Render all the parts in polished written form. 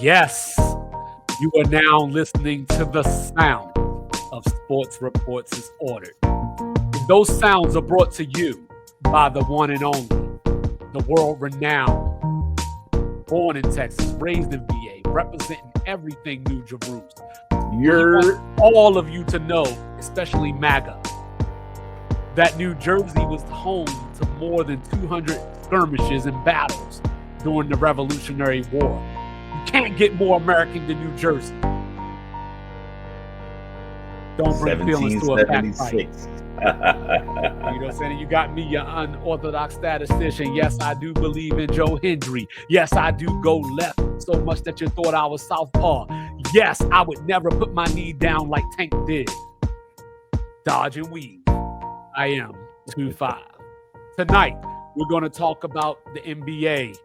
Yes, you are now listening to the sound of Sports Reports is Ordered. And those sounds are brought to you by the one and only, the world-renowned, born in Texas, raised in VA, representing everything New Jerusalem. We want all of you to know, especially MAGA, that New Jersey was home to more than 200 skirmishes and battles during the Revolutionary War. You can't get more American than New Jersey. Don't bring feelings to a backfight. 1776. You know what I'm saying? You got me, your unorthodox statistician. Yes, I do believe in Joe Hendry. Yes, I do go left so much that you thought I was southpaw. Yes, I would never put my knee down like Tank did. Dodge and weave. I am 2-5. Tonight, we're going to talk about the NBA.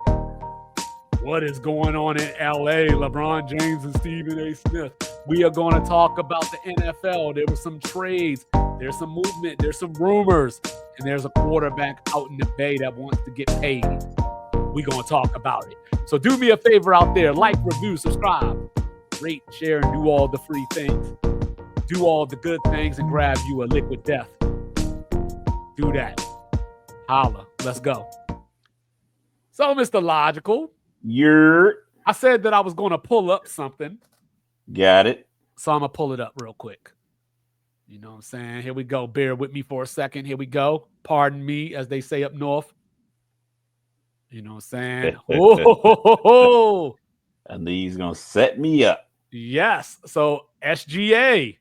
What is going on in LA? LeBron James and Stephen A. Smith. We are going to talk about the NFL. There were some trades. There's some movement. There's some rumors. And there's a quarterback out in the Bay that wants to get paid. We're going to talk about it. So do me a favor out there. Like, review, subscribe, rate, share, and do all the free things. Do all the good things and grab you a liquid death. Do that. Holla. Let's go. So, Mr. Logical. I said that I was going to pull up something. Got it. So I'm going to pull it up real quick. You know what I'm saying? Here we go. Bear with me for a second. Here we go. Pardon me, as they say up north. You know what I'm saying? Oh, and he's going to set me up. Yes. So SGA,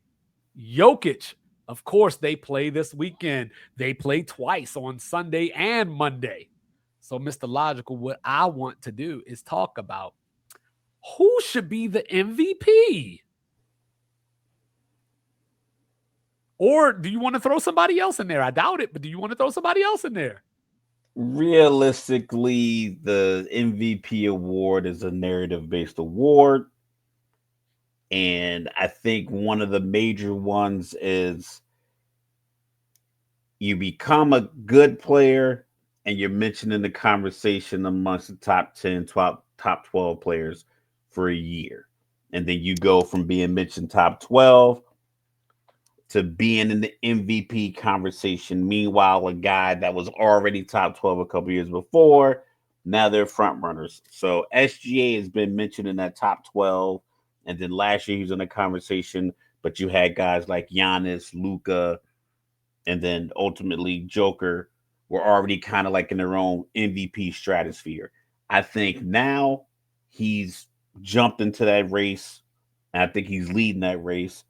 Jokic, of course, they play this weekend. They play twice on Sunday and Monday. So, Mr. Logical, what I want to do is talk about who should be the MVP. Or do you want to throw somebody else in there? I doubt it, but do you want to throw somebody else in there? Realistically, the MVP award is a narrative-based award. And I think one of the major ones is you become a good player and you're mentioned in the conversation amongst the top 10, top 12 players for a year. And then you go from being mentioned top 12 to being in the MVP conversation. Meanwhile, a guy that was already top 12 a couple years before, now they're front runners. So SGA has been mentioned in that top 12. And then last year he was in a conversation, but you had guys like Giannis, Luka, and then ultimately Joker were already kind of like in their own MVP stratosphere. I think now he's jumped into that race. And I think he's leading that race.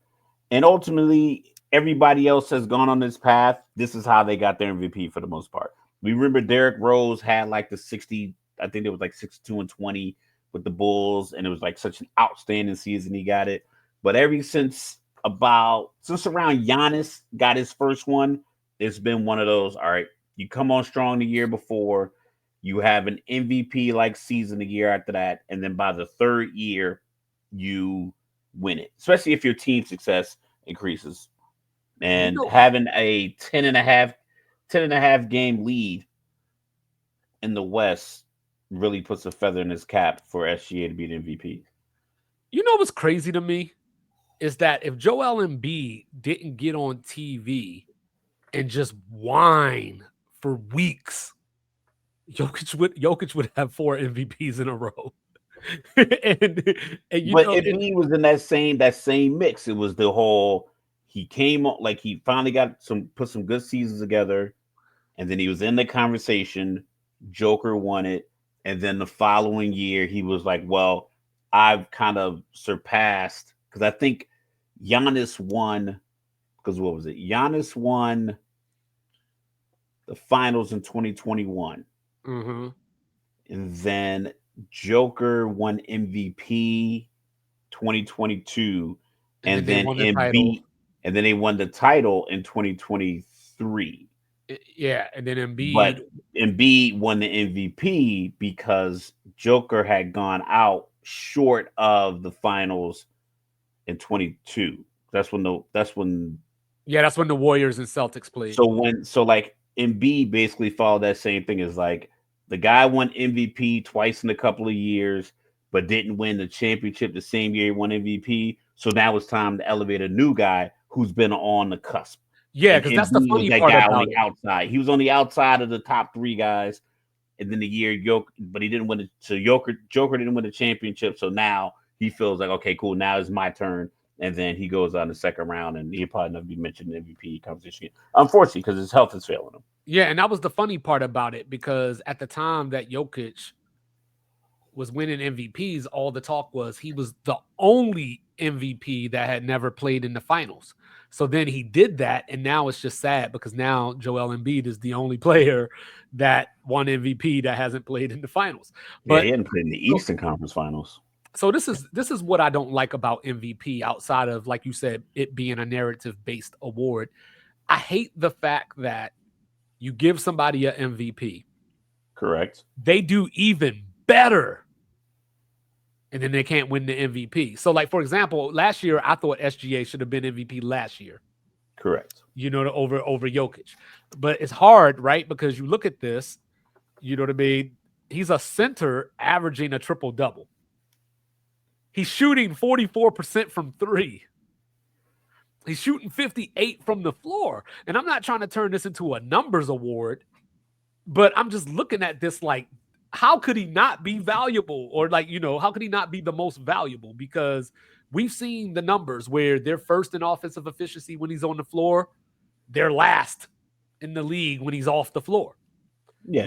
And ultimately, everybody else has gone on this path. This is how they got their MVP for the most part. We remember Derrick Rose had like the 60, I think it was like 62-20 with the Bulls. And it was like such an outstanding season. He got it. But since around Giannis got his first one, it's been one of those, all right, you come on strong the year before, you have an MVP-like season the year after that, and then by the third year, you win it, especially if your team success increases. And having a 10 and a half game lead in the West really puts a feather in his cap for SGA to be the MVP. You know what's crazy to me is that if Joel Embiid didn't get on TV and just whine for weeks, Jokic would have 4 MVPs in a row. and Embiid was in that same mix. It was the whole he came on like he finally put some good seasons together, and then he was in the conversation. Joker won it, and then the following year he was like, "Well, I've kind of surpassed," because I think Giannis won. Because what was it? Giannis won the finals in 2021. Mm-hmm. And then Joker won MVP 2022. And then Embiid, and then they won the title in 2023. Yeah, and then Embiid. But Embiid won the MVP because Joker had gone out short of the finals in 22. That's when the Warriors and Celtics played. So like Embiid basically followed that same thing as like the guy won MVP twice in a couple of years. but didn't win the championship the same year he won MVP. So now it's time to elevate a new guy who's been on the cusp. Yeah, And because that's the Embiid was funny that part guy on about the it. outside. He was on the outside of the top three guys. And then the year but he didn't win it. So Joker didn't win the championship. So now he feels like, okay, cool, now it's my turn. And then he goes on the second round, and he'll probably never be mentioned in the MVP conversation. Unfortunately, because his health is failing him. Yeah, and that was the funny part about it, because at the time that Jokic was winning MVPs, all the talk was he was the only MVP that had never played in the finals. So then he did that, and now it's just sad because now Joel Embiid is the only player that won MVP that hasn't played in the finals. Yeah, But he hadn't played in the so, Eastern Conference Finals. so this is what I don't like about MVP outside of, like you said, it being a narrative-based award. I hate the fact that you give somebody an MVP, Correct. they do even better, and then they can't win the MVP. So, like, for example, last year I thought SGA should have been MVP last year. Correct. Over Jokic. But it's hard, right? Because you look at this, you know what I mean? He's a center averaging a triple double. He's shooting 44% from three. He's shooting 58 from the floor. And I'm not trying to turn this into a numbers award, but I'm just looking at this like, how could he not be valuable? Or like, how could he not be the most valuable? Because we've seen the numbers where they're first in offensive efficiency when he's on the floor. They're last in the league when he's off the floor. Yeah.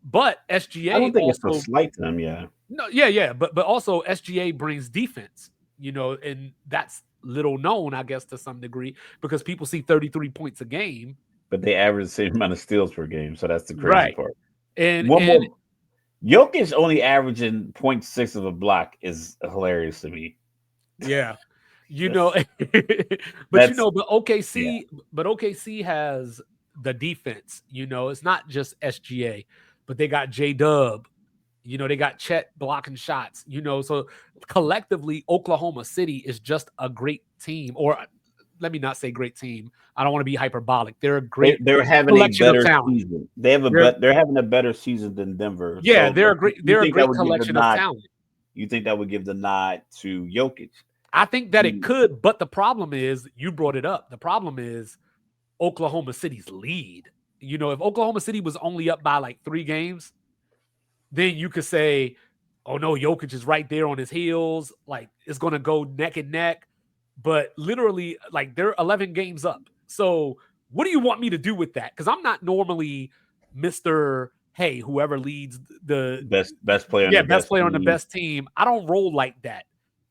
But I SGA don't think it's a also slight to him, yeah. no, yeah. But also SGA brings defense, and that's little known, I guess, to some degree, because people see 33 points a game. But they average the same amount of steals per game, so that's the crazy Right. part. And One more, Jokic only averaging 0.6 of a block is hilarious to me. yeah. That's But yeah. OKC has the defense, it's not just SGA, but they got J-Dub, they got Chet blocking shots, so collectively Oklahoma City is just a great team. Or let me not say great team. I don't want to be hyperbolic. They're a great They're having a collection of better talent. season. They're They're having a better season than Denver. Yeah, So they're like, a great you they're a think that great would give the collection of nod? talent. You think that would give the nod to Jokic? I think that it could, but the problem is, you brought it up. The problem is Oklahoma City's lead. If Oklahoma City was only up by like 3 games, then you could say, oh no, Jokic is right there on his heels. Like, it's going to go neck and neck. But literally, like, they're 11 games up. So what do you want me to do with that? Because I'm not normally Mr. Hey, whoever leads the best player on the best best player on the team. best team. I don't roll like that.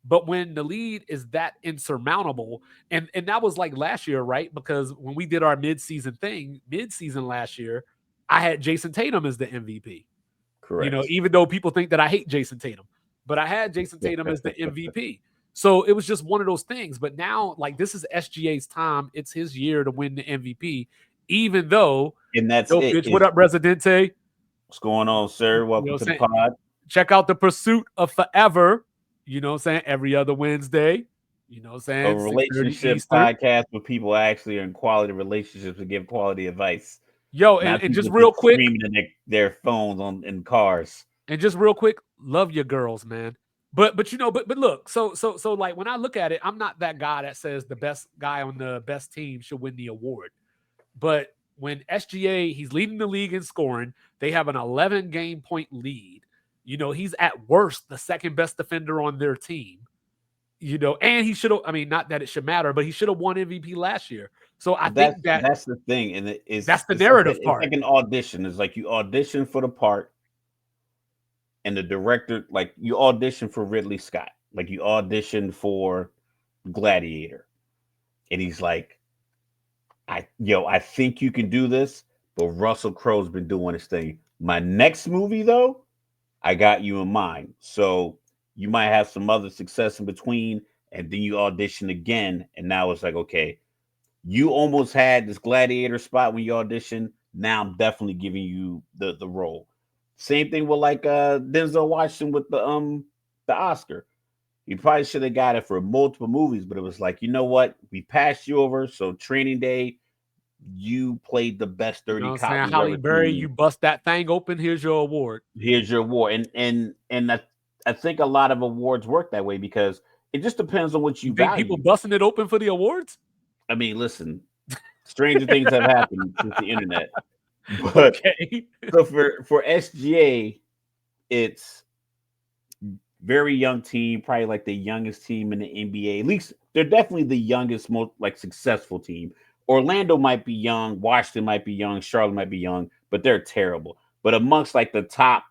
But when the lead is that insurmountable, and that was like last year, right? Because when we did our midseason last year, I had Jason Tatum as the MVP. Correct. Even though people think that I hate Jason Tatum, but I had Jason Tatum as the MVP. So it was just one of those things. But now, like, this is SGA's time. It's his year to win the MVP, even though And that's Jokic, what up, Residente? What's going on, sir? Welcome to the pod. Check out the Pursuit of Forever. You know what I'm saying? Every other Wednesday. You know what I'm saying? A relationship podcast where people actually are in quality relationships and give quality advice. Yo, and just real quick, screaming in their phones in cars. And just real quick, love your girls, man. But look, so like, when I look at it, I'm not that guy that says the best guy on the best team should win the award. But when SGA, he's leading the league in scoring, they have an 11 game point lead. He's at worst the second best defender on their team. And he should have, not that it should matter, but he should have won MVP last year. So I think that's the thing, and that's the narrative part. It's like an audition. It's like you audition for the part, and the director, like, you audition for Ridley Scott, like you audition for Gladiator, and he's like, I think you can do this, but Russell Crowe's been doing his thing. My next movie, though, I got you in mind. So you might have some other success in between, and then you audition again, and now it's like, okay, you almost had this Gladiator spot when you audition. Now I'm definitely giving you the role. Same thing with like Denzel Washington with the Oscar. You probably should have got it for multiple movies, but it was like, you know what? We passed you over. So Training Day, you played the best dirty cop we've Halle ever Berry, seen. you bust that thing open. Here's your award. Here's your award. And I think a lot of awards work that way because it just depends on what You you think people value. busting it open for the awards? I mean, listen, stranger things have happened since the internet. But Okay. so for SGA, it's very young team, probably like the youngest team in the NBA. At least they're definitely the youngest, most like successful team. Orlando might be young, Washington might be young, Charlotte might be young, but they're terrible. But amongst like the top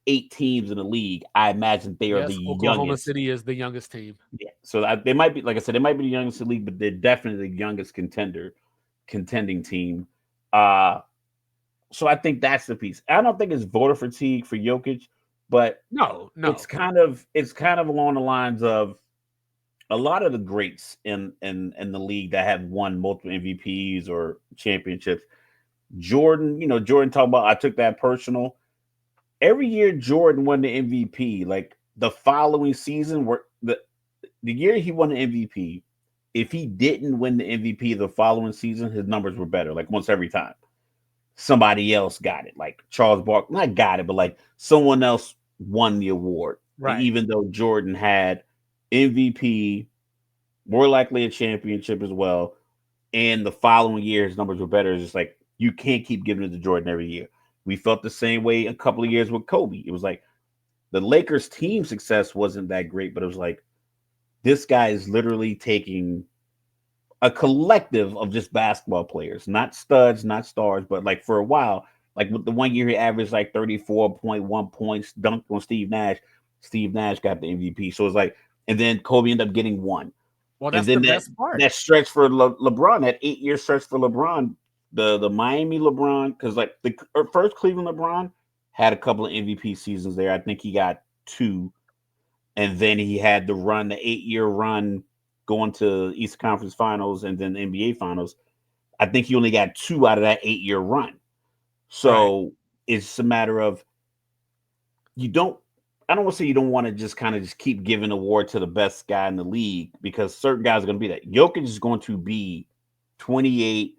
8 teams in the league, I imagine they are the Yes, Oklahoma youngest. City is the youngest team. Yeah. So they might be, like I said, they might be the youngest in the league, but they're definitely the youngest contending team. Uh so I think that's the piece. I don't think it's voter fatigue for Jokic, but No, it's no. kind of along the lines of a lot of the greats in the league that have won multiple MVPs or championships. Jordan, Jordan talking about I took that personal. Every year Jordan won the MVP, like the following season, where the year he won the MVP, if he didn't win the MVP the following season, his numbers were better, like once every time. Somebody else got it. Like Charles Barkley, not got it, but like someone else won the award. Right. Even though Jordan had MVP, more likely a championship as well, and the following year his numbers were better. It's just like you can't keep giving it to Jordan every year. We felt the same way a couple of years with Kobe. It was like the Lakers team success wasn't that great, but it was like this guy is literally taking a collective of just basketball players, not studs, not stars, but like for a while, like with the one year he averaged like 34.1 points, dunked on Steve Nash. Steve Nash got the MVP. So it's like, and then Kobe ended up getting one. Well, And that's the then that best part. that stretch for LeBron, that 8 year stretch for LeBron, the Miami LeBron, because like the first Cleveland LeBron had a couple of MVP seasons there. I think he got two, and then he had the 8 year run going to East Conference Finals and then NBA Finals. I think he only got two out of that 8 year run. Right. So it's a matter of you don't. I don't want to say you don't want to just kind of just keep giving award to the best guy in the league because certain guys are going to be that. Jokic is going to be 28,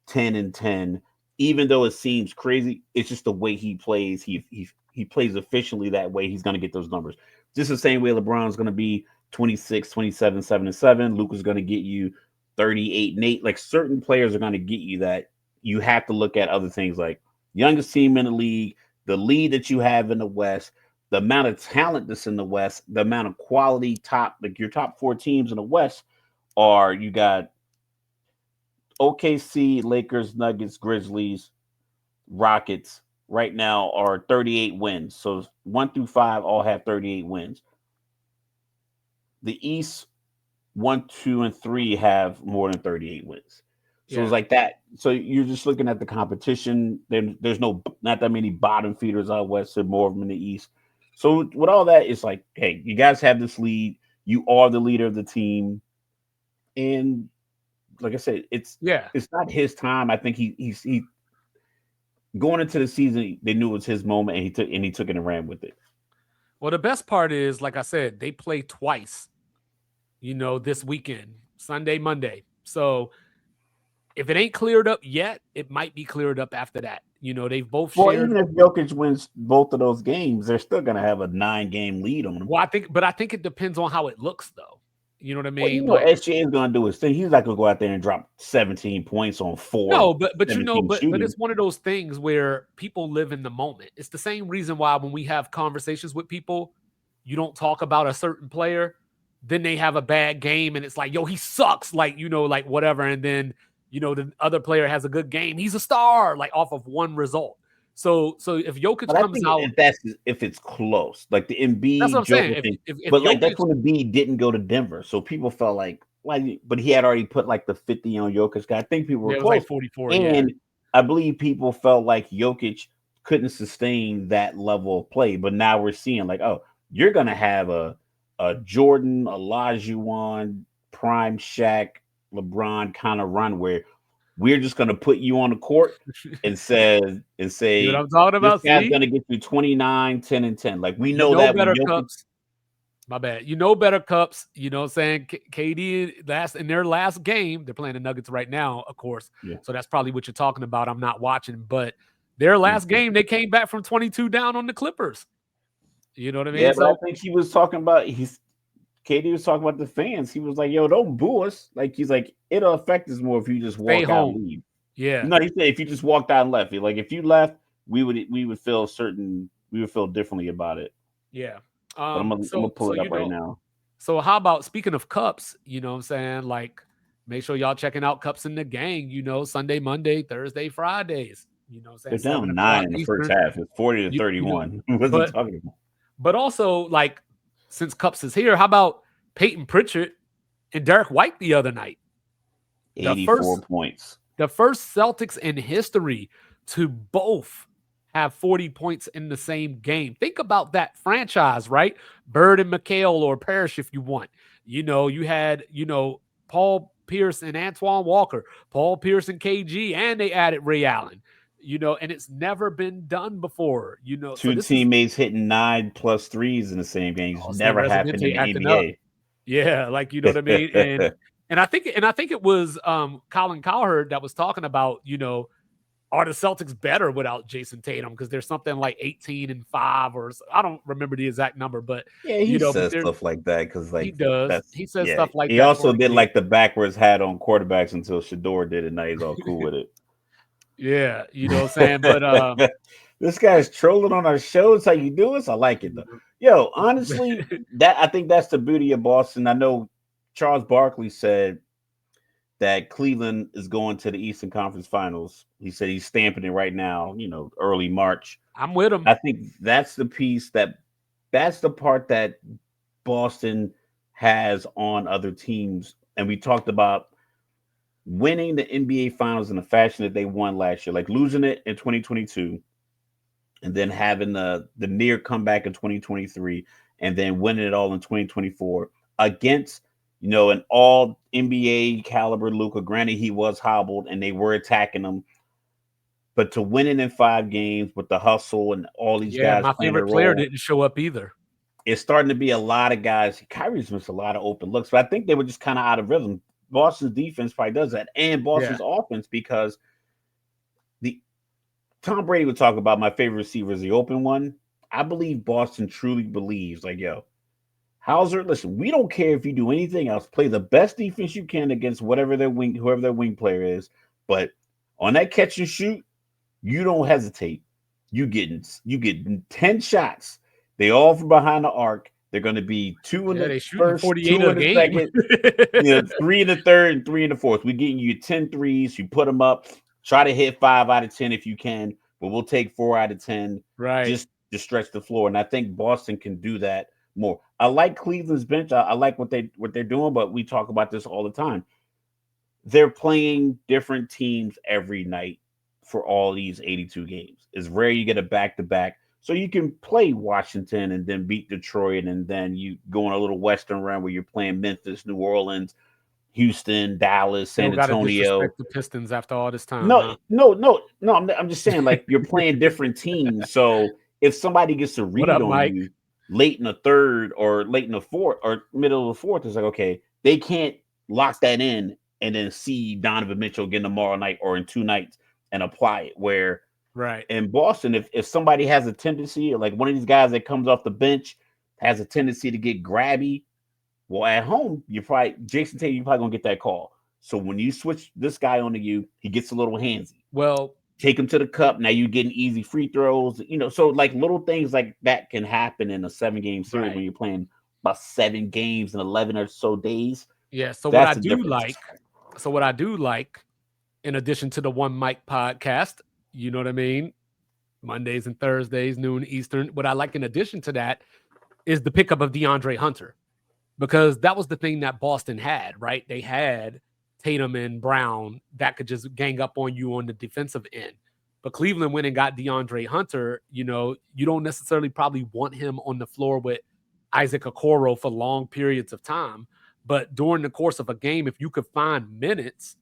10 and 10, even though it seems crazy. It's just the way he plays. He plays efficiently that way. He's going to get those numbers. Just the same way LeBron's going to be 26, 27, 7 and 7. Luka's going to get you 38 and 8. Like certain players are going to get you that. You have to look at other things like youngest team in the league, the lead that you have in the West, the amount of talent that's in the West, the amount of quality like your top 4 teams in the West are you got OKC, Lakers, Nuggets, Grizzlies, Rockets right now are 38 wins. So 1 through 5 all have 38 wins. The East 1, 2, and 3 have more than 38 wins. So Yeah. it's like that. So you're just looking at the competition. Then there's not that many bottom feeders out west, and more of them in the East. So with all that, it's like, hey, you guys have this lead. You are the leader of the team, and like I said, Yeah. it's not his time. I think he going into the season, they knew it was his moment, and he took it and ran with it. Well, the best part is, like I said, they play twice, this weekend, Sunday, Monday. So if it ain't cleared up yet, it might be cleared up after that. They've both Well, shared. even if Jokic wins both of those games, they're still going to have a 9 game lead on him. Well, I think it depends on how it looks, though. You know what I Well, mean? Like, SGA is going to do his thing. He's not going to go out there and drop 17 points on no, four but 17 but shooting. it's one of those things where people live in the moment. It's the same reason why when we have conversations with people, you don't talk about a certain player, then they have a bad game and it's like, yo, he sucks, like, like whatever. And then, the other player has a good game. He's a star, like off of one result. So if Jokic But I comes think out, if it's close, like the that's what Embiid I'm saying. Joker thing. If But like that's Jokic, when Embiid didn't go to Denver, so people felt like, why? But he had already put like the 50 on Jokic. I think people were yeah, it was like close, 44, yeah. and I believe people felt like Jokic couldn't sustain that level of play. But now we're seeing like, oh, you're gonna have a Jordan, Olajuwon, Prime Shaq, LeBron kind of run where we're just gonna put you on the court and See what say I'm talking this about? guy's See? gonna get you 29, 10, and 10. Like we You know know that when better, Jokic, Cups. My bad. You know better, Cups. You know what I'm saying? KD in their last game, they're playing the Nuggets right now, of course. yeah, So that's probably what you're talking about. I'm not watching, but their yeah. last game, they came back from 22 down on the Clippers. You know what I Yeah, mean? but I So think he was talking about Katie was talking about the fans. He was like, "Yo, don't boo us." Like he's like, "It'll affect us more if you just stay walk out and home. leave." Yeah, No, he said if you just walked out and left. Like if you left, we would feel certain we would feel differently about it. yeah. But I'm gonna pull it up right now. So how about speaking of cups, you know what I'm saying? Like make sure y'all checking out Cups in the Gang, Sunday, Monday, Thursday, Fridays. You know what I'm saying? They're 7 down 9 o'clock in the first Eastern. half. It's 40 to You know, 31. What's he but talking about? also like since Cups is here, how about Peyton Pritchard and Derek White the other night? The 84 first points. the first Celtics in history to both have 40 points in the same game. Think about that franchise, right? Bird and McHale or Parrish if you want. You had, Paul Pierce and Antoine Walker, Paul Pierce and KG, and they added Ray Allen. And it's never been done before. So Two this is teammates hitting 9+ threes in the same game. It's Austin never happened in Residente the acting up. NBA. Yeah, like you know what I mean? And I think it was Colin Cowherd that was talking about, are the Celtics better without Jason Tatum? Because there's something like 18-5, or I don't remember the exact number, but Yeah, he but says there stuff like that because he like does. that's He says yeah. stuff like He that for also a did reason. like the backwards hat on quarterbacks until Shador did it. Now he's all cool with Yeah, you know what I'm saying? But it. This guy's trolling on our shows. How you do this? I like it though. Yo, honestly, that I think that's the beauty of Boston. I know Charles Barkley said that Cleveland is going to the Eastern Conference Finals. He said he's stamping it right now, early March. I'm with him. I think that's the piece that's the part that Boston has on other teams. And we talked about winning the NBA Finals in the fashion that they won last year, like losing it in 2022 and then having the near comeback in 2023 and then winning it all in 2024 against an all NBA caliber Luka. Granted, he was hobbled and they were attacking him, but to win it in 5 games with the hustle and all these Yeah, guys my playing their favorite player role, didn't show up either. it's starting to be a lot of guys. Kyrie's missed a lot of open looks, but I think they were just kind of out of rhythm. Boston's defense probably does that, and Yeah. Boston's offense, because the Tom Brady would talk about my favorite receiver is the open one. I believe Boston truly believes, like, yo, Hauser, listen, we don't care if you do anything else. Play the best defense you can against whoever their wing player is. But on that catch and shoot, you don't hesitate. You getting 10 shots. They all from behind the arc. They're going to be two in Yeah, the they shooting first, 48 two a in the game. second, three in the third, and three in the fourth. We're getting you 10 threes. You put them up. Try to hit 5 out of 10 if you can, but we'll take 4 out of 10 Right. just to stretch the floor. And I think Boston can do that more. I like Cleveland's bench. I like what they're doing, but we talk about this all the time. They're playing different teams every night for all these 82 games. It's rare you get a back to back. So you can play Washington and then beat Detroit, and then you go on a little Western run where you're playing Memphis, New Orleans, Houston, Dallas, San Still got to Antonio. disrespect the Pistons after all this time, No, huh? no, no, no. I'm just saying, like, you're playing different teams. So if somebody gets a What read up, on Mike? you late in the third or late in the fourth or middle of the fourth, it's like, okay, they can't lock that in and then see Donovan Mitchell again tomorrow night or in 2 nights and apply it. Where Right. in Boston, if somebody has a tendency, like one of these guys that comes off the bench has a tendency to get grabby, well, at home, Jason Tatum, you're probably gonna get that call. So when you switch this guy onto you, he gets a little handsy. Well, Take him to the cup. Now you're getting easy free throws. So like little things like that can happen in a 7-game series when right. you're playing about 7 games in 11 or so days. Yeah. So what That's I the do difference. like, so what I do like, in addition to the One Mic podcast, you know what I mean? Mondays and Thursdays, noon Eastern. What I like in addition to that is the pickup of DeAndre Hunter, because that was the thing that Boston had, right? They had Tatum and Brown that could just gang up on you on the defensive end. But Cleveland went and got DeAndre Hunter. You don't necessarily probably want him on the floor with Isaac Okoro for long periods of time. But during the course of a game, if you could find minutes,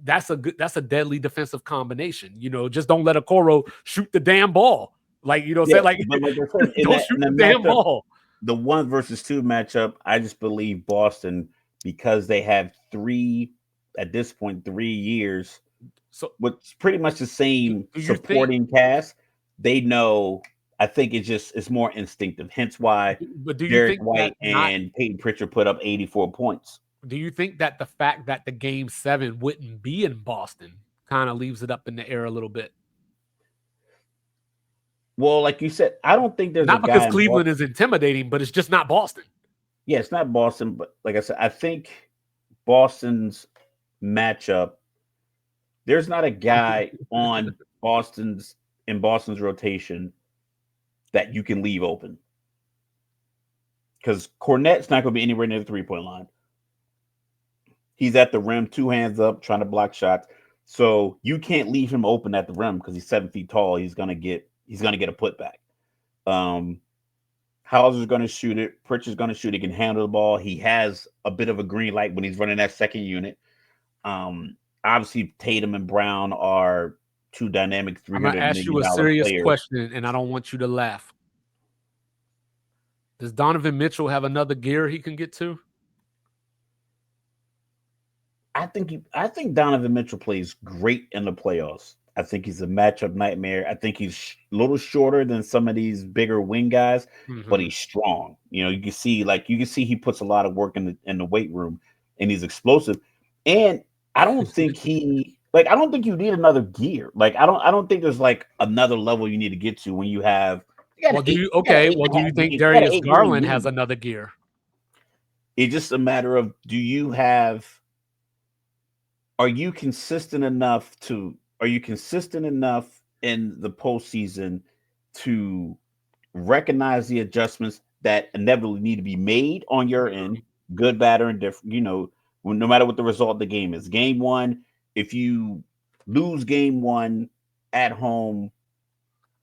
that's a deadly defensive combination. Just don't let Okoro shoot the damn ball. Like, Yeah, say, like, but like I said, in don't that shoot in the the damn matchup, ball. the 1 versus 2 matchup, I just believe Boston, because they have at this point 3 years So with pretty much the do, same do you think supporting cast. They know. I think it's more instinctive. Hence why But do you Derek think that White not? and Peyton Pritchard put up 84 points. Do you think that the fact that the game 7 wouldn't be in Boston kind of leaves it up in the air a little bit? Well, like you said, I don't think there's a Not because guy in Cleveland Boston. is intimidating, but it's just not Boston. Yeah, it's not Boston, but like I said, I think Boston's matchup, there's not a guy on Boston's rotation that you can leave open. Because Cornette's not going to be anywhere near the 3-point line. He's at the rim, 2 hands up, trying to block shots. So you can't leave him open at the rim because he's 7 feet tall. He's gonna get a putback. Hauser's gonna shoot it. Pritchard's gonna shoot. He can handle the ball. He has a bit of a green light when he's running that second unit. Obviously Tatum and Brown are 2 dynamic I'm gonna $300 ask you million a serious players. question, and I don't want you to laugh. Does Donovan Mitchell have another gear he can get to? I think Donovan Mitchell plays great in the playoffs. I think he's a matchup nightmare. I think he's a little shorter than some of these bigger wing guys, but he's strong. You know, you can see he puts a lot of work in the weight room, and he's explosive. And I don't think you need another gear. Like I don't think there's like another level you need to get to when you have. Well, do you think Darius Garland has another gear? It's just a matter of are you consistent enough in the postseason to recognize the adjustments that inevitably need to be made on your end, good, bad, or indifferent, no matter what the result of the game is. Game 1, if you lose game 1 at home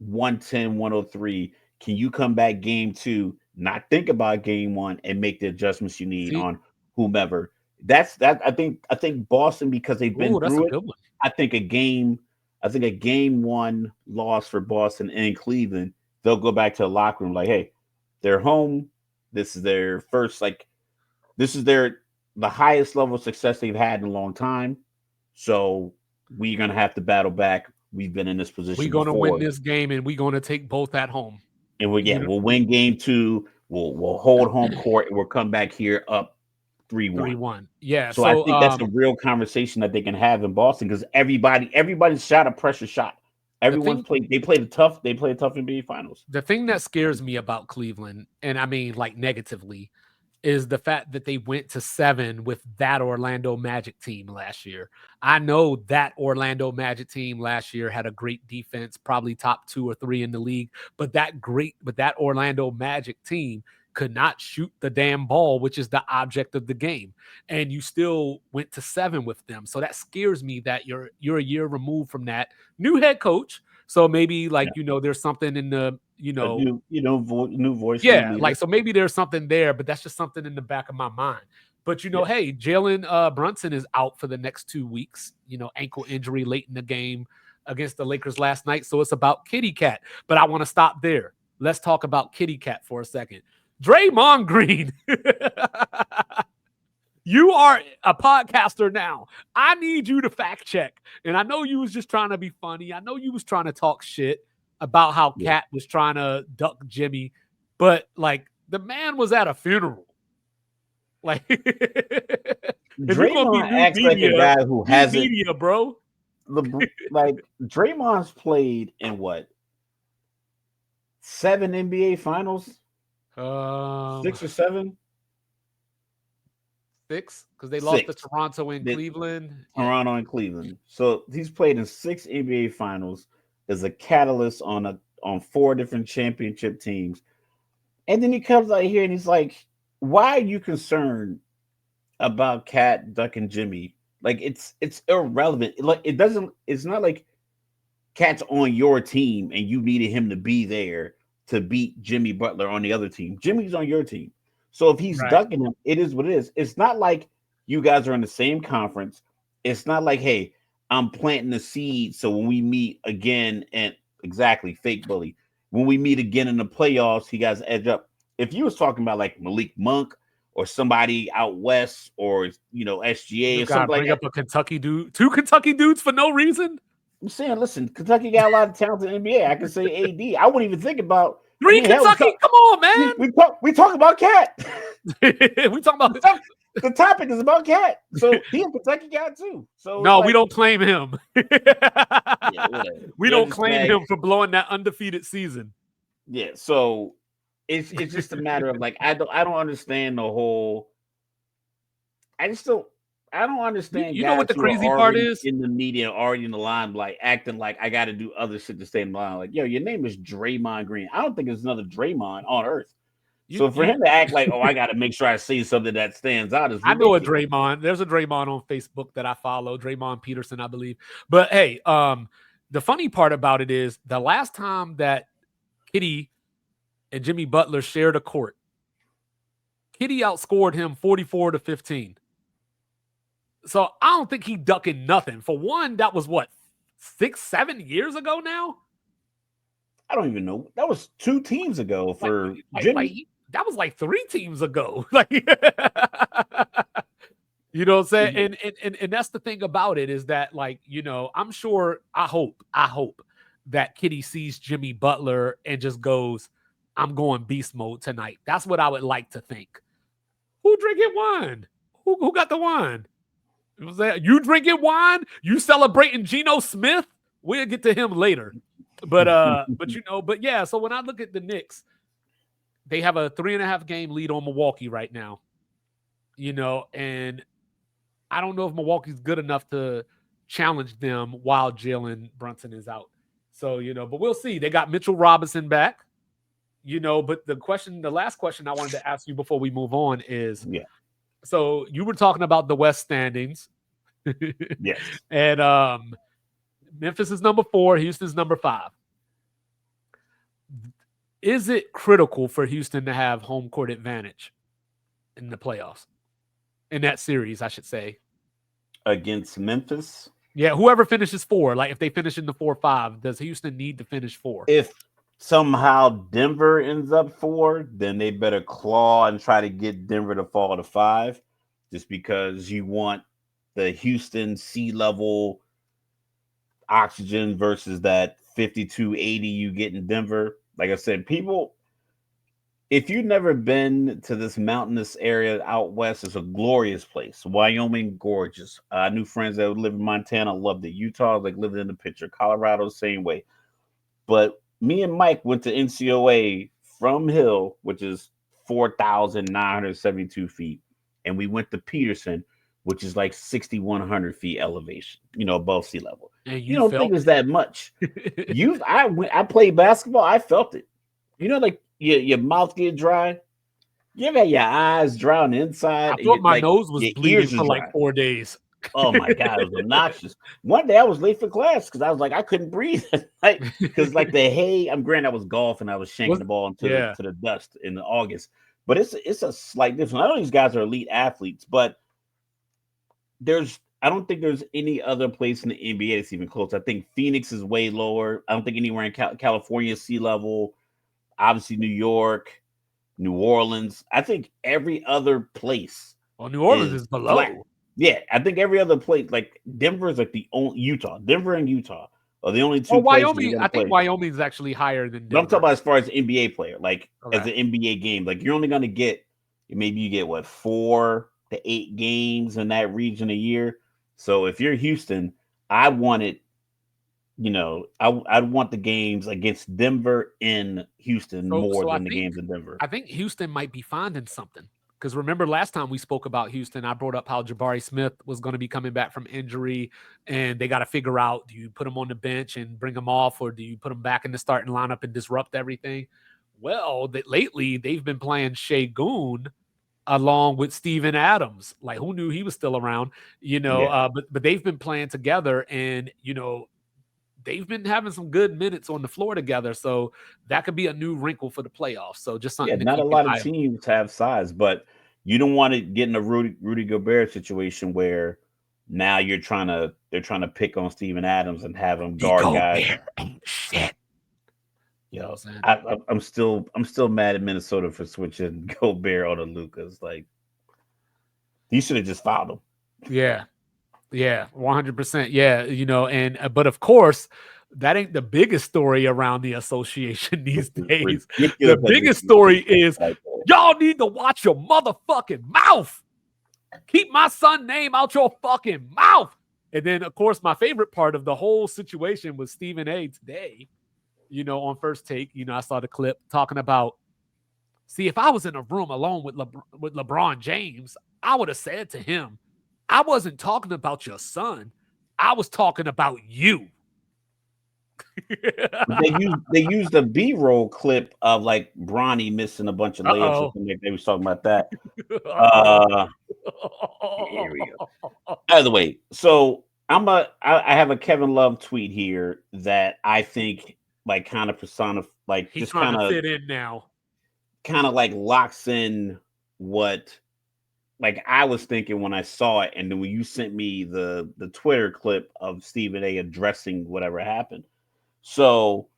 110-103, can you come back game 2, not think about game 1 and make the adjustments you need on whomever? I think Boston, because they've been through it. I think a game 1 loss for Boston in Cleveland, they'll go back to the locker room like, hey, they're home. This is their first, the highest level of success they've had in a long time. So we're gonna have to battle back. We've been in this position. We're gonna win this game, and we're gonna take both at home. And we'll win game 2. We'll hold home court, and we'll come back here up 3-1. Yeah. So I think that's a real conversation that they can have in Boston, because everybody's shot a pressure shot. Everyone's played. They played a tough NBA Finals. The thing that scares me about Cleveland, and I mean like negatively, is the fact that they went to 7 with that Orlando Magic team last year. I know that Orlando Magic team last year had a great defense, probably top 2 or 3 in the league, but that Orlando Magic team could not shoot the damn ball, which is the object of the game. And you still went to 7 with them. So that scares me that you're a year removed from that. New head coach. So maybe there's something in the, new voice. Yeah, so maybe there's something there, but that's just something in the back of my mind. But hey, Jalen Brunson is out for the next 2 weeks. Ankle injury late in the game against the Lakers last night. So it's about Kitty Cat. But I want to stop there. Let's talk about Kitty Cat for a second. Draymond Green. You are a podcaster now. I need you to fact check. And I know you was just trying to be funny. I know you was trying to talk shit about how Cat was trying to duck Jimmy. But, the man was at a funeral. Draymond acts like a guy who hasn't. Media, bro. Draymond's played in what? 7 NBA Finals? 6 or 7? 6, because they lost to Toronto and Cleveland. Toronto and Cleveland. So he's played in 6 NBA Finals as a catalyst on 4 different championship teams. And then he comes out here and he's like, why are you concerned about Cat ducking Jimmy? It's irrelevant. It's not like Cat's on your team and you needed him to be there to beat Jimmy Butler on the other team. Jimmy's on your team. So if he's ducking him, it is what it is. It's not like you guys are in the same conference. It's not like, hey, I'm planting the seed so when we meet again, and exactly, fake bully, when we meet again in the playoffs, he guys edge up. If you was talking about like Malik Monk or somebody out west or SGA or something like that, bring up a Kentucky dude, 2 Kentucky dudes for no reason. I'm saying, listen, Kentucky got a lot of talent in the NBA. I can say AD. I wouldn't even think about. Three Hell, Kentucky, come on, man. we talk about Cat. We talking about the topic is about Cat, so he a Kentucky guy too. So no, we don't claim him. Yeah, whatever. We don't claim him for blowing that undefeated season. Yeah, so it's just a matter of like I don't understand the whole. I don't understand You know guys what the who are crazy part already is? in the media, already in the limelight, acting like I got to do other shit to stay in the line. Like, yo, your name is Draymond Green. I don't think there's another Draymond on earth. So for him to act like, oh, I got to make sure I say something that stands out is ridiculous. I know a Draymond. There's a Draymond on Facebook that I follow, Draymond Peterson, I believe. But hey, the funny part about it is the last time that Kitty and Jimmy Butler shared a court, Kitty outscored him 44-15. So I don't think he ducking nothing. For one, that was what, 6-7 years ago now? I don't even know. That was 2 teams ago for Jimmy. That was like 3 teams ago. Like, you know what I'm saying? Mm-hmm. And that's the thing about it is that, like, you know, I'm sure, I hope that Kitty sees Jimmy Butler and just goes, I'm going beast mode tonight. That's what I would like to think. Who drinking wine? Who got the wine? You drinking wine? You celebrating Geno Smith? We'll get to him later. But yeah, so when I look at the Knicks, they have a 3.5 game lead on Milwaukee right now. You know, and I don't know if Milwaukee's good enough to challenge them while Jalen Brunson is out. So, you know, but we'll see. They got Mitchell Robinson back. You know, but the last question I wanted to ask you before we move on is, so you were talking about the West standings. Yes. And Memphis is number 4, Houston's number 5. Is it critical for Houston to have home court advantage in the playoffs? In that series, I should say. Against Memphis? Yeah, whoever finishes 4, like if they finish in the 4-5, does Houston need to finish 4? If somehow Denver ends up 4, then they better claw and try to get Denver to fall to 5, just because you want the Houston sea level oxygen versus that 52-80 you get in Denver. Like I said, people, if you've never been to this mountainous area out west, it's a glorious place. Wyoming, gorgeous. I knew friends that live in Montana, loved it. Utah, like living in the picture. Colorado, same way. But me and Mike went to NCOA from Hill, which is 4,972 feet, and we went to Peterson, which is like 6,100 feet elevation, you know, above sea level. And you don't think it's that much. I played basketball. I felt it. You know, like your mouth get dry. You ever had your eyes dry on the inside? I thought my nose was bleeding for like 4 days. Oh my God, it was obnoxious. One day I was late for class because I was like, I couldn't breathe. Because like the hay, I'm granted I was golfing, I was shanking the ball into the dust in August. But it's a slight difference. I know these guys are elite athletes, but I don't think there's any other place in the NBA that's even close. I think Phoenix is way lower. I don't think anywhere in California is sea level. Obviously, New York, New Orleans. I think every other place. Well, New Orleans is below. Flat. Yeah, I think every other place, like Denver is like the only Denver and Utah are the only 2 places. Wyoming, I think Wyoming is actually higher than Denver. But I'm talking about as far as NBA player, like as an NBA game, like you're only going to get, maybe you get what, 4 to 8 games in that region a year. So if you're Houston, I want it, you know, I'd want the games against Denver in Houston more than the games in Denver. I think Houston might be finding something. Because remember last time we spoke about Houston, I brought up how Jabari Smith was going to be coming back from injury, and they got to figure out, do you put him on the bench and bring him off, or do you put him back in the starting lineup and disrupt everything? Well, lately they've been playing Şengün along with Steven Adams. Like, who knew he was still around? You know, but they've been playing together, and you know, they've been having some good minutes on the floor together. So that could be a new wrinkle for the playoffs. So just something. Not a lot of teams have size, but you don't want to get in a Rudy Gobert situation where now they're trying to pick on Steven Adams and have him guard guys. Ain't shit. You know, I'm still mad at Minnesota for switching Gobert on the Lucas. Like, he should have just fouled him. Yeah. Yeah, 100%. Yeah, and but of course, that ain't the biggest story around the association these Which is days. The ridiculous that this biggest is story even is like that. y'all need to watch your motherfucking mouth. Keep my son name out your fucking mouth. And then, of course, my favorite part of the whole situation was Stephen A. today, on First Take. I saw the clip talking about, see, if I was in a room alone with LeBron James, I would have said to him, I wasn't talking about your son. I was talking about you. They used a B-roll clip of like Bronny missing a bunch of layups or Uh-oh. something. Like they was talking about that. Uh-oh. Here we go. Either way, so I have a Kevin Love tweet here that I think like kind of like He just trying to fit in now. kind of like locks in what like I was thinking when I saw it, and then when you sent me the Twitter clip of Stephen A addressing whatever happened. So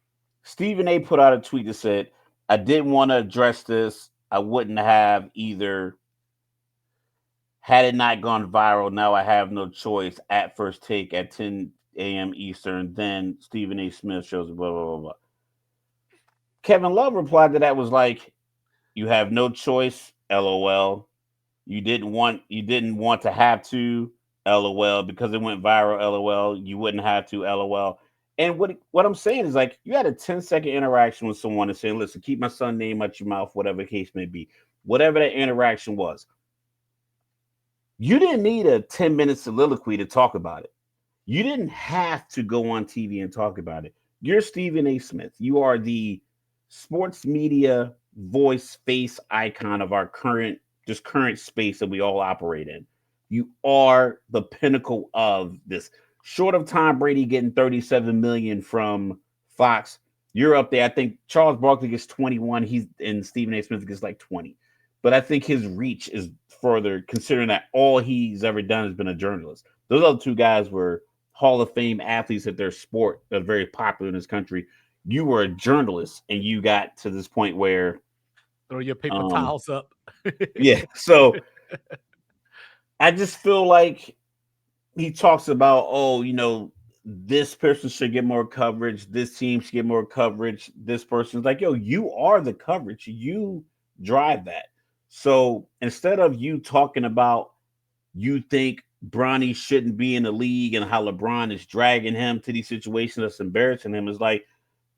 Stephen A put out a tweet that said, I didn't want to address this. I wouldn't have either had it not gone viral. Now I have no choice at First Take at 10 a.m. Eastern. Then Stephen A. Smith shows blah, blah, blah, blah. Kevin Love replied to that was like, you have no choice, LOL. You didn't want to have to, LOL, because it went viral, LOL. You wouldn't have to, LOL. And what I'm saying is like you had a 10-second interaction with someone and saying, listen, keep my son name out your mouth, whatever the case may be. Whatever that interaction was. You didn't need a 10-minute soliloquy to talk about it. You didn't have to go on TV and talk about it. You're Stephen A. Smith. You are the sports media voice face icon of our current space that we all operate in. You are the pinnacle of this. Short of Tom Brady getting 37 million from Fox, you're up there. I think Charles Barkley gets 21. And Stephen A. Smith gets like 20. But I think his reach is further considering that all he's ever done has been a journalist. Those other two guys were Hall of Fame athletes at their sport that's very popular in this country. You were a journalist and you got to this point where throw your paper towels up. Yeah. So I just feel like he talks about, this person should get more coverage, this team should get more coverage, this person's like, yo, you are the coverage. You drive that. So instead of you talking about you think Bronny shouldn't be in the league and how LeBron is dragging him to these situations that's embarrassing him, is like,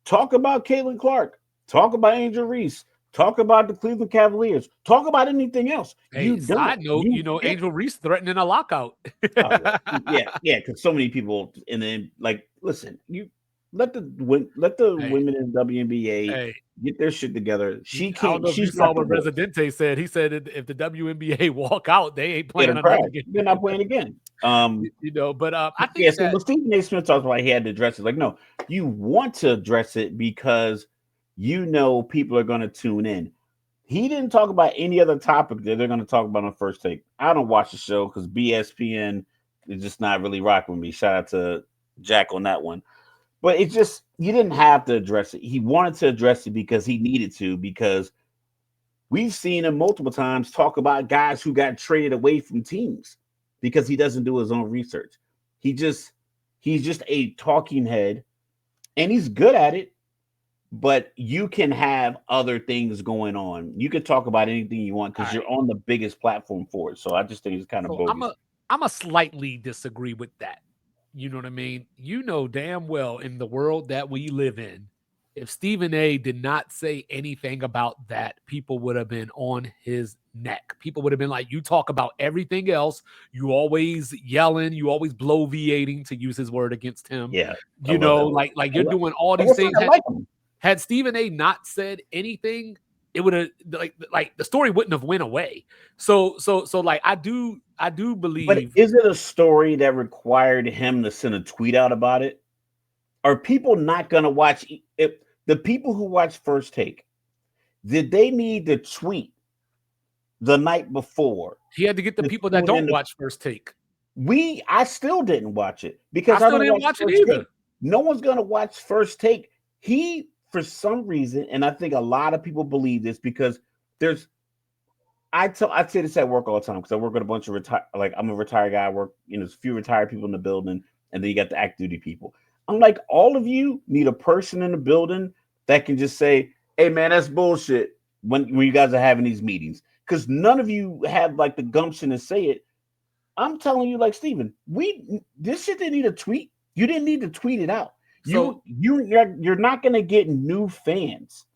talk about Caitlin Clark, talk about Angel Reese, talk about the Cleveland Cavaliers, talk about anything else. Hey, You don't. side note, Angel Reese threatening a lockout. Yeah, because so many people, and then like, listen, you let the women in WNBA get their shit together. She I don't can't. know if you She's saw not the what voice. Residente said. He said if the WNBA walk out, they ain't playing They're another game. They're not playing again. But I think so when Stephen A. Smith talks about he had to address it, like, no, you want to address it because people are going to tune in. He didn't talk about any other topic that they're going to talk about on First Take. I don't watch the show because BSPN is just not really rocking with me. Shout out to Jack on that one. But it's just, you didn't have to address it. He wanted to address it because he needed to, because we've seen him multiple times talk about guys who got traded away from teams because he doesn't do his own research. He's just a talking head, and he's good at it. But you can have other things going on. You can talk about anything you want because you're on the biggest platform for it. So I just think it's kind of bogus. I'm a slightly disagree with that. You know what I mean? You know damn well in the world that we live in, if Stephen A did not say anything about that, people would have been on his neck. People would have been like, you talk about everything else. You always yelling, you always bloviating, to use his word against him. Yeah. Like you're doing all these things. Had Stephen A not said anything, it would have like the story wouldn't have went away. So like I do believe. But is it a story that required him to send a tweet out about it? Are people not going to watch if the people who watch First Take? Did they need to tweet the night before? He had to get the people that don't watch First Take. I still didn't watch it because I still didn't watch it either. Take. No one's going to watch First Take. He, for some reason, and I think a lot of people believe this because there's I say this at work all the time because I work with a bunch of I'm a retired guy. I work, there's a few retired people in the building, and then you got the active duty people. I'm like, all of you need a person in the building that can just say, "Hey, man, that's bullshit." When you guys are having these meetings, because none of you have like the gumption to say it. I'm telling you, like Steven, this shit didn't need a tweet. You didn't need to tweet it out. So You're not gonna get new fans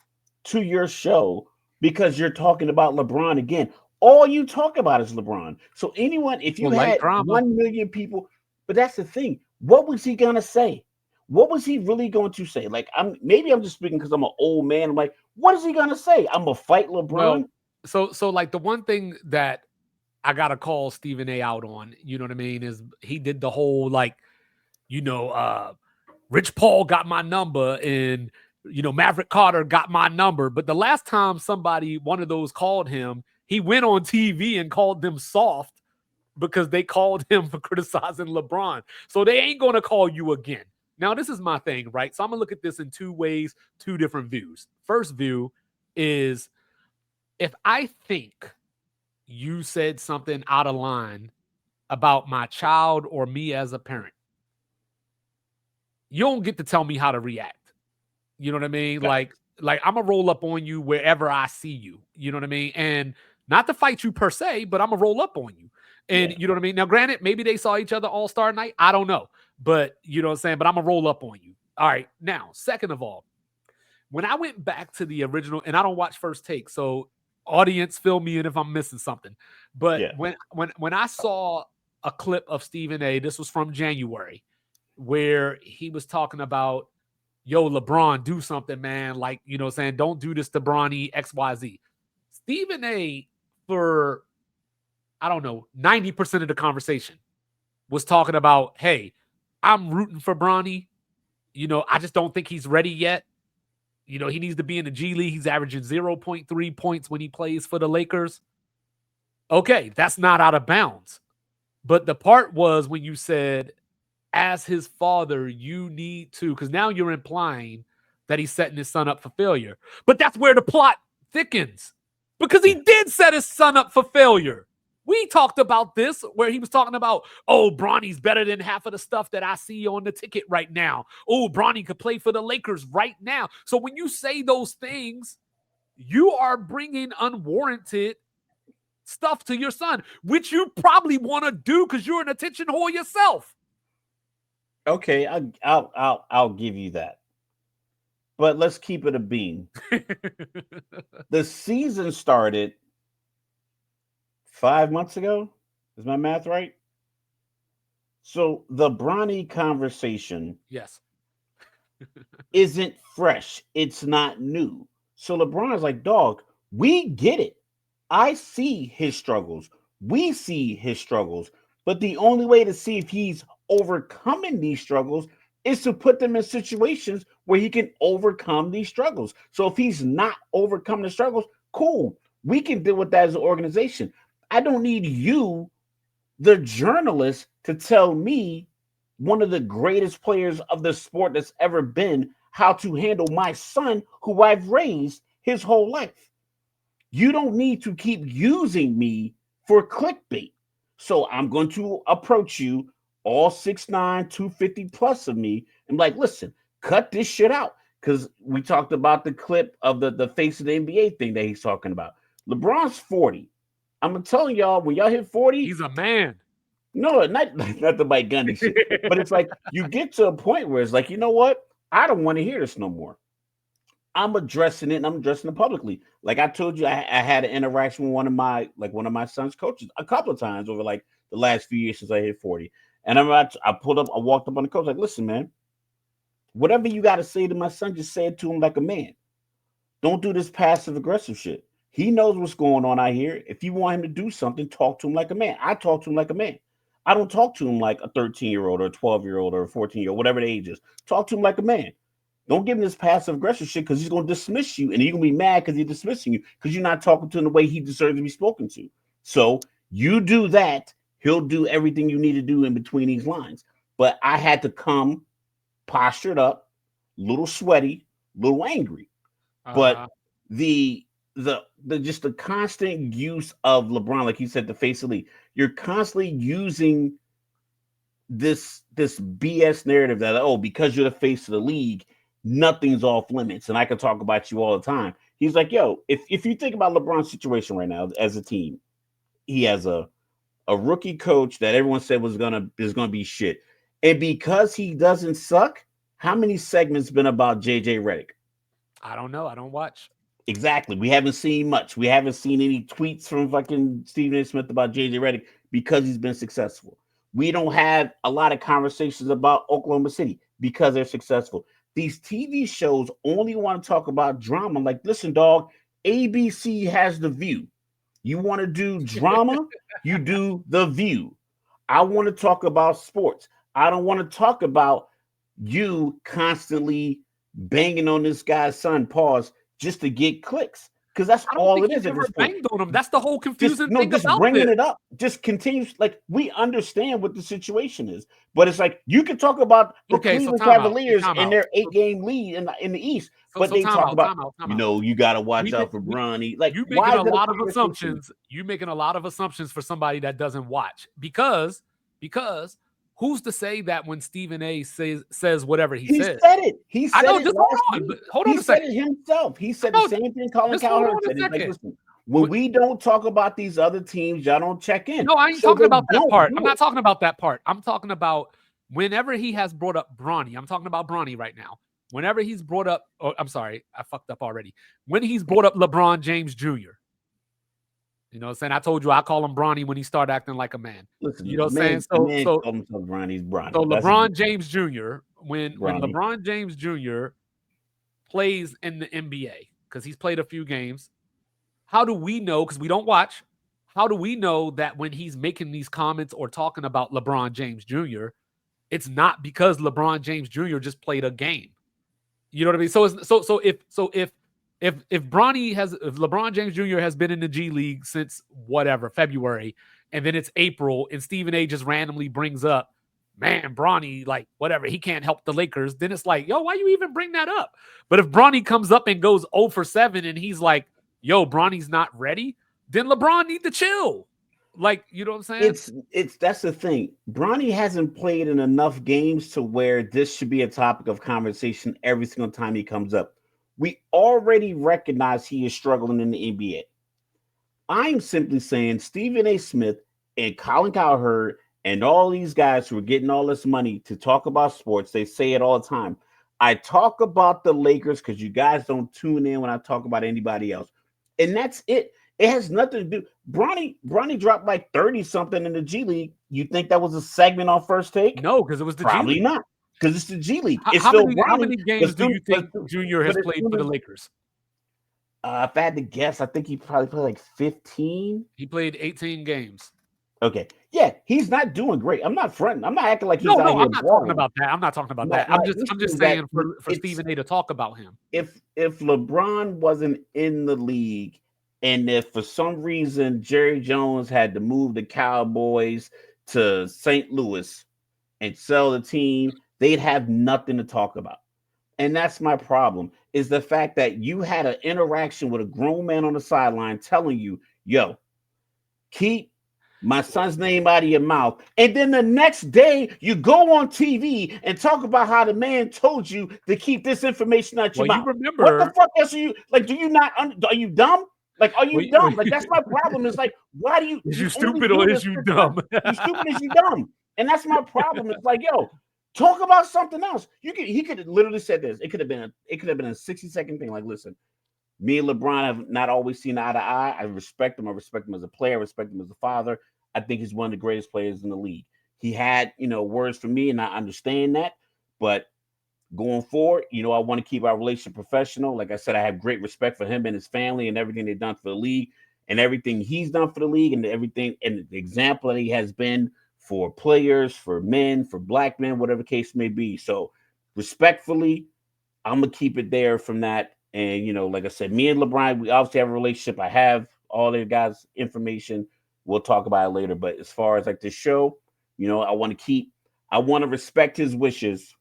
to your show because you're talking about LeBron again. All you talk about is LeBron. So anyone, if you like had drama. 1 million people, but that's the thing. What was he gonna say? What was he really going to say? Like, I'm just speaking because I'm an old man. I'm like, what is he gonna say? I'm gonna fight LeBron? Well, so like the one thing that I gotta call Stephen A out on, you know what I mean, is he did the whole like, Rich Paul got my number and Maverick Carter got my number. But the last time one of those called him, he went on TV and called them soft because they called him for criticizing LeBron. So they ain't gonna call you again. Now, this is my thing, right? So I'm gonna look at this in two ways, two different views. First view is if I think you said something out of line about my child or me as a parent, you don't get to tell me how to react. You know what I mean? Like I'm gonna roll up on you wherever I see you. You know what I mean? And not to fight you per se, but I'm gonna roll up on you. And you know what I mean? Now, granted, maybe they saw each other All-Star night. I don't know. But you know what I'm saying? But I'm gonna roll up on you. All right. Now, second of all, when I went back to the original, and I don't watch First Take, so audience, fill me in if I'm missing something. But when I saw a clip of Stephen A, this was from January, where he was talking about, yo, LeBron, do something, man. Like, you know what I'm saying? Don't do this to Bronny, XYZ. Stephen A, for, I don't know, 90% of the conversation was talking about, hey, I'm rooting for Bronny. I just don't think he's ready yet. He needs to be in the G League. He's averaging 0.3 points when he plays for the Lakers. Okay, that's not out of bounds. But the part was when you said, as his father, you need to, because now you're implying that he's setting his son up for failure. But that's where the plot thickens, because he did set his son up for failure. We talked about this where he was talking about, oh, Bronny's better than half of the stuff that I see on the ticket right now. Oh, Bronny could play for the Lakers right now. So when you say those things, you are bringing unwarranted stuff to your son, which you probably want to do because you're an attention whore yourself. Okay, I'll give you that. But let's keep it a beam. The season started 5 months ago. Is my math right? So the Bronny conversation, yes, isn't fresh. It's not new. So LeBron's like, dog, we get it. I see his struggles. We see his struggles. But the only way to see if he's overcoming these struggles is to put them in situations where he can overcome these struggles. So if he's not overcoming the struggles, cool. We can deal with that as an organization. I don't need you, the journalist, to tell me, one of the greatest players of the sport that's ever been, how to handle my son who I've raised his whole life. You don't need to keep using me for clickbait. So I'm going to approach you, all 6'9", 250 plus of me, and like, listen, cut this shit out. Because we talked about the clip of the face of the NBA thing that he's talking about. LeBron's 40. I'm telling y'all, when y'all hit 40, he's a man. No, not the bite gun and shit. But it's like you get to a point where it's like, you know what? I don't want to hear this no more. I'm addressing it, and I'm addressing it publicly. Like I told you, I had an interaction with one of my son's coaches a couple of times over like the last few years since I hit 40. And I walked up on the coach like, listen, man, whatever you got to say to my son, just say it to him like a man. Don't do this passive aggressive shit. He knows what's going on out here. If you want him to do something, talk to him like a man. I talk to him like a man. I don't talk to him like a 13-year-old or a 12-year-old or a 14-year-old, whatever the age is. Talk to him like a man. Don't give him this passive aggressive shit because he's going to dismiss you, and you're going to be mad because he's dismissing you because you're not talking to him the way he deserves to be spoken to. So you do that, he'll do everything you need to do in between these lines. But I had to come postured up, little sweaty, little angry. But the just the constant use of LeBron, like you said, the face of the league. You're constantly using this BS narrative that, oh, because you're the face of the league, nothing's off limits, and I can talk about you all the time. He's like, yo, if you think about LeBron's situation right now as a team, he has a rookie coach that everyone said is gonna be shit, and because he doesn't suck, how many segments been about JJ Redick? I don't know. I don't watch. Exactly. We haven't seen much. We haven't seen any tweets from fucking Stephen A. Smith about JJ Redick because he's been successful. We don't have a lot of conversations about Oklahoma City because they're successful. These TV shows only want to talk about drama. Like, listen, dog, ABC has The View. You want to do drama? You do The View. I want to talk about sports. I don't want to talk about you constantly banging on this guy's son, pause, just to get clicks. Because that's all it is at this point. Banged on him. That's the whole confusing thing just about bringing this. it up. Just continues. Like, we understand what the situation is, but it's like you can talk about the Cleveland Cavaliers and their 8-game lead in the East, but they talk about you got to watch out for Bronny. Like, you making a lot of assumptions. You making a lot of assumptions for somebody that doesn't watch because who's to say that when Stephen A. says whatever he said? Said it. He said it. Hold on a second. He said it himself. He said the same thing Colin Cowherd said. Like, listen, when we don't talk about these other teams, y'all don't check in. No, I ain't talking about that part. I'm not talking about that part. I'm talking about whenever he has brought up Bronny. I'm talking about Bronny right now. Whenever he's brought up, I'm sorry, I fucked up already. When he's brought up LeBron James Jr., you know what I'm saying? I told you I call him Bronny when he started acting like a man. Listen, you know what I'm saying? So Bronny's Bronny. So LeBron James Jr., when LeBron James Jr. plays in the NBA, because he's played a few games, how do we know, because we don't watch, how do we know that when he's making these comments or talking about LeBron James Jr., it's not because LeBron James Jr. just played a game? You know what I mean? So if LeBron James Jr. has been in the G League since whatever, February, and then it's April, and Stephen A. just randomly brings up, man, Bronny, like, whatever, he can't help the Lakers, then it's like, yo, why you even bring that up? But if Bronny comes up and goes 0 for 7 and he's like, yo, Bronny's not ready, then LeBron need to chill. Like, you know what I'm saying? That's the thing. Bronny hasn't played in enough games to where this should be a topic of conversation every single time he comes up. We already recognize he is struggling in the NBA. I'm simply saying Stephen A. Smith and Colin Cowherd and all these guys who are getting all this money to talk about sports, they say it all the time. I talk about the Lakers because you guys don't tune in when I talk about anybody else. And that's it. It has nothing to do. Bronny dropped like 30-something in the G League. You think that was a segment on First Take? No, because it was the Probably G League. not. Because it's the G League. How many games do you think Junior has played for the Lakers? If I had to guess, I think he probably played like 15. He played 18 games. Okay. Yeah, he's not doing great. I'm not fronting. I'm not acting like he's out here. I'm not talking about that. I'm not talking about that. I'm just saying for Stephen A. to talk about him. If LeBron wasn't in the league, and if for some reason Jerry Jones had to move the Cowboys to St. Louis and sell the team, they'd have nothing to talk about. And that's my problem, is the fact that you had an interaction with a grown man on the sideline telling you, yo, keep my son's name out of your mouth. And then the next day you go on TV and talk about how the man told you to keep this information out your mouth. You remember, what the fuck else are you, like, do you not, are you dumb? Like, are you dumb? Like, that's my problem. It's like, why do you? Is you stupid or is you dumb? You stupid, is you dumb? And that's my problem. It's like, yo, talk about something else. He could have literally said this. It could have been a 60-second thing. Like, listen, me and LeBron have not always seen eye to eye. I respect him. I respect him as a player. I respect him as a father. I think he's one of the greatest players in the league. He had, words for me, and I understand that. But going forward, I want to keep our relationship professional. Like I said, I have great respect for him and his family and everything they've done for the league and everything he's done for the league and everything and the example that he has been for players, for men, for black men, whatever case may be. So respectfully, I'm going to keep it there from that. And, like I said, me and LeBron, we obviously have a relationship. I have all the guys' information. We'll talk about it later. But as far as like this show, I want to respect his wishes.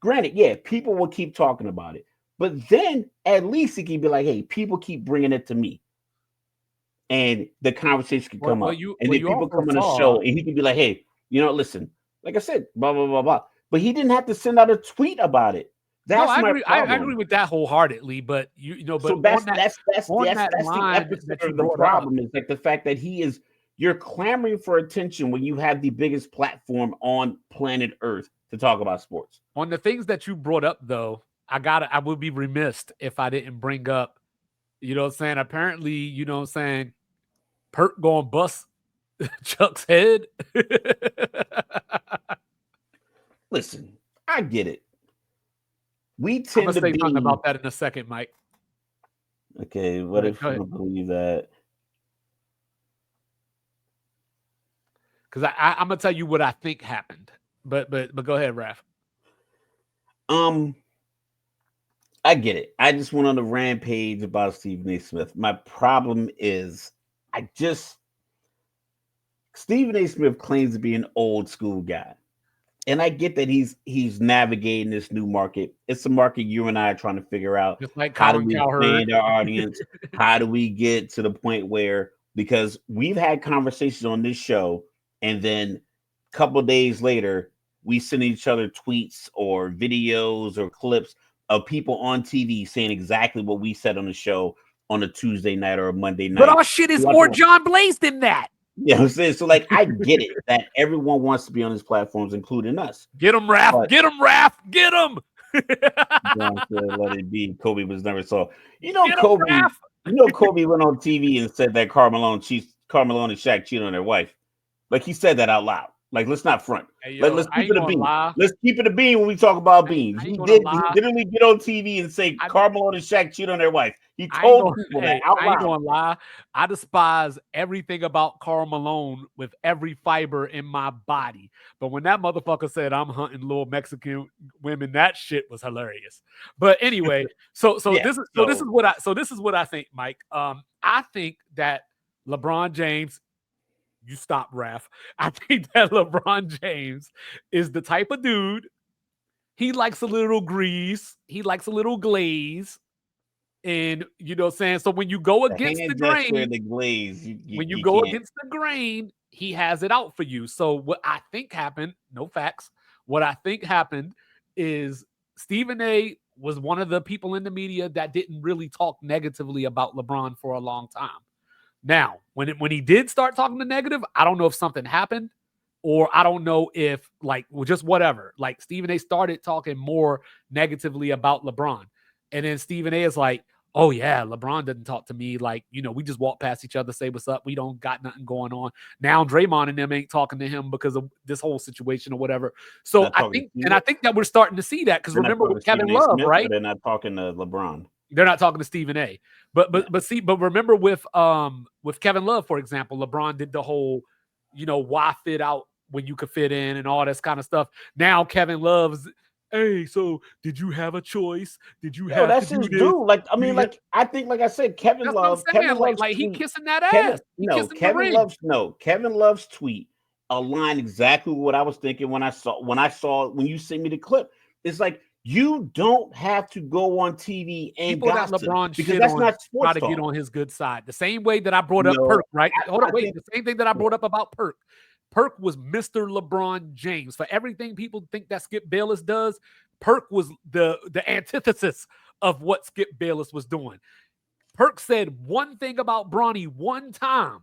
Granted, yeah, people will keep talking about it, But then at least he can be like, hey, people keep bringing it to me. And the conversation can come up. And then people come on the show and he can be like, hey, listen, like I said, blah, blah, blah, blah. But he didn't have to send out a tweet about it. That's my problem. I agree with that wholeheartedly, but but so that's the epicenter of the problem is like the fact that you're clamoring for attention when you have the biggest platform on planet Earth to talk about sports. On the things that you brought up, though, I would be remiss if I didn't bring up, apparently, Perk going bust Chuck's head. Listen, I get it. We tend to be something about that in a second, Mike. Okay, what if you don't believe that? Because I'm gonna tell you what I think happened, but go ahead, Raph. I get it. I just went on a rampage about Stephen A. Smith. My problem is, Stephen A. Smith claims to be an old school guy. And I get that he's navigating this new market. It's a market you and I are trying to figure out. Just like how do we expand our audience? How do we get to the point where, because we've had conversations on this show, and then a couple of days later, we send each other tweets or videos or clips of people on TV saying exactly what we said on the show on a Tuesday night or a Monday night. But our shit is more John Blaze than that. Yeah, I'm saying, so like I get it that everyone wants to be on these platforms, including us. Get him, Raph. Get him, Raph. Get him. John said, "Let it be." Kobe was never so. Kobe went on TV and said that Carmelo and Shaq cheated on their wife. Like he said that out loud. Like let's not front. Hey, let's keep it a bean. Let's keep it a bean when we talk about beans. He didn't get on TV and say Carmelo and Shaq cheated on their wife. He told people that out loud. I ain't gonna lie. I despise everything about Karl Malone with every fiber in my body. But when that motherfucker said I'm hunting little Mexican women, that shit was hilarious. But anyway, this is what I think, Mike. I think that LeBron James. You stop, Raph. I think that LeBron James is the type of dude. He likes a little grease. He likes a little glaze. And so when you go against the grain, against the grain, he has it out for you. So what I think happened, no facts. What I think happened is Stephen A. was one of the people in the media that didn't really talk negatively about LeBron for a long time. Now, when he did start talking the negative, I don't know if something happened, or I don't know if just whatever. Like Stephen A. started talking more negatively about LeBron, and then Stephen A. is like, "Oh yeah, LeBron doesn't talk to me. Like we just walk past each other, say what's up. We don't got nothing going on." Now Draymond and them ain't talking to him because of this whole situation or whatever. So I think that we're starting to see that because remember with Kevin Love, right? They're not talking to LeBron. They're not talking to Stephen A. But remember with Kevin Love, for example, LeBron did the whole, why fit out when you could fit in and all this kind of stuff. Now Kevin Love's, hey, so did you have a choice? Did you have that's his dude? Like, I mean, I think, like I said, Kevin Love, he kissing that ass. Kevin Love's tweet aligned exactly with what I was thinking when you sent me the clip. It's like, you don't have to go on TV and gossip because that's not sports talk. Try to get on his good side. The same way that I brought up Perk, right? The same thing that I brought up about Perk. Perk was Mr. LeBron James. For everything people think that Skip Bayless does, Perk was the antithesis of what Skip Bayless was doing. Perk said one thing about Bronny one time,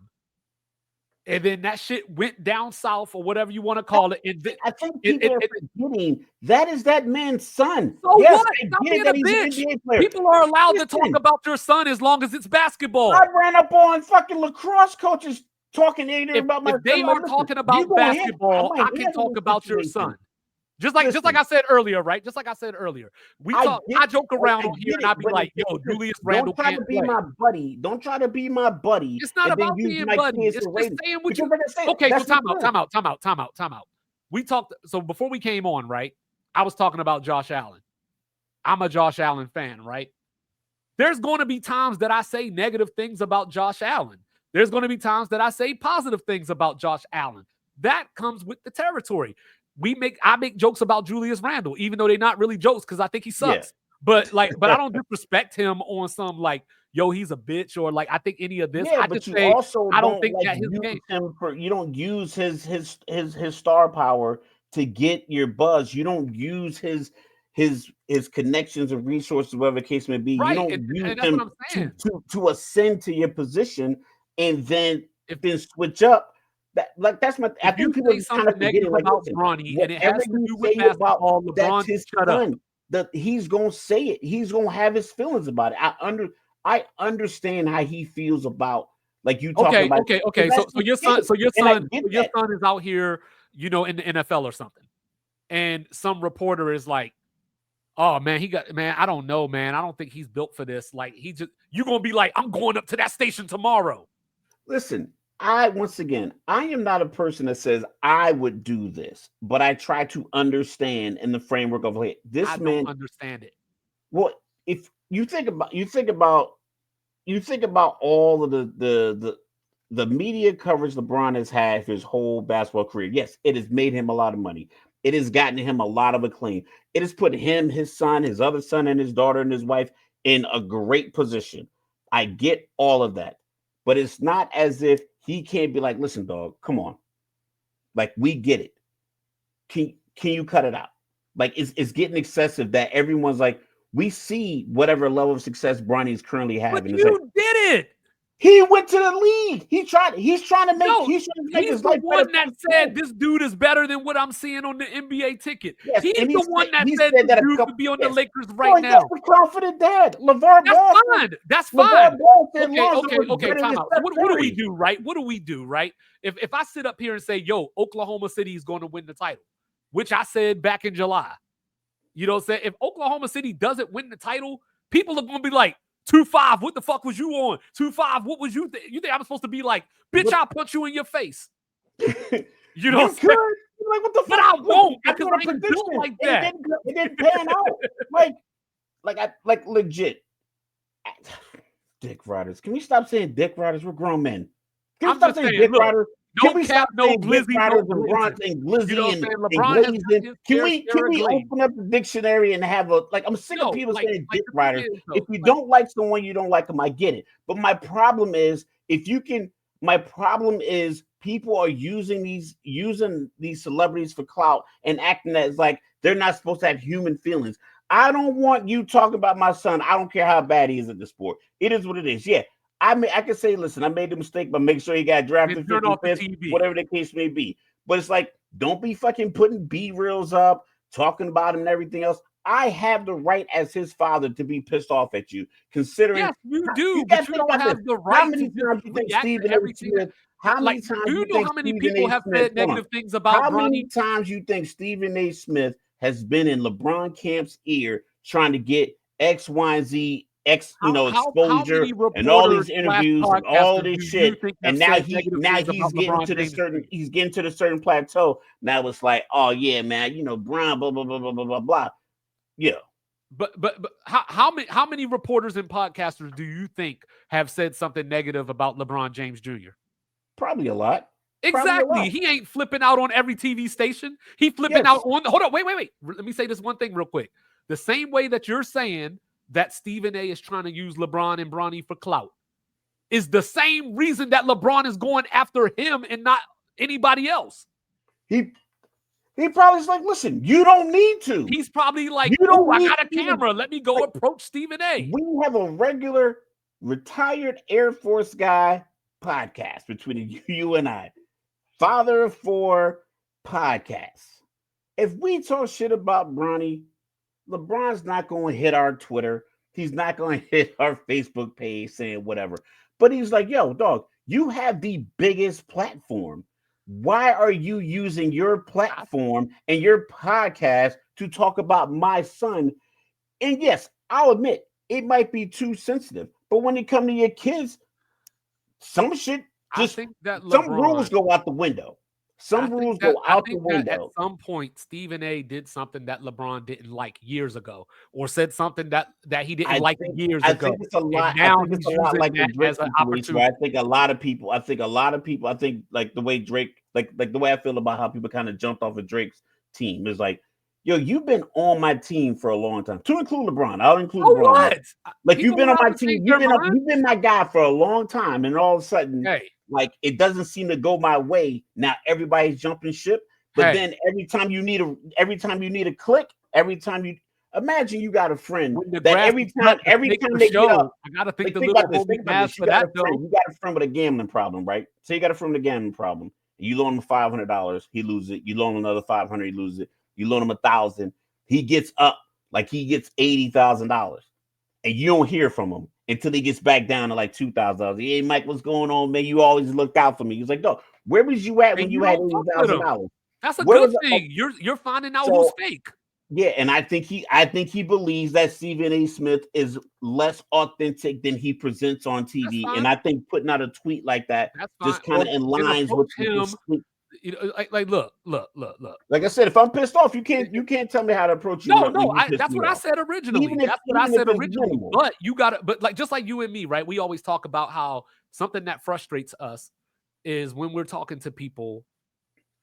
and then that shit went down south or whatever you want to call it. I think people are forgetting that is that man's son. So yes, what? People are allowed to talk about your son as long as it's basketball. I ran up on fucking lacrosse coaches talking about my son. If they are talking about basketball, I can talk about your son. Just like I said earlier, right? Just like I said earlier, I joke around on here and I be like, "Yo, Julius Randle can't play." My buddy. Don't try to be my buddy. It's not about being buddy. It's just saying what you. Okay, so time out. We talked. So before we came on, right? I was talking about Josh Allen. I'm a Josh Allen fan, right? There's going to be times that I say negative things about Josh Allen. There's going to be times that I say positive things about Josh Allen. That comes with the territory. I make jokes about Julius Randle, even though they're not really jokes because I think he sucks. But I don't disrespect him on some like, yo, he's a bitch, or like I think any of this. Yeah, I but just you say also I don't don't think like that his use game. him for. You don't use his star power to get your buzz. You don't use his connections and resources, whatever the case may be. You Right, don't use and that's what him I'm saying. to ascend to your position and then If switch up. That's my. I if you think people say are kind something of forgetting. negative Like, about listen, Bronny and it whatever has to you do with say about basketball, that's LeBron, his shut up. son. That he's gonna say it. He's gonna have his feelings about it. I understand how he feels about, like, you talking Okay, about. okay, Because okay. that's So his your kid, son, and I get your that. son is out here, in the NFL or something, and some reporter is like, "Oh man, I don't know, man. I don't think he's built for this." Like you gonna be like, "I'm going up to that station tomorrow." Listen, once again, I am not a person that says I would do this, but I try to understand in the framework of, like, I this don't man. understand it. Well, if you think about all of the media coverage LeBron has had for his whole basketball career. Yes, it has made him a lot of money. It has gotten him a lot of acclaim. It has put him, his son, his other son, and his daughter and his wife in a great position. I get all of that. But it's not as if he can't be like, listen, dog, come on. Like, we get it. Can you cut it out? Like, it's getting excessive that everyone's like, we see whatever level of success Bronny is currently But having. It's like, you did it. he went to the league. He's trying to make No, he's his the life better one for that his said kids. this dude is better than what I'm seeing on the NBA ticket. Yes, He's and the one that he said said this that a dude couple. could be on the Yes, Lakers no, right that's now. the confident dad. LeVar That's Ball. fine. That's LeVar fine. Ball said Okay, Lonzo okay, was okay. better Time than out. So Steph what do we Curry. do, right? What do we do, right? If I sit up here and say, yo, Oklahoma City is going to win the title, which I said back in July. You know what I'm saying? If Oklahoma City doesn't win the title, people are going to be like, 2-5, what the fuck was you on? 2-5, what was you you think I'm supposed to be like, bitch, But I'll punch you in your face. You know what you I'm could. saying? You're like, what the But fuck? I Listen, won't I because made a I ain't built prediction. like that. It didn't pan out. Like legit. Dick riders. Can we stop saying dick riders? We're grown men. Can we I'm stop just saying saying, dick look, riders? Can no we cap, stop no saying dick glizzy, no riders and glazing. You know glizzy what I'm saying? and LeBron has got glazing? his Can fair we share of glaze. open up the dictionary and have a, like, I'm sick of No, people like saying dick the thing riders. is If though, you like don't like someone, you don't like them. I get it. But my problem is, people are using these celebrities for clout and acting as like they're not supposed to have human feelings. I don't want you talking about my son. I don't care how bad he is at the sport. It is what it is. Yeah. I can say, listen, I made the mistake, but make sure he got then drafted turn off the 55th, TV. whatever the case may be. But it's like, don't be fucking putting B-reels up, talking about him and everything else. I have the right as his father to be pissed off at you, considering Yes, you you do, got but to you think don't about this. have the How right to many just times you think react to Stephen A. everything. Smith? How Like, many times do you you know think how many Stephen people A. have Smith? said Hold on. negative things about How many Bronny? times you think Stephen A. Smith has been in LeBron Camp's ear trying to get X, Y, and Z, How exposure many and all reporters these slash interviews and all podcasters this do you shit? think And have now said negative things about LeBron James Jr.? he's getting to the certain plateau. Now it's like, oh yeah, man, Brown, blah blah blah blah blah blah blah. Yeah. But how many reporters and podcasters do you think have said something negative about LeBron James Jr.? Probably a lot. Exactly. He ain't flipping out on every TV station. He flipping out Yes. on. Hold on. Wait. Let me say this one thing real quick. The same way that you're saying that Stephen A. is trying to use LeBron and Bronny for clout is the same reason that LeBron is going after him and not anybody else. He probably is like, listen, you don't need to. He's probably like, You oh, don't I need got a to even, camera. Let me go like, approach Stephen A. we have a regular retired Air Force guy podcast between you and I. Father of 4 podcasts. If we talk shit about Bronny, LeBron's not going to hit our Twitter. He's not going to hit our Facebook page saying whatever. But he's like, yo, dog, you have the biggest platform. Why are you using your platform and your podcast to talk about my son? And yes, I'll admit it might be too sensitive, but when it comes to your kids, some shit just, I think that some LeBron, rules go out the window. Some rules go I out the think that at window. some point Stephen A. did something that LeBron didn't like years ago, or said something that he didn't like years I ago, think it's a lot. and now I think he's it's a lot using like the that Drake as an situation. Where opportunity. I think like the way Drake, like the way I feel about how people kind of jumped off of Drake's team is like, Yo, you've been on my team for a long time. To include LeBron, I'll include Oh, LeBron. what? Like People you've been on allowed my to team. change their mind? You've been my guy for a long time, and all of a sudden, Hey, like it doesn't seem to go my way. Now everybody's jumping ship. But hey, then every time you need a click, every time you imagine you got a friend when the that grass is cut, the every snake time will they get up, show. I gotta think like the think little about this. homie Think about has this. for that though. You got a friend with a gambling problem, right? So you got a friend with a gambling problem. You loan him $500, he loses it. You loan him another 500, he loses it. You loan him 1,000, he gets up like he gets $80,000, and you don't hear from him until he gets back down to like $2,000. Hey, Mike, what's going on, man? You always looked out for me. He's like, no, where was you at when And you you had don't fuck with him. $80,000? That's a Where good was thing. You're finding out who's so? fake. Yeah, and I think he believes that Stephen A. Smith is less authentic than he presents on That's TV, and fine. I think putting out a tweet like that That's fine. just kind Or of in then lines approach with him. this. You know, like look. Like I said, if I'm pissed off, you can't tell me how to approach you when No, you piss that's me what I off. said originally. That's what I Even if said it's originally. minimal. But you gotta, but like just like you and me, right? We always talk about how something that frustrates us is when we're talking to people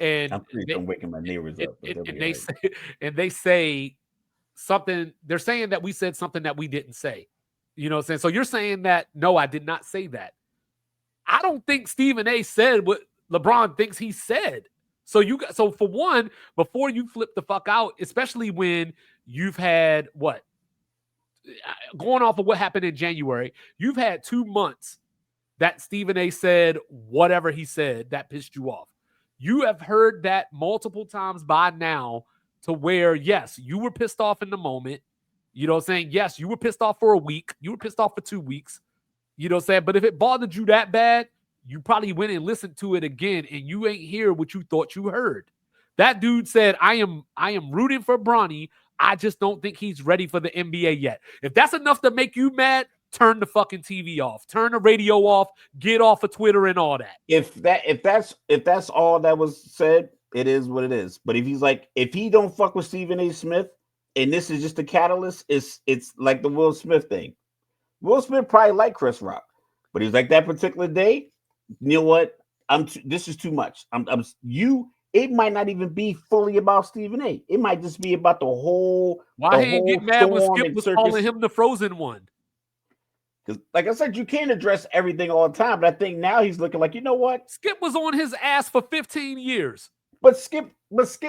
and I'm waking my neighbors up, but they'll be right. they say something. They're saying that we said something that we didn't say. You know what I'm saying? So you're saying that no, I did not say that. I don't think Stephen A. said what LeBron thinks he said. So for one, before you flip the fuck out, especially when you've had what going off of what happened in January, you've had 2 months that Stephen A. said whatever he said that pissed you off. You have heard that multiple times by now to where, yes, you were pissed off in the moment. You know what I'm saying? Yes, you were pissed off for a week. You were pissed off for 2 weeks. You know what I'm saying? But if it bothered you that bad, you probably went and listened to it again and you ain't hear what you thought you heard. That dude said, I am rooting for Bronny. I just don't think he's ready for the NBA yet. If that's enough to make you mad, turn the fucking TV off. Turn the radio off. Get off of Twitter and all that. If that's all that was said, it is what it is. But if he don't fuck with Stephen A. Smith, and this is just a catalyst, it's like the Will Smith thing. Will Smith probably liked Chris Rock, but he was like that particular day. You know what? This is too much. It might not even be fully about Stephen A. It might just be about the whole. Why he ain't get mad when Skip was circus. calling him the frozen one? Because, like I said, you can't address everything all the time. But I think now he's looking like, you know what? Skip was on his ass for 15 years. But Skip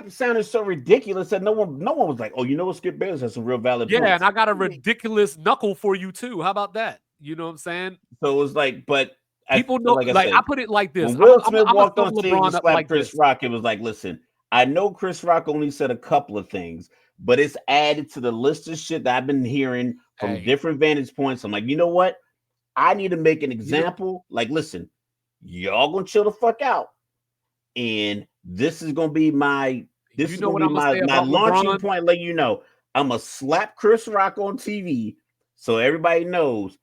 sounded so ridiculous that no one was like, oh, you know what? Skip Bayless has some real valid points. Yeah, and I got a ridiculous knuckle for you too. How about that? You know what I'm saying? So it was like, but people know, like I put it like this. When Will Smith walked on stage LeBron and slapped Chris Rock, it was like, listen, I know Chris Rock only said a couple of things, but it's added to the list of shit that I've been hearing from different vantage points. I'm like, you know what? I need to make an example. Like, listen, y'all gonna chill the fuck out, and this is gonna be my launching point. Let you know, I'm gonna slap Chris Rock on TV so everybody knows.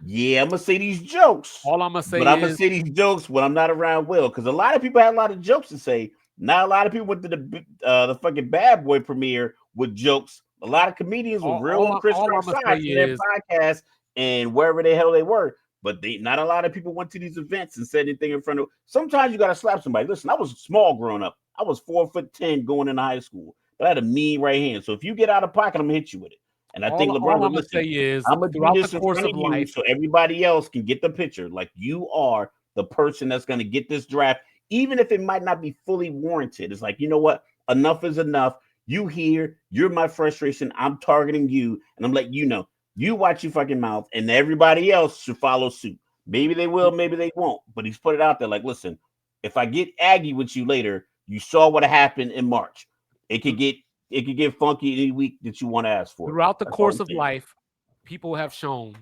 Yeah, I'm gonna say these jokes. All I'm gonna say, but I'm gonna say these jokes when I'm not around Will, because a lot of people had a lot of jokes to say. Not a lot of people went to the fucking Bad Boy premiere with jokes. A lot of comedians were real on Chris Rock's side in their podcast and wherever the hell they were. But not a lot of people went to these events and said anything in front of. Sometimes you gotta slap somebody. Listen, I was small growing up. I was 4'10" going into high school, but I had a mean right hand. So if you get out of pocket, I'm gonna hit you with it. And I think LeBron, all I'm gonna say is, I'm gonna do this in front of you so everybody else can get the picture. Like, you are the person that's gonna get this draft, even if it might not be fully warranted. It's like, you know what? Enough is enough. You here, you're my frustration. I'm targeting you, and I'm letting you know. You watch your fucking mouth, and everybody else should follow suit. Maybe they will, maybe they won't. But he's put it out there like, listen, if I get aggy with you later, you saw what happened in March. It could get funky any week that you want to ask for. Throughout the course of life, people have shown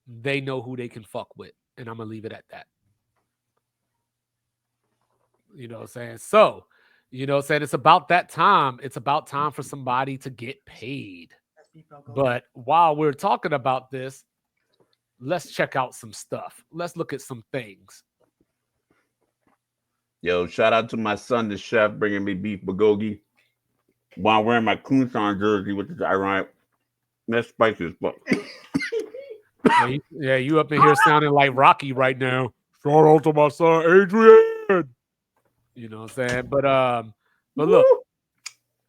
they know who they can fuck with. And I'm going to leave it at that. You know what I'm saying? So, you know what I'm saying? It's about that time. It's about time for somebody to get paid. But while we're talking about this, let's check out some stuff. Let's look at some things. Yo, shout out to my son, the chef, bringing me beef bulgogi while I'm wearing my Kunsan jersey, which is ironic. That's spicy as fuck. Yeah, you up in here sounding like Rocky right now. Shout out to my son, Adrian. You know what I'm saying? But look,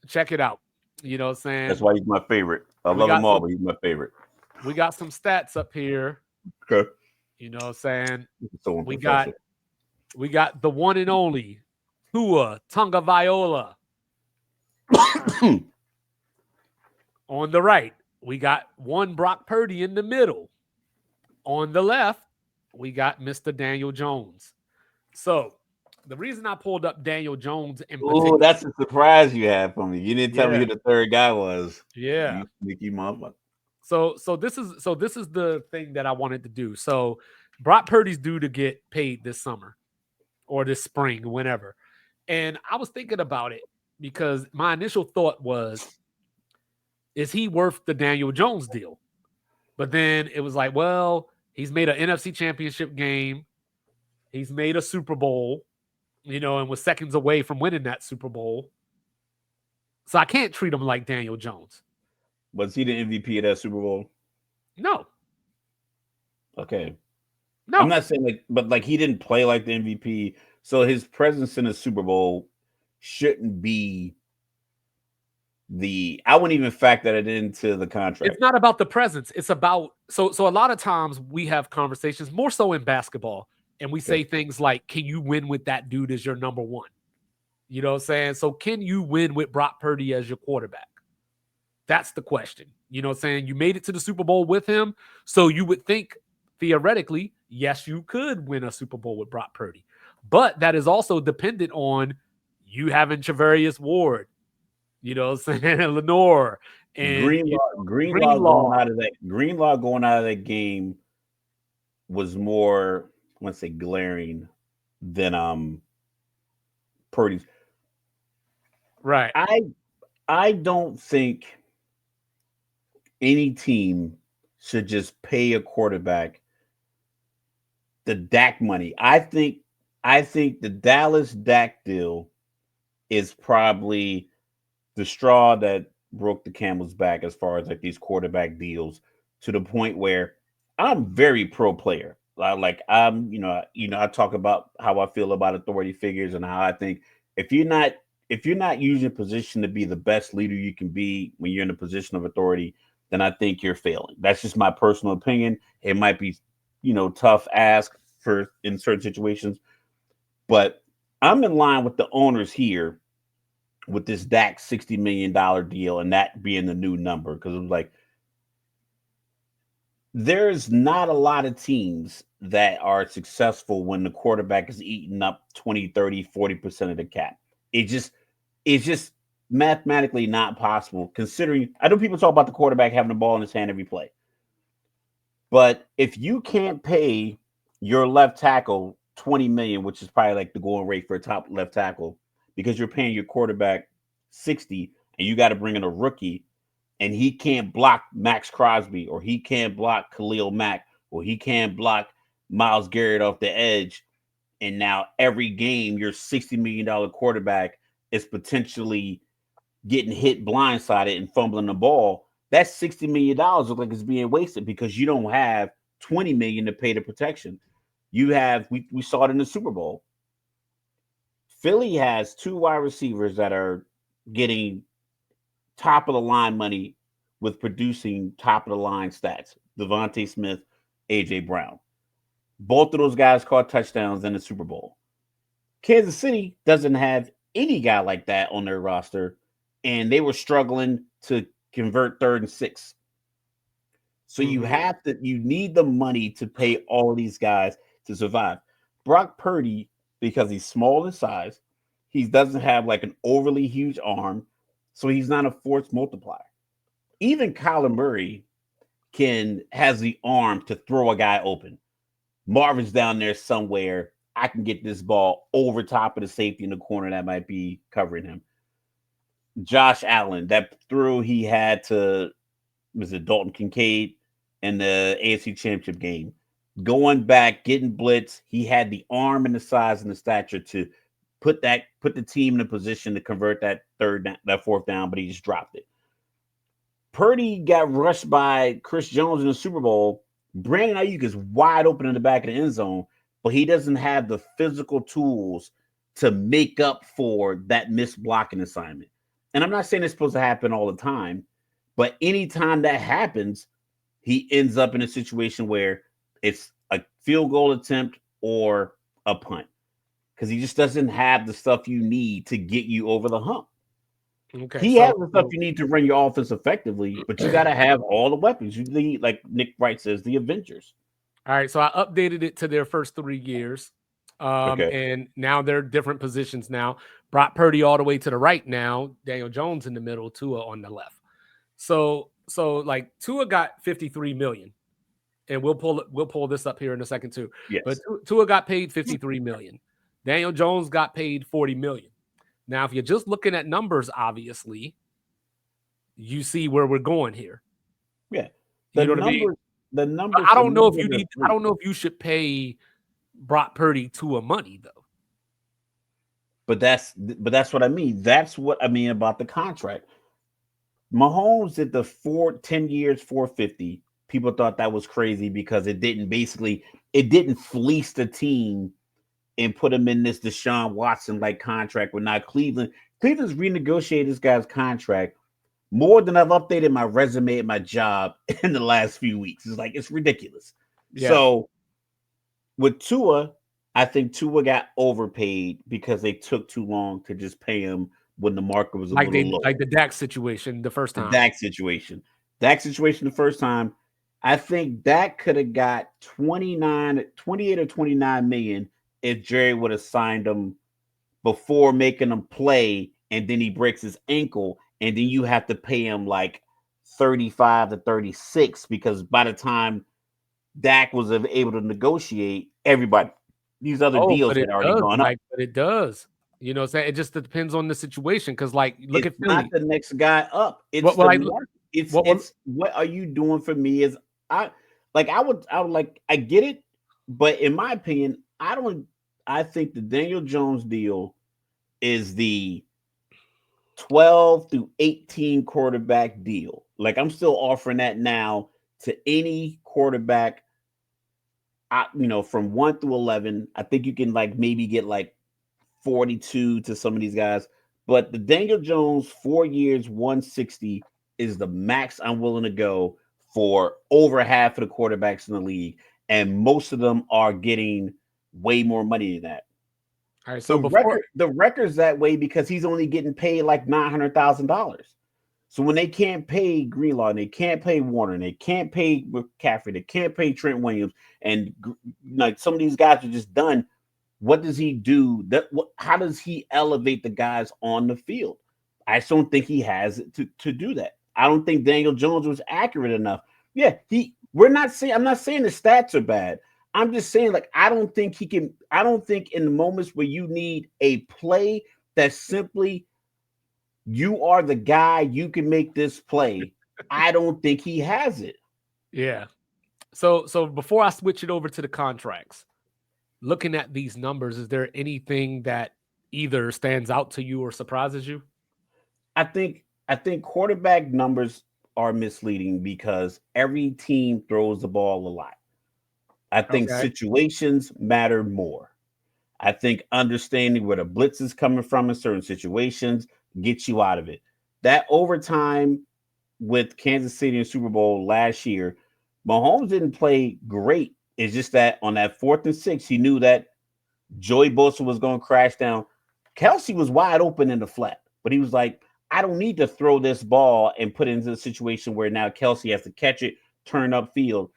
check it out. You know what I'm That's saying? why he's my favorite. I We love them got all, some but he's my favorite. we got some stats up here. Okay. You know what I'm saying? So We got unprofessional. we got the one and only Tua Tunga Viola on the right. We got one Brock Purdy in the middle. On the left, we got Mr. Daniel Jones. So the reason I pulled up Daniel Jones in Oh, particular, that's a surprise you had for me. You didn't tell me yeah, who the third guy was. yeah. You sneaky motherfucker. So this is the thing that I wanted to do. So Brock Purdy's due to get paid this summer or this spring, whenever. And I was thinking about it because my initial thought was, is he worth the Daniel Jones deal? But then it was like, well, he's made an NFC championship game. He's made a Super Bowl, and was seconds away from winning that Super Bowl. So I can't treat him like Daniel Jones. Was he the MVP of that Super Bowl? No, Okay. I'm no. not saying but like he didn't play like the MVP. So his presence in the Super Bowl shouldn't be I wouldn't even factor that into the It's contract. not about the presence. It's about so a lot of times we have conversations more so in basketball and we Okay. say things like, can you win with that dude as your number one? You know what I'm saying? So can you win with Brock Purdy as your quarterback? That's the question. You know what I'm saying? You made it to the Super Bowl with him. So you would think theoretically, yes, you could win a Super Bowl with Brock Purdy. But that is also dependent on you having Travarius Ward, you know what I'm saying, Lenore, and Greenlaw. Greenlaw going out of that game was more, I want to say, glaring than Purdy's. Right. I don't think any team should just pay a quarterback the Dak money. I think the Dallas Dak deal is probably the straw that broke the camel's back as far as like these quarterback deals, to the point where I'm very pro player. Like I'm, I talk about how I feel about authority figures and how I think if you're not if you're not using a position to be the best leader you can be when you're in a position of authority, then I think you're failing. That's just my personal opinion. It might be, tough ask for in certain situations, but I'm in line with the owners here with this Dak $60 million deal and that being the new number, because it was like there's not a lot of teams that are successful when the quarterback is eating up 20, 30, 40% of the cap. It's just mathematically not possible, considering I know people talk about the quarterback having the ball in his hand every play. But if you can't pay your left tackle 20 million, which is probably like the going rate for a top left tackle, because you're paying your quarterback 60 and you got to bring in a rookie and he can't block Max Crosby or he can't block Khalil Mack or he can't block Miles Garrett off the edge. And now every game, your $60 million quarterback is potentially getting hit blindsided and fumbling the ball. That $60 million looks like it's being wasted because you don't have 20 million to pay the protection. You have, we saw it in the Super Bowl. Philly has two wide receivers that are getting top of the line money with producing top of the line stats. Devontae Smith, AJ Brown. Both of those guys caught touchdowns in the Super Bowl. Kansas City doesn't have any guy like that on their roster, and they were struggling to convert 3rd and 6. So you need the money to pay all these guys to survive. Brock Purdy, because he's small in size, he doesn't have like an overly huge arm, so he's not a force multiplier. Even Kyler Murray has the arm to throw a guy open. Marvin's down there somewhere. I can get this ball over top of the safety in the corner that might be covering him. Josh Allen, that throw he had to, was it Dalton Kincaid in the AFC Championship game? Going back, getting blitz, he had the arm and the size and the stature to put the team in a position to convert that 4th down, but he just dropped it. Purdy got rushed by Chris Jones in the Super Bowl. Brandon Ayuk is wide open in the back of the end zone, but he doesn't have the physical tools to make up for that missed blocking assignment. And I'm not saying it's supposed to happen all the time, but anytime that happens, he ends up in a situation where it's a field goal attempt or a punt because he just doesn't have the stuff you need to get you over the hump. Okay, He so has the stuff you need to run your offense effectively, but you got to have all the weapons. You need, like Nick Wright says, the Avengers. all right, so I updated it to their first 3 years. Okay. And now they're different positions now. Brock Purdy all the way to the right now, Daniel Jones in the middle, Tua on the left. So like Tua got 53 million. And we'll pull this up here in a second too. Yes. But Tua got paid 53 million. Daniel Jones got paid 40 million. Now, if you're just looking at numbers, obviously, you see where we're going here. Yeah. You know what I mean? The numbers. I don't know if you need. I don't know if you should pay Brock Purdy Tua money though. But that's what I mean. That's what I mean about the contract. Mahomes did the 10 years 450. People thought that was crazy because it didn't fleece the team and put him in this Deshaun Watson like contract. With not Cleveland's renegotiated this guy's contract more than I've updated my resume at my job in the last few weeks. It's like, it's ridiculous. Yeah. So with Tua, I think Tua got overpaid because they took too long to just pay him when the market was a little low. Like the Dak situation the first time. The Dak situation the first time. I think Dak could have got 28 or 29 million if Jerry would have signed him before making him play, and then he breaks his ankle, and then you have to pay him like 35 to 36 because by the time Dak was able to negotiate, everybody, these other deals had already gone up. But it does. You know, it just depends on the situation. Because, like, look at Philly. Not the next guy up. It's the market. It's what are you doing for me? I get it, but in my opinion, I think the Daniel Jones deal is the 12 through 18 quarterback deal. Like, I'm still offering that now to any quarterback. From 1 through 11, I think you can maybe get 42 to some of these guys. But the Daniel Jones 4 years, 160 is the max I'm willing to go for over half of the quarterbacks in the league. And most of them are getting way more money than that. All right, so the record's that way because he's only getting paid like $900,000. So when they can't pay Greenlaw, and they can't pay Warner, and they can't pay McCaffrey, they can't pay Trent Williams, and some of these guys are just done. What does he do? How does he elevate the guys on the field? I just don't think he has it to do that. I don't think Daniel Jones was accurate enough. Yeah, I'm not saying the stats are bad. I'm just saying, I don't think he can. I don't think in the moments where you need a play that simply you are the guy, you can make this play. I don't think he has it. Yeah. So before I switch it over to the contracts, looking at these numbers, is there anything that either stands out to you or surprises you? I think quarterback numbers are misleading because every team throws the ball a lot. I think situations matter more. I think understanding where the blitz is coming from in certain situations gets you out of it. That overtime with Kansas City in Super Bowl last year, Mahomes didn't play great. It's just that on that 4th and 6, he knew that Joey Bosa was going to crash down. Kelsey was wide open in the flat, but he was like, I don't need to throw this ball and put it into a situation where now Kelsey has to catch it, turn upfield.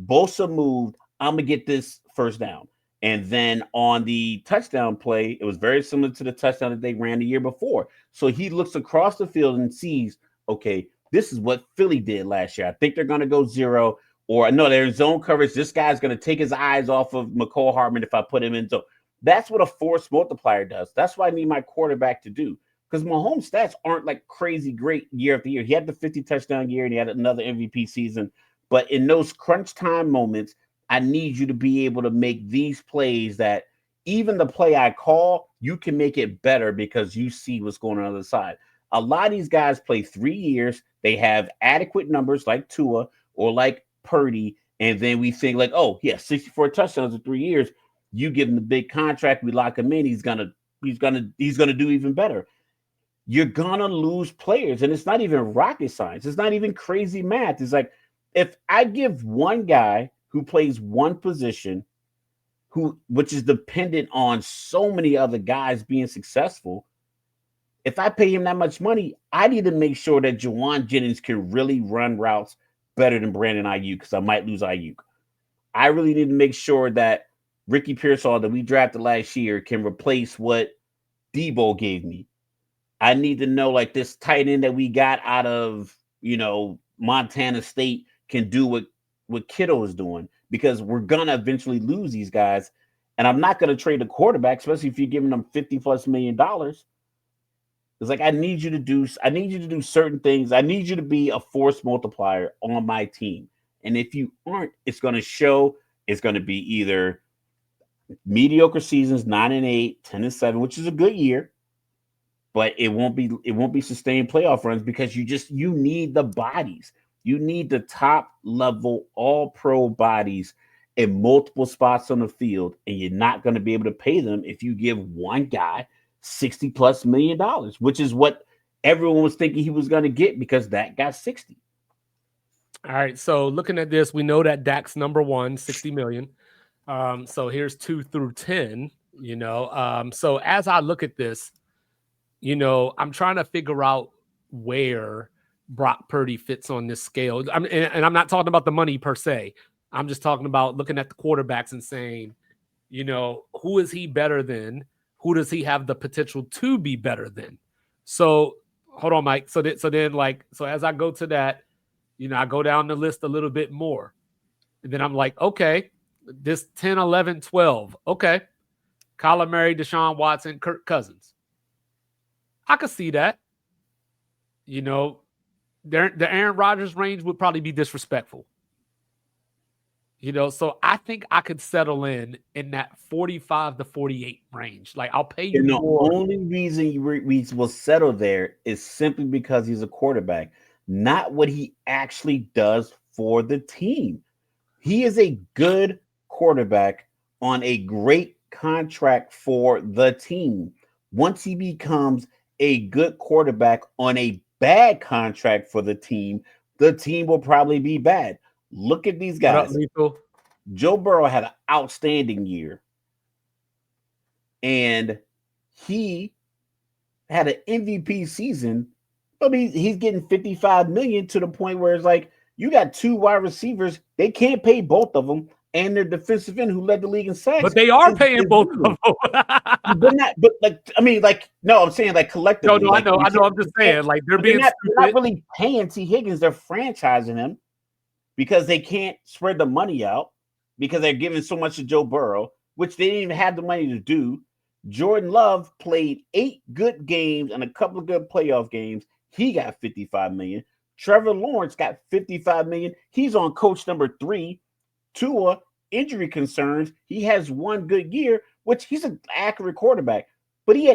Bosa moved. I'm going to get this first down. And then on the touchdown play, it was very similar to the touchdown that they ran the year before. So he looks across the field and sees, okay, this is what Philly did last year. I think they're going to go 0, or no, they're in zone coverage. This guy's going to take his eyes off of McCall Hardman if I put him in zone. That's what a force multiplier does. That's what I need my quarterback to do. Because Mahomes' stats aren't crazy great year after year. He had the 50 touchdown year and he had another MVP season. But in those crunch time moments, I need you to be able to make these plays that even the play I call, you can make it better because you see what's going on the other side. A lot of these guys play 3 years. They have adequate numbers like Tua or like Purdy. And then we think 64 touchdowns in 3 years. You give him the big contract. We lock him in. He's gonna do even better. you're gonna lose players, and it's not even rocket science. It's not even crazy math. It's like if I give one guy who plays one position, which is dependent on so many other guys being successful, if I pay him that much money, I need to make sure that Jawan Jennings can really run routes better than Brandon Ayuk because I might lose Ayuk. I really need to make sure that Ricky Pearsall that we drafted last year can replace what Debo gave me. I need to know like this tight end that we got out of Montana State can do what Kittle is doing because we're gonna eventually lose these guys, and I'm not gonna trade the quarterback, especially if you're giving them $50+ million. It's like I need you to do certain things. I need you to be a force multiplier on my team, and if you aren't, it's gonna show. It's gonna be either mediocre seasons, 9-8, 10-7, which is a good year, but it won't be sustained playoff runs because you need the bodies. You need the top level all pro bodies in multiple spots on the field, and you're not going to be able to pay them if you give one guy $60+ million, which is what everyone was thinking he was going to get because that got 60. All right. So looking at this, we know that Dak's number one, 60 million. So here's 2 through 10, so as I look at this, I'm trying to figure out where Brock Purdy fits on this scale. And I'm not talking about the money per se. I'm just talking about looking at the quarterbacks and saying, who is he better than? Who does he have the potential to be better than? So hold on, Mike. So as I go to that, I go down the list a little bit more. And then I'm like, okay, this 10, 11, 12. Okay. Kyler Murray, Deshaun Watson, Kirk Cousins. I could see that. The Aaron Rodgers range would probably be disrespectful. So I think I could settle in that 45 to 48 range. Like I'll pay you more. The only reason we will settle there is simply because he's a quarterback, not what he actually does for the team. He is a good quarterback on a great contract for the team. Once he becomes a good quarterback on a bad contract for the team will probably be bad. Look at these guys. Joe Burrow had an outstanding year, and he had an MVP season. I mean, he's getting $55 million to the point where it's like you got 2 wide receivers. They can't pay both of them, and their defensive end who led the league in sacks. But they are paying both of them. No, I'm saying like collectively. No, like, I know. I'm just saying like they're not really paying T. Higgins. They're franchising him because they can't spread the money out because they're giving so much to Joe Burrow, which they didn't even have the money to do. Jordan Love played 8 good games and a couple of good playoff games. He got $55 million. Trevor Lawrence got $55 million. He's on coach number 3. Tua, injury concerns. He has 1 good year, which he's an accurate quarterback, but he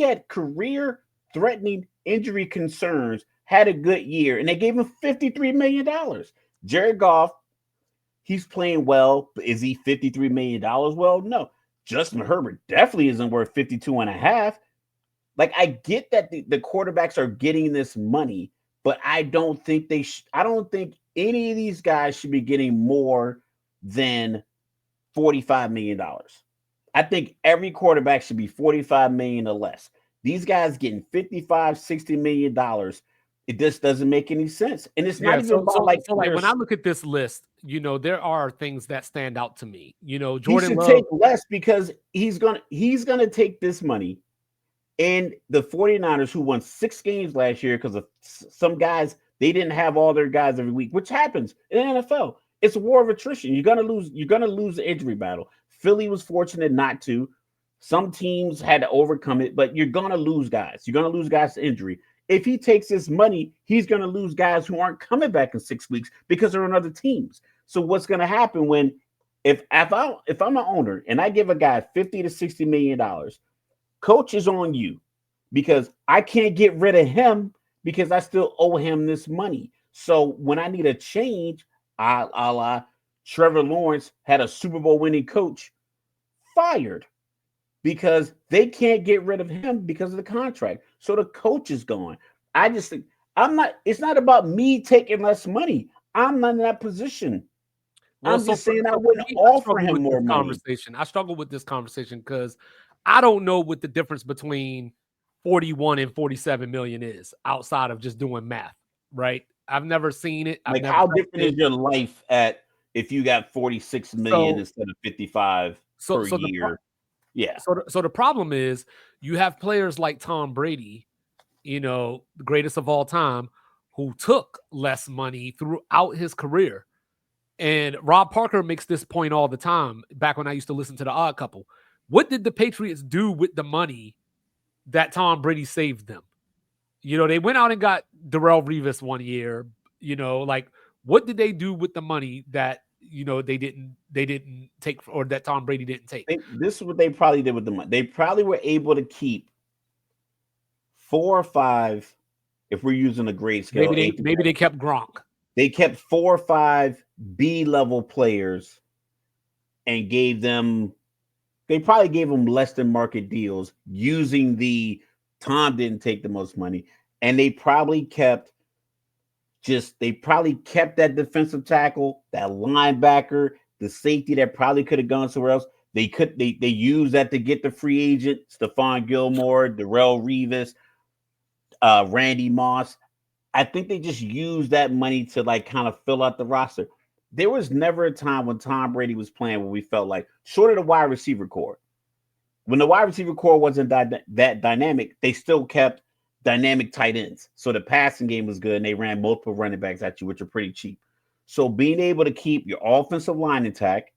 had career-threatening injury concerns, had a good year, and they gave him $53 million. Jared Goff, he's playing well, but is he $53 million? Well, no. Justin Herbert definitely isn't worth 52.5. Like, I get that the quarterbacks are getting this money, but I don't think I don't think any of these guys should be getting more than $45 million. I think every quarterback should be $45 million or less. These guys getting $55, $60 million. It just doesn't make any sense. And it's not even about when I look at this list, there are things that stand out to me. Jordan he should Love take less because he's gonna take this money. And the 49ers, who won 6 games last year because of some guys, they didn't have all their guys every week, which happens in the NFL. It's a war of attrition. You're gonna lose the injury battle. Philly was fortunate not to. Some teams had to overcome it, but you're gonna lose guys. You're gonna lose guys to injury. If he takes this money, he's gonna lose guys who aren't coming back in 6 weeks because they're on other teams. So what's gonna happen if I'm an owner and I give a guy $50 to $60 million, coach is on you because I can't get rid of him because I still owe him this money. So when I need a change, a la Trevor Lawrence had a Super Bowl winning coach fired. because they can't get rid of him because of the contract. So the coach is gone. I just think it's not about me taking less money. I'm not in that position. Well, I'm so just saying I so for wouldn't me, I offer struggle him with this more money. conversation. I struggle with this conversation because I don't know what the difference between 41 and 47 million is outside of just doing math, right? I've never seen it. I've Like, never how tested different is it. your life at if you got 46 million So instead of 55 so per so the year? Yeah. so the problem is you have players like Tom Brady, the greatest of all time, who took less money throughout his career. And Rob Parker makes this point all the time back when I used to listen to the Odd Couple. What did the Patriots do with the money that Tom Brady saved them? They went out and got Darrelle Revis one year. Like what did they do with the money that they didn't take, or that Tom Brady didn't take? This is what they probably did with the money. They probably were able to keep 4 or 5, if we're using a grade scale, Maybe they 8 to maybe 10. they kept Gronk. They kept 4 or 5 B level players and they probably gave them less than market deals using the Tom didn't take the most money. And they probably kept that defensive tackle, that linebacker, the safety that probably could have gone somewhere else. They used that to get the free agent, Stephon Gilmore, Darrelle Revis, Randy Moss. I think they just used that money to like kind of fill out the roster. There was never a time when Tom Brady was playing where we felt like, short of the wide receiver core, when the wide receiver core wasn't that dynamic, they still kept dynamic tight ends. So the passing game was good and they ran multiple running backs at you, which are pretty cheap. So being able to keep your offensive line intact,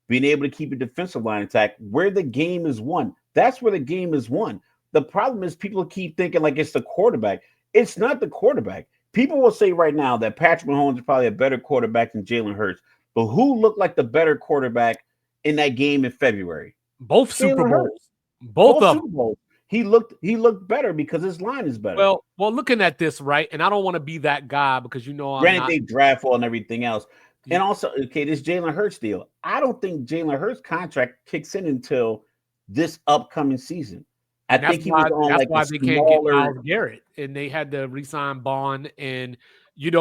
being able to keep your defensive line intact, where the game is won. That's where the game is won. The problem is people keep thinking like it's the quarterback. It's not the quarterback. People will say right now that Patrick Mahomes is probably a better quarterback than Jalen Hurts. But who looked like the better quarterback in that game in February? Both Super Jalen Hurts. Bowls. Both Both of them. Super Bowls. He looked better because his line is better. Well, looking at this, right, and I don't want to be that guy because I'm Granted, not. they draft all and everything else. And also, okay, this Jalen Hurts deal. I don't think Jalen Hurts contract kicks in until this upcoming season. I And that's think he was why on that's like a why they can't get smaller. Myles Garrett, and they had to re-sign Bond, and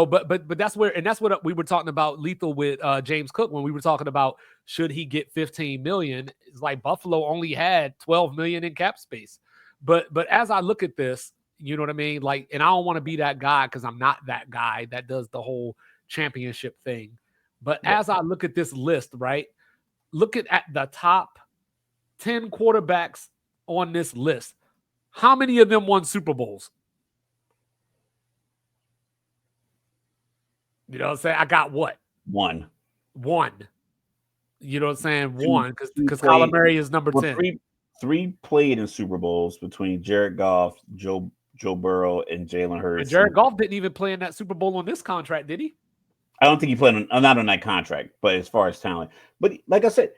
but that's what we were talking about lethal with James Cook when we were talking about should he get 15 million. It's like Buffalo only had 12 million in cap space, but as I look at this, you know what I mean, like, and I don't want to be that guy because I'm not that guy that does the whole championship thing. But as I look at this list, right, look at the top 10 quarterbacks on this list. How many of them won Super Bowls? You know what I'm saying? I got what? One. One. You know what I'm saying? Two, One, two because Kyler played. Murray is number Well, 10. three played in Super Bowls between Jared Goff, Joe Burrow, and Jalen And Hurts. Jared Goff didn't even play in that Super Bowl on this contract, did he? I don't think he played not on that contract, but as far as talent. But like I said,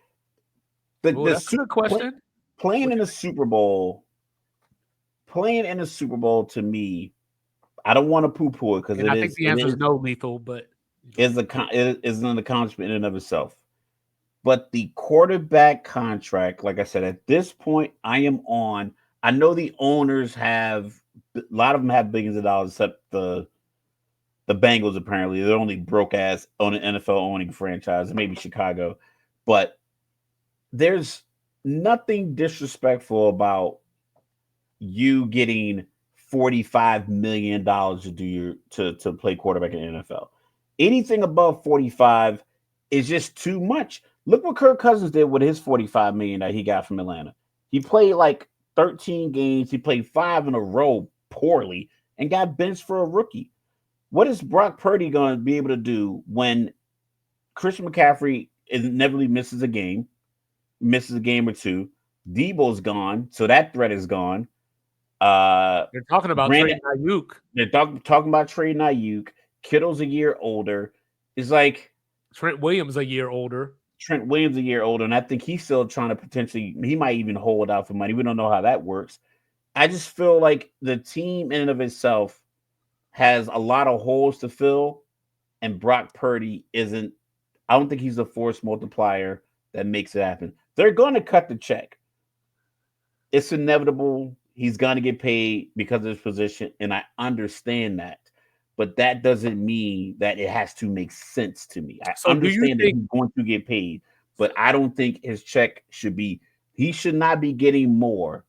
Oh, the that's a good question. playing What in you a Super Bowl, to me, I don't want to poo poo it because And I think the answer is no, lethal, but it is an accomplishment in and of itself. But the quarterback contract, like I said, at this point, I am on. I know the owners have a lot of them have billions of dollars, except the Bengals. Apparently, they're only broke ass on an NFL owning franchise, maybe Chicago. But there's nothing disrespectful about you getting $45 million to to play quarterback in the NFL. Anything above 45 is just too much. Look what Kirk Cousins did with his 45 million that he got from Atlanta. He played like 13 games. He played 5 in a row poorly and got benched for a rookie. What is Brock Purdy going to be able to do when Christian McCaffrey inevitably misses a game or two? Debo's gone, so that threat is gone. they're talking about Brandon, trading Ayuk. they're talking about trading Ayuk. Kittle's a year older. It's like Trent Williams a year older. Trent Williams a year older, and I think he's still trying to potentially. He might even hold out for money. We don't know how that works. I just feel like the team in and of itself has a lot of holes to fill, and Brock Purdy isn't. I don't think he's a force multiplier that makes it happen. They're going to cut the check. it's inevitable. He's going to get paid because of his position, and I understand that. But that doesn't mean that it has to make sense to me. I So do you understand that think he's going to get paid, but I don't think his check should be. He should not be getting more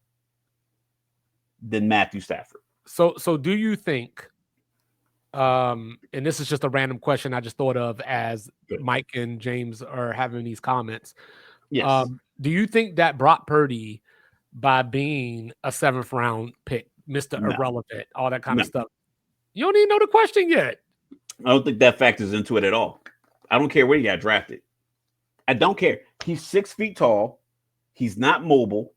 than Matthew Stafford. so do you think and this is just a random question I just thought of as Good. Mike and James are having these comments. Yes. Do you think that Brock Purdy, by being a 7th round pick, Mr. No. Irrelevant, all that kind No. of stuff, you don't even know the question yet? I don't think that factors into it at all. I don't care where he got drafted. I don't care. He's 6 feet tall. He's not mobile.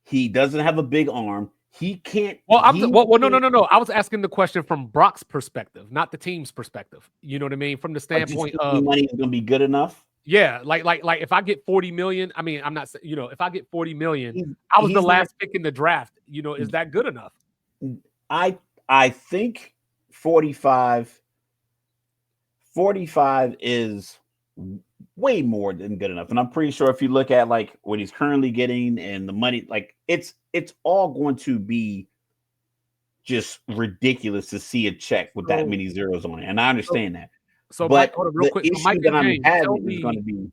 He doesn't have a big arm. He can't. Well, no. I was asking the question from Brock's perspective, not the team's perspective. You know what I mean? From the standpoint of money is going to be good enough. Yeah, like if I get 40 million, I mean, I'm not, if I get 40 million, I was He's the last pick in the draft. Is that good enough? I think 45 is way more than good enough. And I'm pretty sure if you look at like what he's currently getting and the money, like it's all going to be just ridiculous to see a check with that many zeros on it. And I understand that. So, but Mike, hold on, real quick. So Mike and James, tell me, is going to be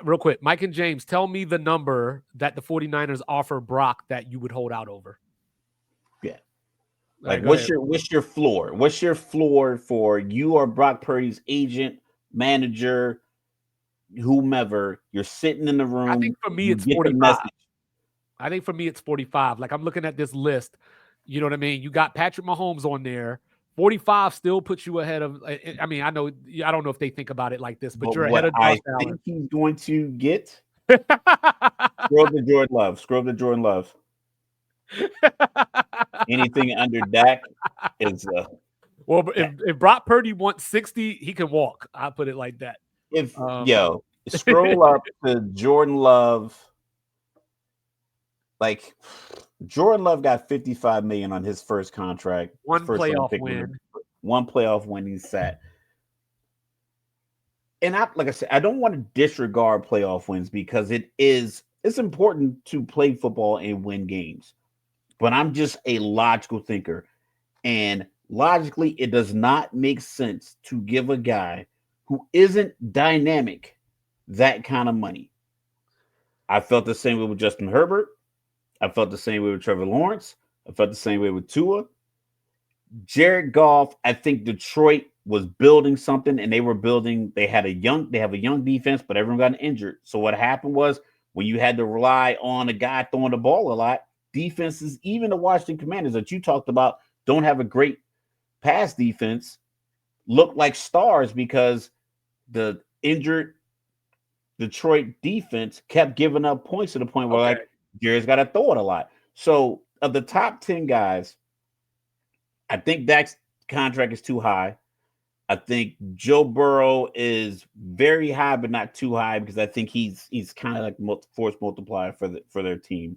real quick, Mike and James, tell me the number that the 49ers offer Brock that you would hold out over. Yeah. Like, what's your floor? What's your floor for you or Brock Purdy's agent, manager, whomever? You're sitting in the room. I think for me, it's 45. I think for me, it's 45. Like, I'm looking at this list. You know what I mean? You got Patrick Mahomes on there. 45 still puts you ahead of. I mean, I don't know if they think about it like this, but you're ahead of Josh Allen. I think he's going to get. Scroll to Jordan Love. Scroll to Jordan Love. Anything under Dak is. Well, if Brock Purdy wants 60, he can walk. I'll put it like that. Scroll up to Jordan Love. Like, Jordan Love got $55 million on his first contract. One playoff win. One playoff win he set. And like I said, I don't want to disregard playoff wins because it's important to play football and win games. But I'm just a logical thinker. And logically, it does not make sense to give a guy who isn't dynamic that kind of money. I felt the same way with Justin Herbert. I felt the same way with Trevor Lawrence. I felt the same way with Tua. Jared Goff, I think Detroit was building something, and they have a young defense, but everyone got injured. So what happened was when you had to rely on a guy throwing the ball a lot, defenses, even the Washington Commanders that you talked about, don't have a great pass defense, look like stars because the injured Detroit defense kept giving up points to the point where like Jared's got to throw it a lot. So of the top 10 guys, I think Dak's contract is too high. I think Joe Burrow is very high, but not too high because I think he's kind of like force multiplier for their team.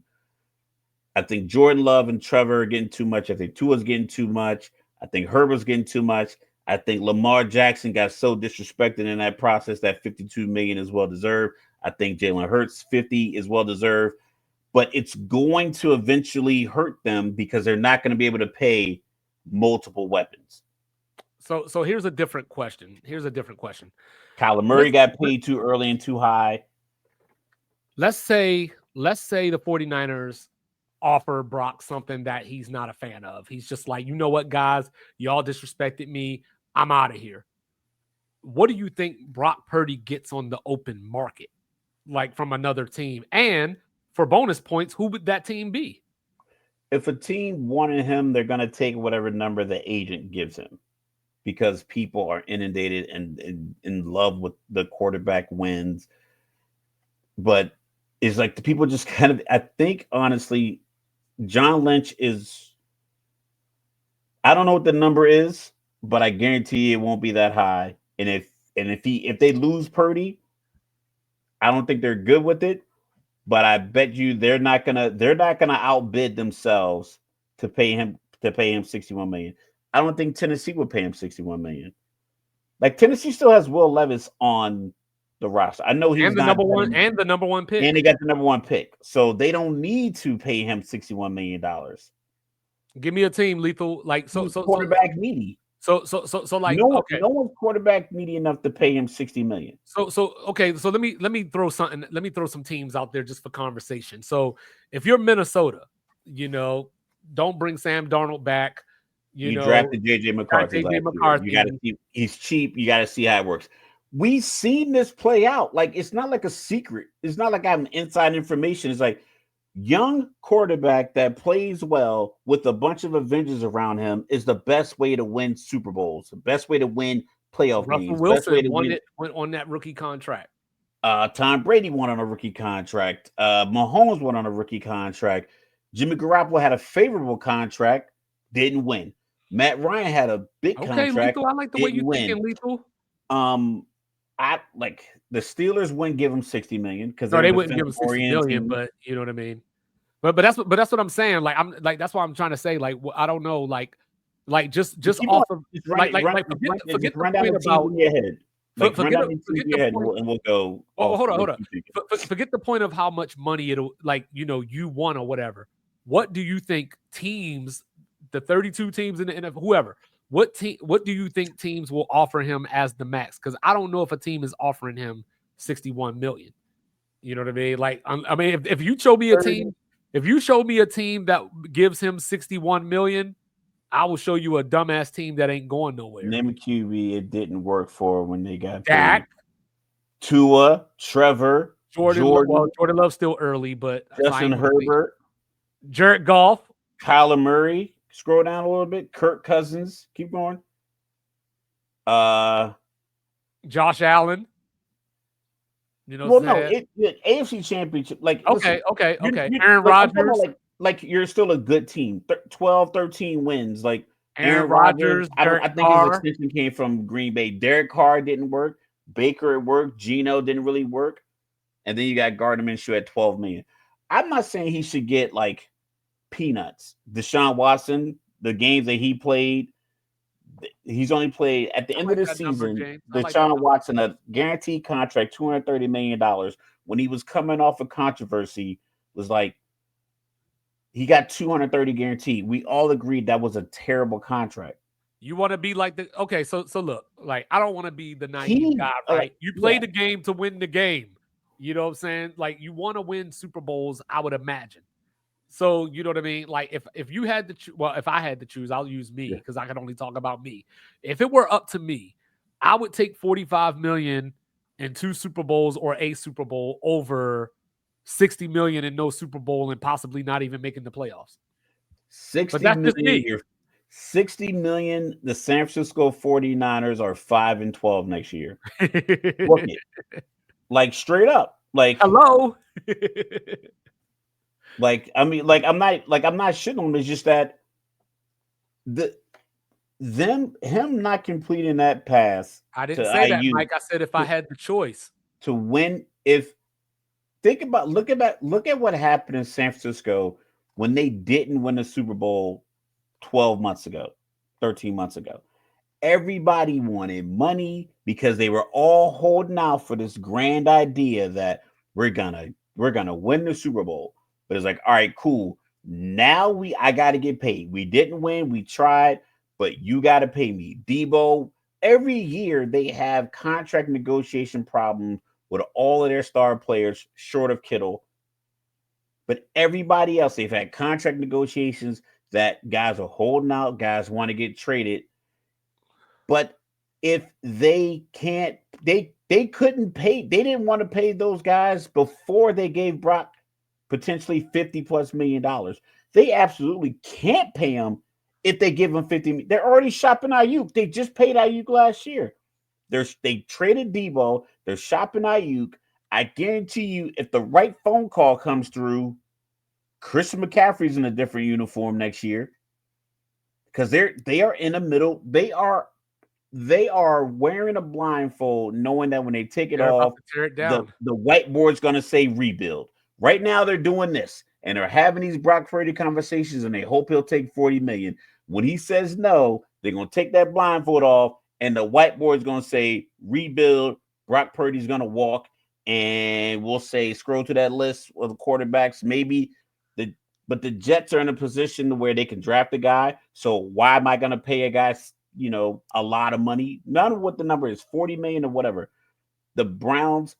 I think Jordan Love and Trevor are getting too much. I think Tua's getting too much. I think Herbert's getting too much. I think Lamar Jackson got so disrespected in that process that $52 million is well deserved. I think Jalen Hurts 50 is well deserved, but it's going to eventually hurt them because they're not going to be able to pay multiple weapons. So here's a different question. Kyler Murray got paid too early and too high. Let's say the 49ers offer Brock something that he's not a fan of. He's just like, you know what, guys, y'all disrespected me. I'm out of here. What do you think Brock Purdy gets on the open market, like from another team? And for bonus points, who would that team be? If a team wanted him, they're going to take whatever number the agent gives him because people are inundated and in love with the quarterback wins. But it's like the people just kind of, I think, honestly, John Lynch is, I don't know what the number is, but I guarantee it won't be that high. And if they lose Purdy, I don't think they're good with it. But I bet you they're not gonna outbid themselves to pay him $61 million. I don't think Tennessee would pay him $61 million. Like Tennessee still has Will Levis on the roster. I know he's and the not number one pick. and they got the number 1 pick. So they don't need to pay him $61 million. Give me a team, Lethal. Like He's quarterback needy. So like no okay. one's quarterback needy enough to pay him $60 million. So okay, so let me throw something. Let me throw some teams out there just for conversation. So if you're Minnesota, don't bring Sam Darnold back. You drafted JJ McCarthy last year. You got to see he's cheap. You got to see how it works. We've seen this play out. Like it's not like a secret. It's not like I'm inside information. It's like young quarterback that plays well with a bunch of Avengers around him is the best way to win Super Bowls. The best way to win playoff games. Russell Best way to Wilson went on that rookie contract. Tom Brady won on a rookie contract. Mahomes went on a rookie contract. Jimmy Garoppolo had a favorable contract, didn't win. Matt Ryan had a big contract. Lethal, I like the way you're thinking, Lethal. I like the Steelers wouldn't give him $60 million because they wouldn't give him $60 million, but you know what I mean. But that's what I'm saying. Like I'm like that's why I'm trying to say. Like I don't know. Like just off of forget the point about your head. Like forget the point, and we'll go. Oh, hold on. Forget the point of how much money it'll you won or whatever. What do you think teams, the 32 teams in the NFL, whoever, what do you think teams will offer him as the max? Because I don't know if a team is offering him $61 million. You know what I mean? Like I mean, if you show me a team, that gives him $61 million, I will show you a dumbass team that ain't going nowhere. Name a QB it didn't work for when they got Dak, Tua, Trevor, Jordan. Well, Jordan Love's still early, but Justin Herbert, Jared Goff, Kyler Murray. Scroll down a little bit. Kirk Cousins. Keep going. Josh Allen. AFC Championship. Like okay. Aaron Rodgers. Like you're still a good team. 12, 13 wins. Like Aaron Rodgers. I think his extension came from Green Bay. Derek Carr didn't work. Baker it worked. Geno didn't really work. And then you got Gardner Minshew at $12 million. I'm not saying he should get like peanuts. Deshaun Watson, the games that he played, he's only played at the end of the season. Deshaun Watson, a guaranteed contract, $230 million. When he was coming off a controversy, was like he got 230 guaranteed. We all agreed that was a terrible contract. You want to be like so look, like I don't want to be the naive guy, right? You play the game to win the game. You know what I'm saying? Like you want to win Super Bowls, I would imagine. So you know what I mean? Like if you had to if I had to choose, I'll use me because I can only talk about me. If it were up to me, I would take $45 million in 2 Super Bowls or a Super Bowl over $60 million in no Super Bowl and possibly not even making the playoffs. $60 million. The San Francisco 49ers are 5-12 next year. Like straight up. Like hello. Like I mean, like I'm not shitting on him. It's just that him not completing that pass. I didn't say that, Mike. I said if I had the choice to win, look at what happened in San Francisco when they didn't win the Super Bowl 13 months ago. Everybody wanted money because they were all holding out for this grand idea that we're gonna win the Super Bowl. But it's like, all right, cool. Now I got to get paid. We didn't win. We tried, but you got to pay me. Debo, every year they have contract negotiation problems with all of their star players, short of Kittle. But everybody else, they've had contract negotiations that guys are holding out, guys want to get traded. But if they can't, they couldn't pay. They didn't want to pay those guys before they gave Brock potentially $50+ million. They absolutely can't pay him if they give him $50 million. They're already shopping Ayuk. They just paid Ayuk last year. They traded Debo. They're shopping Ayuk. I guarantee you, if the right phone call comes through, Christian McCaffrey's in a different uniform next year because they are in the middle. They are wearing a blindfold, knowing that when they take it off, tear it down. The whiteboard's going to say rebuild. Right now, they're doing this, and they're having these Brock Purdy conversations, and they hope he'll take $40 million. When he says no, they're going to take that blindfold off, and the whiteboard's going to say rebuild, Brock Purdy's going to walk, and we'll say scroll to that list of quarterbacks. Maybe but the Jets are in a position where they can draft a guy. So why am I going to pay a guy, a lot of money? None of what the number is, 40 million or whatever. The Browns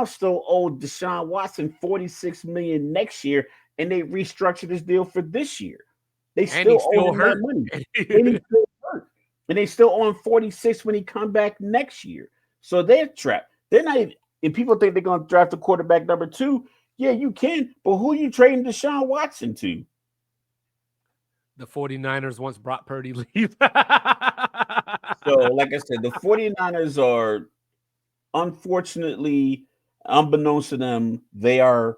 still owe Deshaun Watson 46 million next year, and they restructured this deal for this year. They still owe him that money. And he's still hurt. And they still owe him 46 when he come back next year. So they're trapped. They're not even, and people think they're going to draft a quarterback number 2. Yeah, you can, but who are you trading Deshaun Watson to? The 49ers once Brock Purdy leave. So, like I said, the 49ers are, unfortunately, unbeknownst to them, they are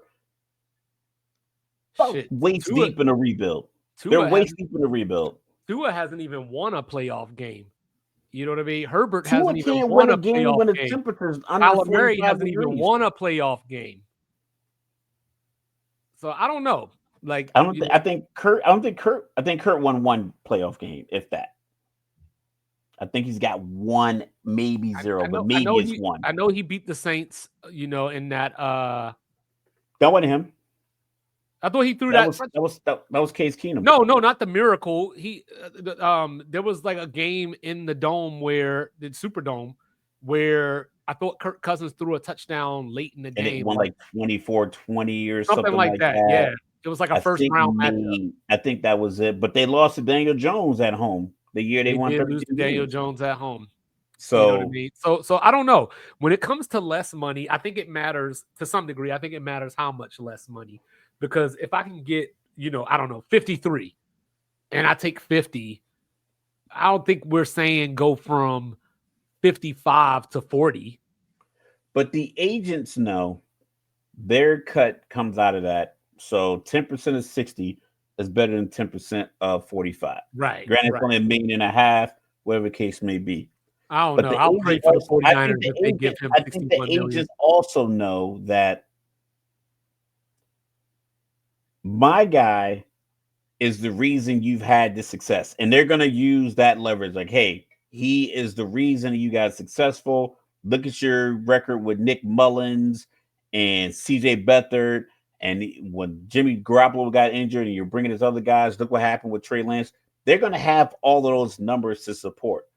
waist deep in a rebuild. They're waist deep in a rebuild. Tua hasn't even won a playoff game. You know what I mean? Herbert Tua hasn't even can't won win a game when the game. temperature's under Kyler Murray 45 hasn't degrees. even won a playoff game. So I don't know. Like I think Kurt won one playoff game, if that. I think he's got one, maybe zero, but maybe it's one. I know he beat the Saints, in that. That wasn't him. I thought he threw that was Case Keenum. No, not the miracle. There was like a game in the Superdome where I thought Kirk Cousins threw a touchdown late in the game. And it won like 24-20 or something like that. Yeah, it was like a first round matchup. I think that was it. But they lost to Daniel Jones at home the year they won. Did lose to Daniel Jones at home. So, you know what I mean? So I don't know. When it comes to less money, I think it matters to some degree. I think it matters how much less money. Because if I can get, 53 and I take 50, I don't think we're saying go from 55 to 40. But the agents know their cut comes out of that. So 10% of 60 is better than 10% of 45. Right. Granted, it's only $1.5 million, whatever the case may be. I don't know. I'll pray for the 49ers if they give him $61 million. I think the agents also know that my guy is the reason you've had this success. And they're going to use that leverage. Like, hey, he is the reason you got successful. Look at your record with Nick Mullins and CJ Beathard. And when Jimmy Garoppolo got injured and you're bringing his other guys, look what happened with Trey Lance. They're going to have all of those numbers to support.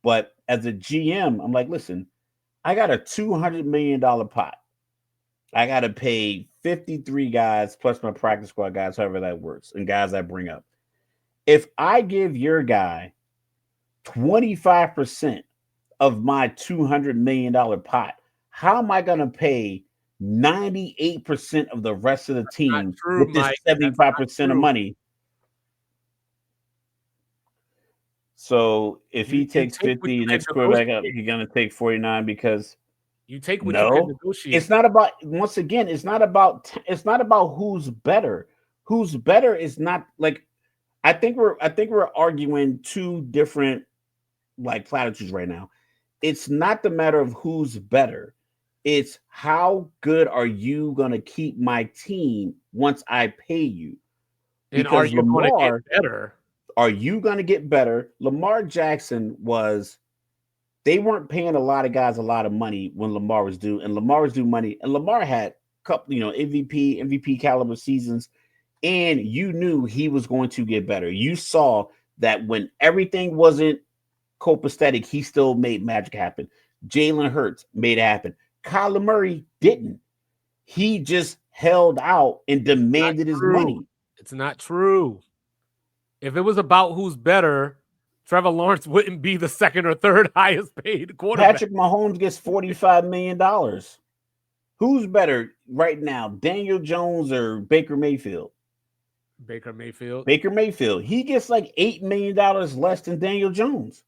But as a GM, I'm like, listen, I got a $200 million pot. I got to pay 53 guys plus my practice squad guys, however that works, and guys I bring up. If I give your guy 25% of my $200 million pot, how am I going to pay 98% of the rest of the team with this 75% of money? So if he takes 50, next quarterback up, he's going to take 49 because you take what you can negotiate. It's not about, once again, it's not about who's better. Who's better is not like, I think we're arguing two different like platitudes right now. It's not the matter of who's better. It's how good are you going to keep my team once I pay you? And are you going to get better? Are you going to get better? Lamar Jackson they weren't paying a lot of guys a lot of money when Lamar was due, and Lamar was due money, and Lamar had a couple, MVP caliber seasons, and you knew he was going to get better. You saw that when everything wasn't copacetic, he still made magic happen. Jalen Hurts made it happen. Kyler Murray didn't. He just held out and demanded his money. It's not true. If it was about who's better, Trevor Lawrence wouldn't be the second or third highest paid quarterback. Patrick Mahomes gets $45 million. Who's better right now, Daniel Jones or Baker Mayfield? Baker Mayfield. Baker Mayfield. He gets like $8 million less than Daniel Jones.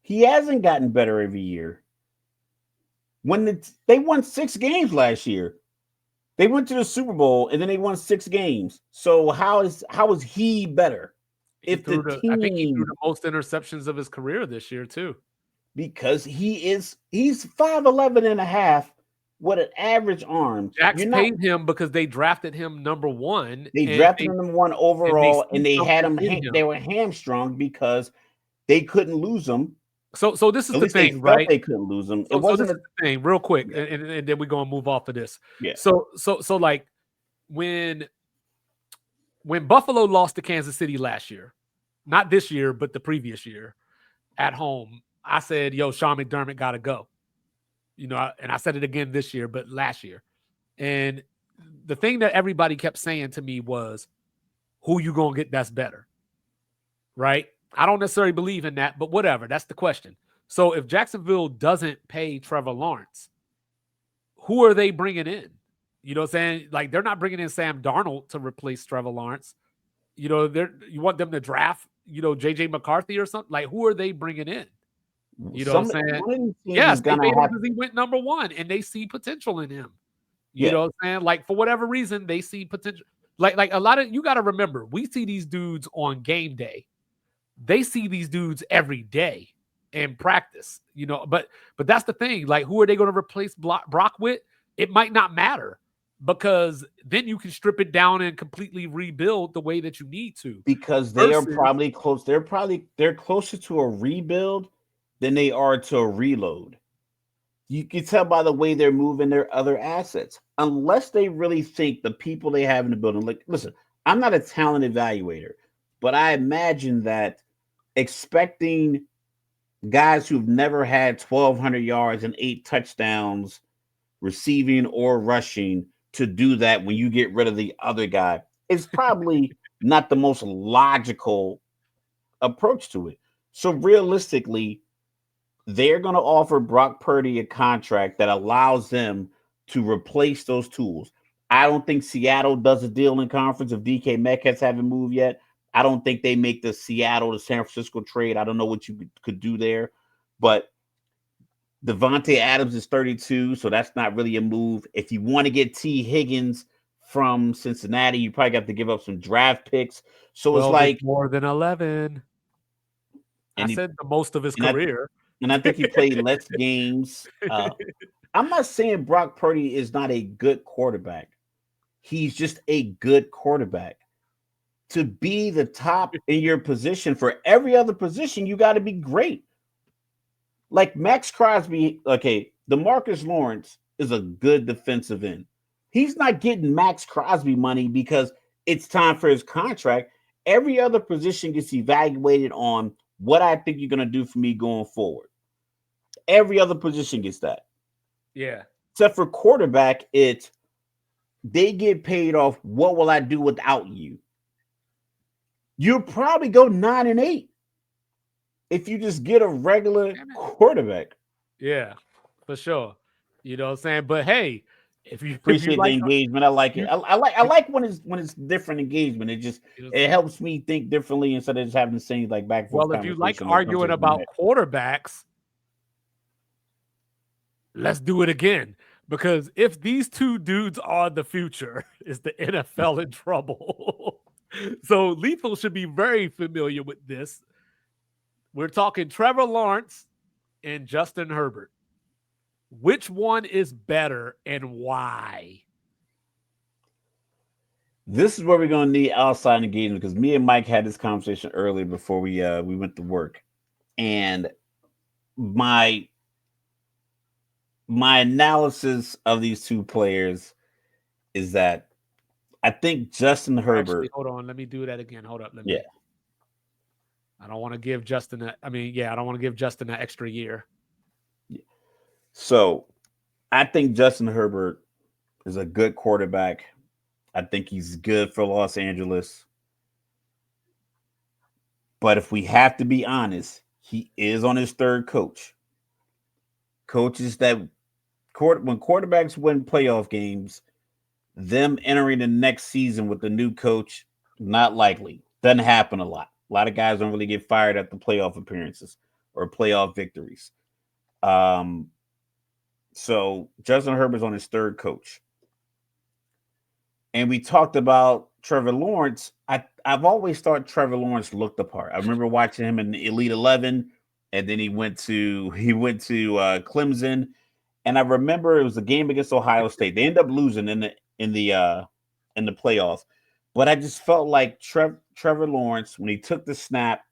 He hasn't gotten better every year. When they won 6 games last year. They went to the Super Bowl and then they won 6 games. So how is he better? I think he threw the most interceptions of his career this year too. Because he's 5'11 and a half with an average arm. Jax paid him because they drafted him number 1. They drafted him number 1 overall, and they had him. They were hamstrung because they couldn't lose him So this is At the least they thing, felt right? they couldn't lose them. It So this wasn't is a the thing, real quick, yeah. and then we're gonna move off of this. Yeah. So like when Buffalo lost to Kansas City last year, not this year, but the previous year at home, I said, "Yo, Sean McDermott got to go." And I said it again this year, but last year. And the thing that everybody kept saying to me was, "Who you gonna get that's better?" Right? I don't necessarily believe in that, but whatever. That's the question. So if Jacksonville doesn't pay Trevor Lawrence, who are they bringing in? You know what I'm saying? Like, they're not bringing in Sam Darnold to replace Trevor Lawrence. You want them to draft, JJ McCarthy or something? Like, who are they bringing in? You know what Some I'm saying? one of these teams Yes, is they gonna paid him have because he went number one and they see potential in him. You yeah. know what I'm saying? Like, for whatever reason, they see potential. Like a lot of, you got to remember, we see these dudes on game day. They see these dudes every day in practice, but that's the thing. Like, who are they going to replace Brock with? It might not matter, because then you can strip it down and completely rebuild the way that you need to. Because they are Versus, probably close. They're closer to a rebuild than they are to a reload. You can tell by the way they're moving their other assets. Unless they really think the people they have in the building, like, listen, I'm not a talent evaluator, but I imagine that expecting guys who've never had 1,200 yards and 8 touchdowns receiving or rushing to do that when you get rid of the other guy is probably not the most logical approach to it. So realistically, they're going to offer Brock Purdy a contract that allows them to replace those tools. I don't think Seattle does a deal in conference if DK Metcalf haven't moved yet. I don't think they make the Seattle to San Francisco trade. I don't know what you could do there, but Devontae Adams is 32, so that's not really a move. If you want to get T. Higgins from Cincinnati, you probably got to give up some draft picks. So it's 12 is like, more than 11. I said the most of his and career. I think he played less games. I'm not saying Brock Purdy is not a good quarterback. He's just a good quarterback. To be the top in your position for every other position, you got to be great. Like Max Crosby, okay, DeMarcus Lawrence is a good defensive end. He's not getting Max Crosby money because it's time for his contract. Every other position gets evaluated on what I think you're going to do for me going forward. Every other position gets that. Yeah. Except for quarterback, they get paid off what will I do without you. You'll probably go 9-8 if you just get a regular quarterback. Yeah, for sure. You know what I'm saying? But hey, if you Appreciate the like, engagement. I like it. I like when it's different engagement. It helps me think differently instead of just having the same like back and forth if you like conversation. arguing about quarterbacks, let's do it again. Because if these two dudes are the future, is the NFL in trouble? So Lethal should be very familiar with this. We're talking Trevor Lawrence and Justin Herbert. Which one is better and why? This is where we're gonna need outside engagement because me and Mike had this conversation earlier before we went to work, and my analysis of these two players is that I think Justin Herbert. Actually, hold on. Let me do that again. Hold up. Yeah. I don't want to give Justin I don't want to give Justin an extra year. So I think Justin Herbert is a good quarterback. I think he's good for Los Angeles. But if we have to be honest, he is on his third coach. Coaches that when quarterbacks win playoff games, them entering the next season with the new coach, not likely. Doesn't happen a lot. A lot of guys don't really get fired at the playoff appearances or playoff victories. So Justin Herbert's on his third coach. And we talked about Trevor Lawrence. I've always thought Trevor Lawrence looked the part. I remember watching him in the Elite 11, and then he went to Clemson. And I remember it was a game against Ohio State. They ended up losing in the playoffs. But I just felt like Trevor Lawrence, when he took the snap,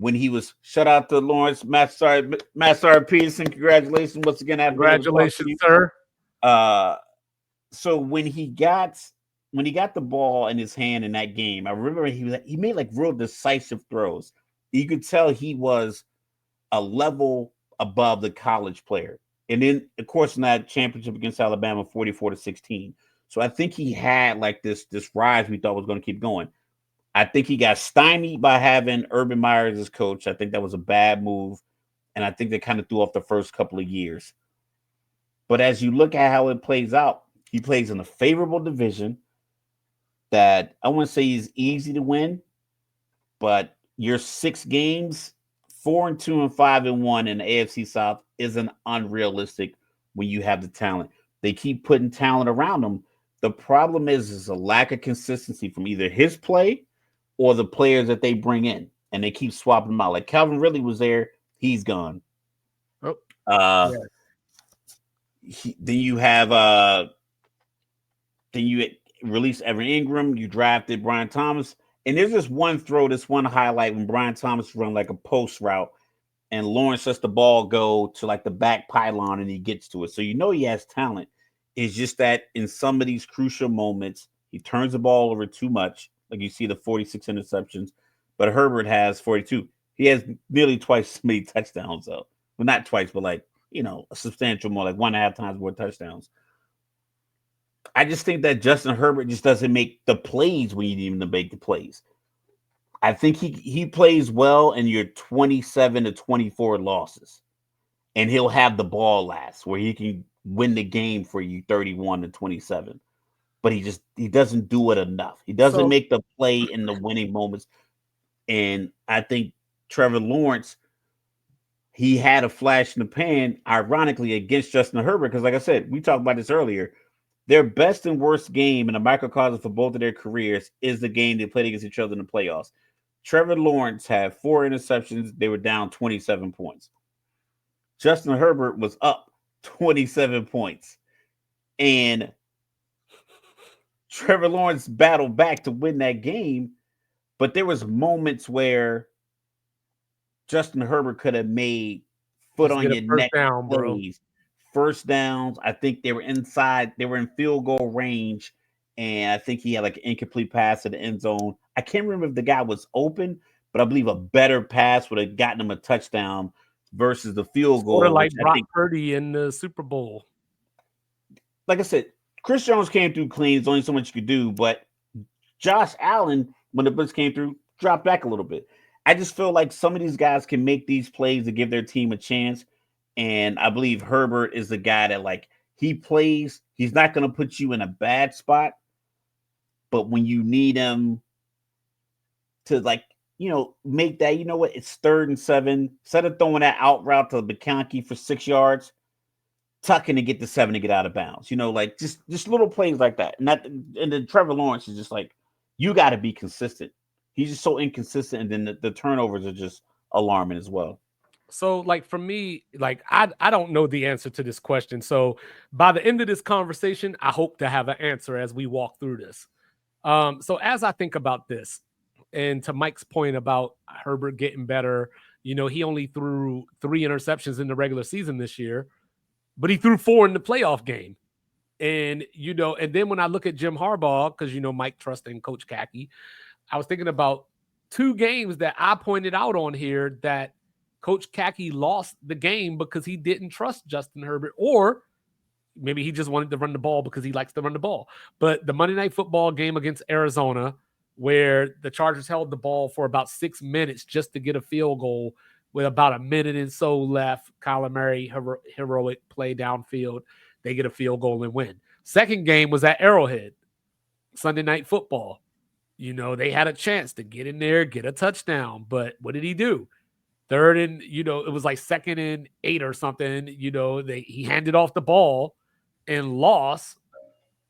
when he was shut out to Lawrence Master Peterson. Congratulations once again. I've been able to talk to Congratulations, you. sir. So when he got the ball in his hand in that game, I remember he made like real decisive throws. You could tell he was a level above the college player. And then, of course, in that championship against Alabama, 44-16. So I think he had like this rise we thought was going to keep going. I think he got stymied by having Urban Meyer as his coach. I think that was a bad move. And I think they kind of threw off the first couple of years. But as you look at how it plays out, he plays in a favorable division that I wouldn't say is easy to win, but your 6 games, 4-2 and 5-1 in the AFC South isn't unrealistic when you have the talent. They keep putting talent around him. The problem is a lack of consistency from either his play or the players that they bring in, and they keep swapping them out. Like Calvin Ridley was there, he's gone. Oh, Uh, yeah. then you have then you release Evan Ingram. You drafted Brian Thomas, and there's this one throw, this one highlight when Brian Thomas run like a post route, and Lawrence lets the ball go to like the back pylon, and he gets to it. So you know he has talent. It's just that in some of these crucial moments, he turns the ball over too much. Like you see the 46 interceptions, but Herbert has 42. He has nearly twice as many touchdowns, though. Well, not twice, but like, a substantial more, like 1.5 times more touchdowns. I just think that Justin Herbert just doesn't make the plays when you need him to make the plays. I think he plays well in your 27-24 losses, and he'll have the ball last where he can win the game for you 31-27. But he doesn't do it enough. He doesn't So make the play in the winning moments. And I think Trevor Lawrence, he had a flash in the pan, ironically, against Justin Herbert. Because, like I said, we talked about this earlier. Their best and worst game in a microcosm for both of their careers is the game they played against each other in the playoffs. Trevor Lawrence had 4 interceptions. They were down 27 points. Justin Herbert was up 27 points. And Trevor Lawrence battled back to win that game. But there was moments where Justin Herbert could have made foot just on get a your first neck down, bro. plays. First downs. I think they were in field goal range. And I think he had like an incomplete pass to the end zone. I can't remember if the guy was open, but I believe a better pass would have gotten him a touchdown versus the field Sort of goal, like which I Brock think, Purdy in the Super Bowl. like I said, Chris Jones came through clean. There's only so much you could do, but Josh Allen, when the blitz came through, dropped back a little bit. I just feel like some of these guys can make these plays to give their team a chance. And I believe Herbert is the guy that, like, he plays, he's not going to put you in a bad spot. But when you need him to, like, make that, it's 3rd and 7. Instead of throwing that out route to McConkey for 6 yards, tucking to get the 7 to get out of bounds. Like just little plays like that. And then Trevor Lawrence is just like, you got to be consistent. He's just so inconsistent, and then the turnovers are just alarming as well. So, like, for me, like, I don't know the answer to this question. So by the end of this conversation, I hope to have an answer as we walk through this. So as I think about this, and to Mike's point about Herbert getting better, he only threw 3 interceptions in the regular season this year, but he threw 4 in the playoff game. And, and then when I look at Jim Harbaugh, because, Mike trusting Coach Kaki, I was thinking about 2 games that I pointed out on here that Coach Kaki lost the game because he didn't trust Justin Herbert, or maybe he just wanted to run the ball because he likes to run the ball. But the Monday Night Football game against Arizona, where the Chargers held the ball for about 6 minutes just to get a field goal with about a minute and so left. Kyler Murray, heroic play downfield. They get a field goal and win. Second game was at Arrowhead, Sunday Night Football. They had a chance to get in there, get a touchdown. But what did he do? 3rd and, it was like 2nd and 8 or something. He handed off the ball and lost,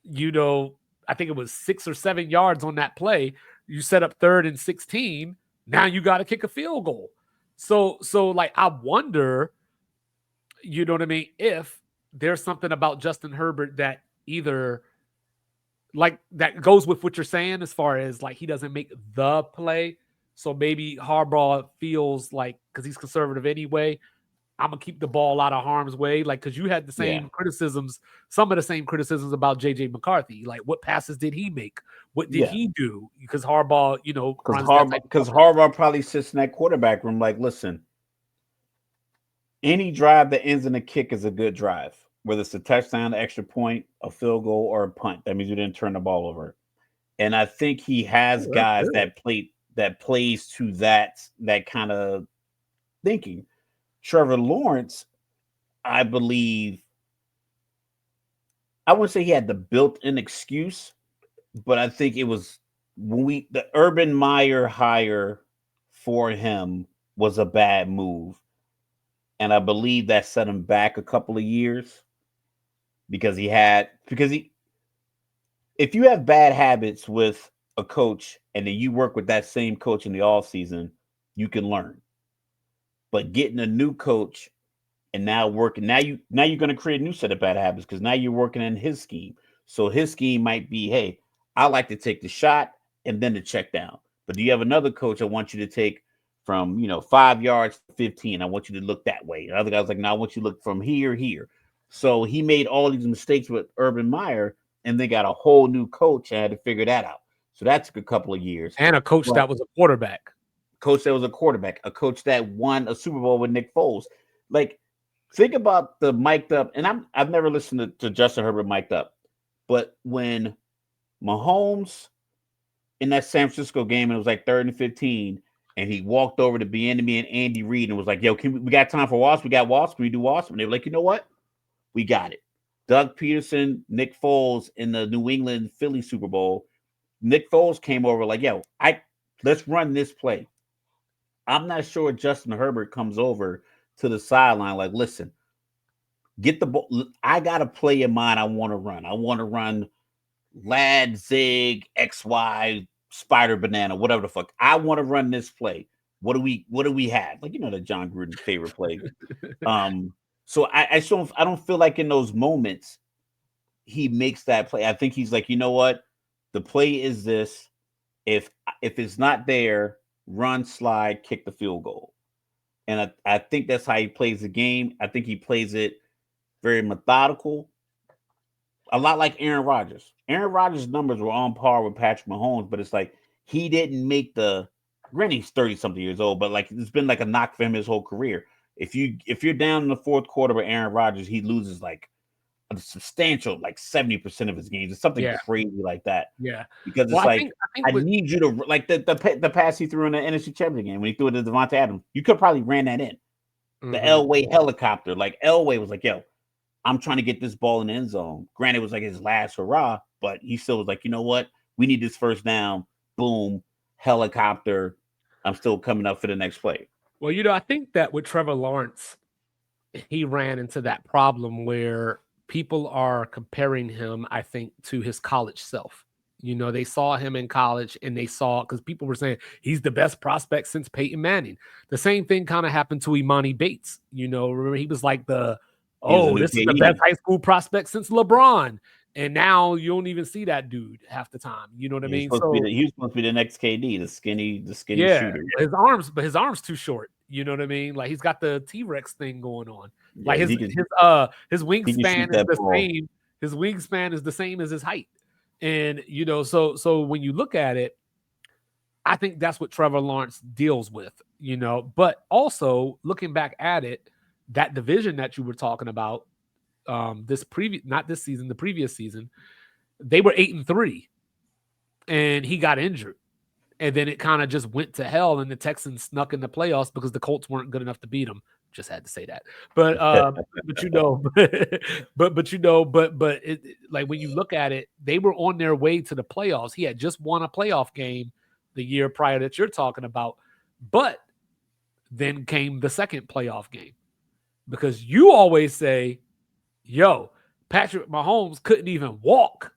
I think it was 6 or 7 yards on that play. You set up 3rd and 16. Now you got to kick a field goal. So like, I wonder, you know what I mean, if there's something about Justin Herbert that either, like, that goes with what you're saying as far as, like, he doesn't make the play. So maybe Harbaugh feels like because he's conservative anyway, I'm gonna keep the ball out of harm's way. Like because you had the Yeah, same criticisms, some of the same criticisms about JJ McCarthy. Like what passes did he make? What did yeah. he do? Because Harbaugh, Because runs that type of offense. Harbaugh probably sits in that quarterback room like, listen, any drive that ends in a kick is a good drive, whether it's a touchdown, an extra point, a field goal, or a punt. That means you didn't turn the ball over. And I think he has Oh, that's guys good. that plays to that kind of thinking. Trevor Lawrence, I believe, I wouldn't say he had the built-in excuse, but I think it was when the Urban Meyer hire for him was a bad move, and I believe that set him back a couple of years because he if you have bad habits with a coach and then you work with that same coach in the off season, you can learn. But getting a new coach and now you're going to create a new set of bad habits because now you're working in his scheme. So his scheme might be, hey, I like to take the shot and then the check down. But do you have another coach I want you to take from 5 yards to 15? I want you to look that way. The other guy's like, no, I want you to look from here. So he made all these mistakes with Urban Meyer, and they got a whole new coach and had to figure that out. So that took a couple of years. And a coach But that was a quarterback. coach that was a quarterback, a coach that won a Super Bowl with Nick Foles. Like, think about the mic'd up, and I've never listened to Justin Herbert mic'd up, but when Mahomes in that San Francisco game and it was like 3rd and 15, and he walked over to Bieniemy and Andy Reid and was like, "Yo, we got time for Wasp? We got Wasp? Can we do Wasp?" And they were like, "You know what? We got it." Doug Peterson, Nick Foles in the New England Philly Super Bowl. Nick Foles came over like, "Yo, let's run this play." I'm not sure Justin Herbert comes over to the sideline like, listen, get the ball. I got a play in mind I want to run. I want to run lad, zig, XY, spider, banana, whatever the fuck. I want to run this play. What do we have? Like, the John Gruden favorite play. So I don't feel like in those moments he makes that play. I think he's like, you know what? The play is this. If it's not there, run, slide, kick the field goal. And I think that's how he plays the game. I think he plays it very methodical, a lot like Aaron Rodgers. Aaron Rodgers' numbers were on par with Patrick Mahomes, but it's like he didn't make granted he's 30 something years old, but like it's been like a knock for him his whole career. If you're down in the fourth quarter with Aaron Rodgers, he loses like a substantial like 70% of his games. It's something Yeah, crazy like that. yeah. Because Well, it's like I think I with need you to like the pass he threw in the NFC Championship game when he threw it to Devontae Adams. You could probably ran that in. The mhm. Elway helicopter. Like Elway was like, yo, I'm trying to get this ball in the end zone. Granted, it was like his last hurrah, but he still was like, you know what? We need this first down. Boom, helicopter. I'm still coming up for the next play. Well, I think that with Trevor Lawrence, he ran into that problem where people are comparing him, I think, to his college self. They saw him in college and they saw because people were saying he's the best prospect since Peyton Manning. The same thing kind of happened to Imani Bates. Remember he was like He was a new this is the best KD. high school prospect since LeBron. And now you don't even see that dude half the time. You know what I He was mean? supposed to be So he was supposed to be the next KD, the skinny yeah, shooter. but his arms too short. You know what I mean? Like he's got the T-Rex thing going on. Yeah, Like his he can shoot wingspan is that the ball. same. His wingspan is the same as his height. And so when you look at it, I think that's what Trevor Lawrence deals with. But also looking back at it, that division that you were talking about, this previous not this season, the previous season, they were 8-3, and he got injured. And then it kind of just went to hell, and the Texans snuck in the playoffs because the Colts weren't good enough to beat them. Just had to say that, but like when you look at it, they were on their way to the playoffs. He had just won a playoff game the year prior that you're talking about, but then came the second playoff game because you always say, "Yo, Patrick Mahomes couldn't even walk."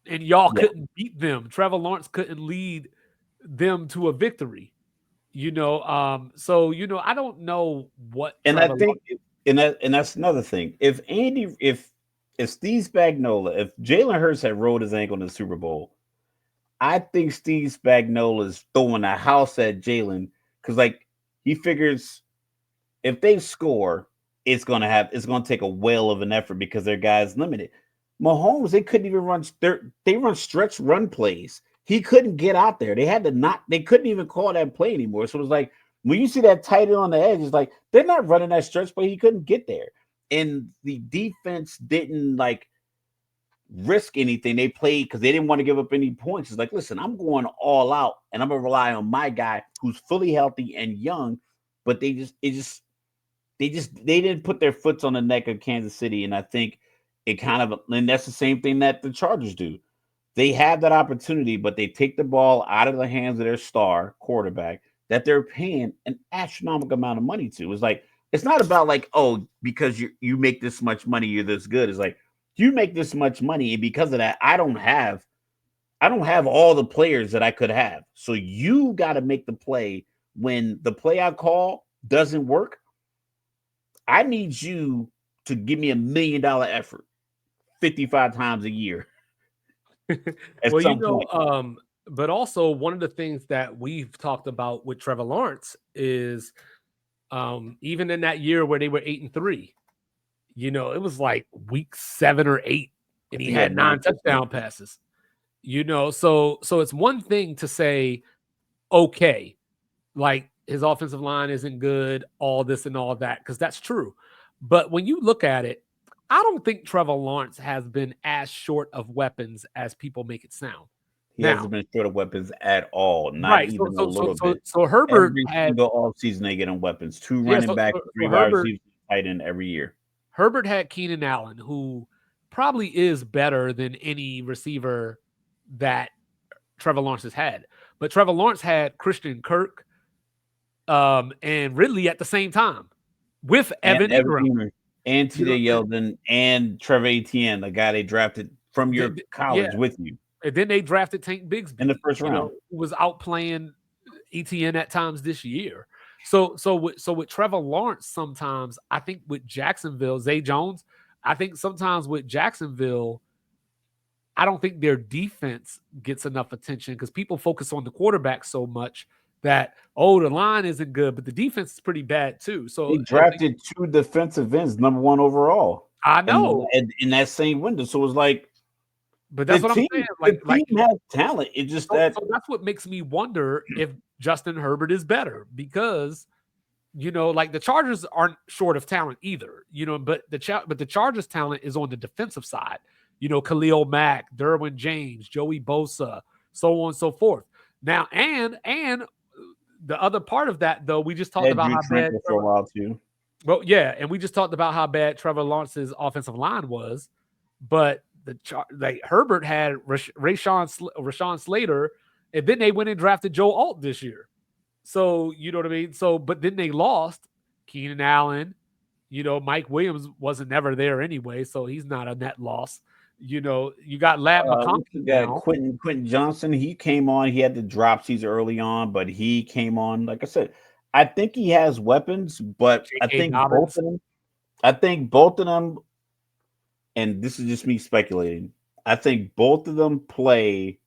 And y'all Yeah. couldn't beat them. Trevor Lawrence couldn't lead them to a victory. So I don't know what And I Trevor Lawrence. think and that's another thing. If Steve Spagnuolo, if Jalen Hurts had rolled his ankle in the Super Bowl, I think Steve Spagnuolo is throwing a house at Jalen because, like, he figures if they score, it's gonna take a whale of an effort because their guys limited. Mahomes, they couldn't even run. They run stretch run plays. He couldn't get out there. They had to not. They couldn't even call that play anymore. So it was like when you see that tight end on the edge, it's like they're not running that stretch play. He couldn't get there, and the defense didn't like risk anything. They played because they didn't want to give up any points. It's like, listen, I'm going all out, and I'm gonna rely on my guy who's fully healthy and young. But they didn't put their foots on the neck of Kansas City, and I think it kind of and that's the same thing that the Chargers do. They have that opportunity, but they take the ball out of the hands of their star quarterback that they're paying an astronomical amount of money to. It's like it's not about like, oh, because you make this much money, you're this good. It's like you make this much money, and because of that, I don't have all the players that I could have. So you got to make the play when the play I call doesn't work. I need you to give me $1 million effort 55 times a year at Well, some point. but also one of the things that we've talked about with Trevor Lawrence is even in that year where they were 8-3, it was like week 7 or 8, and he had 9 touchdown passes. So it's one thing to say, okay, like his offensive line isn't good, all this and all that, because that's true. But when you look at it, I don't think Trevor Lawrence has been as short of weapons as people make it sound. He Now, hasn't been short of weapons at all, not right? So even a so so little so bit. so Herbert Every had single offseason, they get him weapons. Two yeah. running backs, three wide Herbert receivers, tight end every year. Herbert had Keenan Allen, who probably is better than any receiver that Trevor Lawrence has had. But Trevor Lawrence had Christian Kirk, and Ridley at the same time with And Evan Evan Ingram. Ingram, and You TJ know, Yeldon, and Trevor Etienne, the guy they drafted from your yeah. college with you And then they drafted Tank in the Bigsby, first round. who was outplaying ETN at times this year. So with Trevor Lawrence, sometimes I think with Jacksonville, Zay Jones, I think sometimes with Jacksonville, I don't think their defense gets enough attention because people focus on the quarterback so much that, oh, the line isn't good, but the defense is pretty bad too. They So drafted two defensive ends, #1 overall, I and know, in that same window. So it was like but that's what I'm saying. the Like team has talent. It's just that so that's what makes me wonder if Justin Herbert is better because like the Chargers aren't short of talent either, but the Chargers talent is on the defensive side. Khalil Mack, Derwin James, Joey Bosa, so on and so forth. Now, and the other part of that though, we just talked had about Drew how bad Tranquil for a while too. well, yeah, and we just talked about how bad Trevor Lawrence's offensive line was, but like Herbert had Rashawn Slater, and then they went and drafted Joe Alt this year. So you know what I mean. So, but then they lost Keenan Allen. Mike Williams wasn't never there anyway, so he's not a net loss. You got Lab McConkey now. Quentin Johnson. He came on. He had the dropsies early on, but he came on. Like I said, I think he has weapons, but J.K. Dobbins. I think both of them, and this is just me speculating. I think both of them play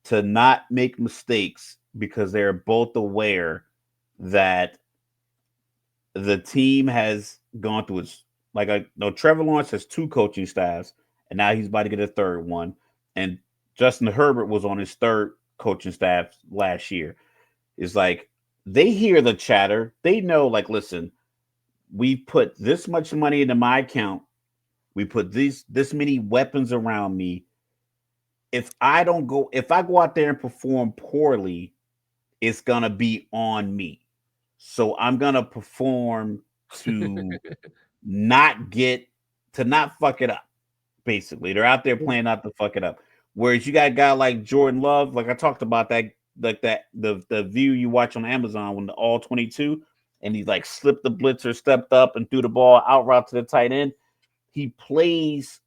to not make mistakes because they're both aware that the team has gone through its like I know Trevor Lawrence has two coaching staffs, and now he's about to get a third one. And Justin Herbert was on his third coaching staff last year. It's like they hear the chatter. They know, like, listen, we put this much money into my account. We put this many weapons around me. If I go out there and perform poorly, it's gonna be on me. So I'm gonna perform to not get to not fuck it up. Basically, they're out there playing not to fuck it up. Whereas you got a guy like Jordan Love, like I talked about that, like that the view you watch on Amazon when the all 22, and he like slipped the blitzer, stepped up, and threw the ball out route to the tight end. He plays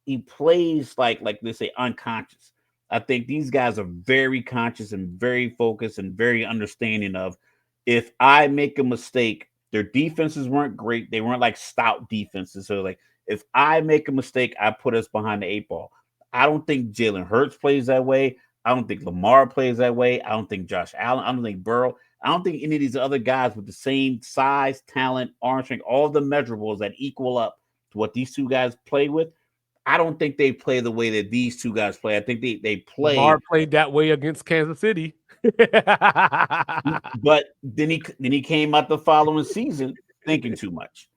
like they say unconscious. I think these guys are very conscious and very focused and very understanding of if I make a mistake, their defenses weren't great. They weren't like stout defenses. So like if I make a mistake, I put us behind the 8 ball. I don't think Jalen Hurts plays that way. I don't think Lamar plays that way. I don't think Josh Allen. I don't think Burrow. I don't think any of these other guys with the same size, talent, arm strength, all the measurables that equal up to what these two guys play with. I don't think they play the way that these two guys play. I think they Lamar play, played that way against Kansas City. but then he came out the following season thinking too much.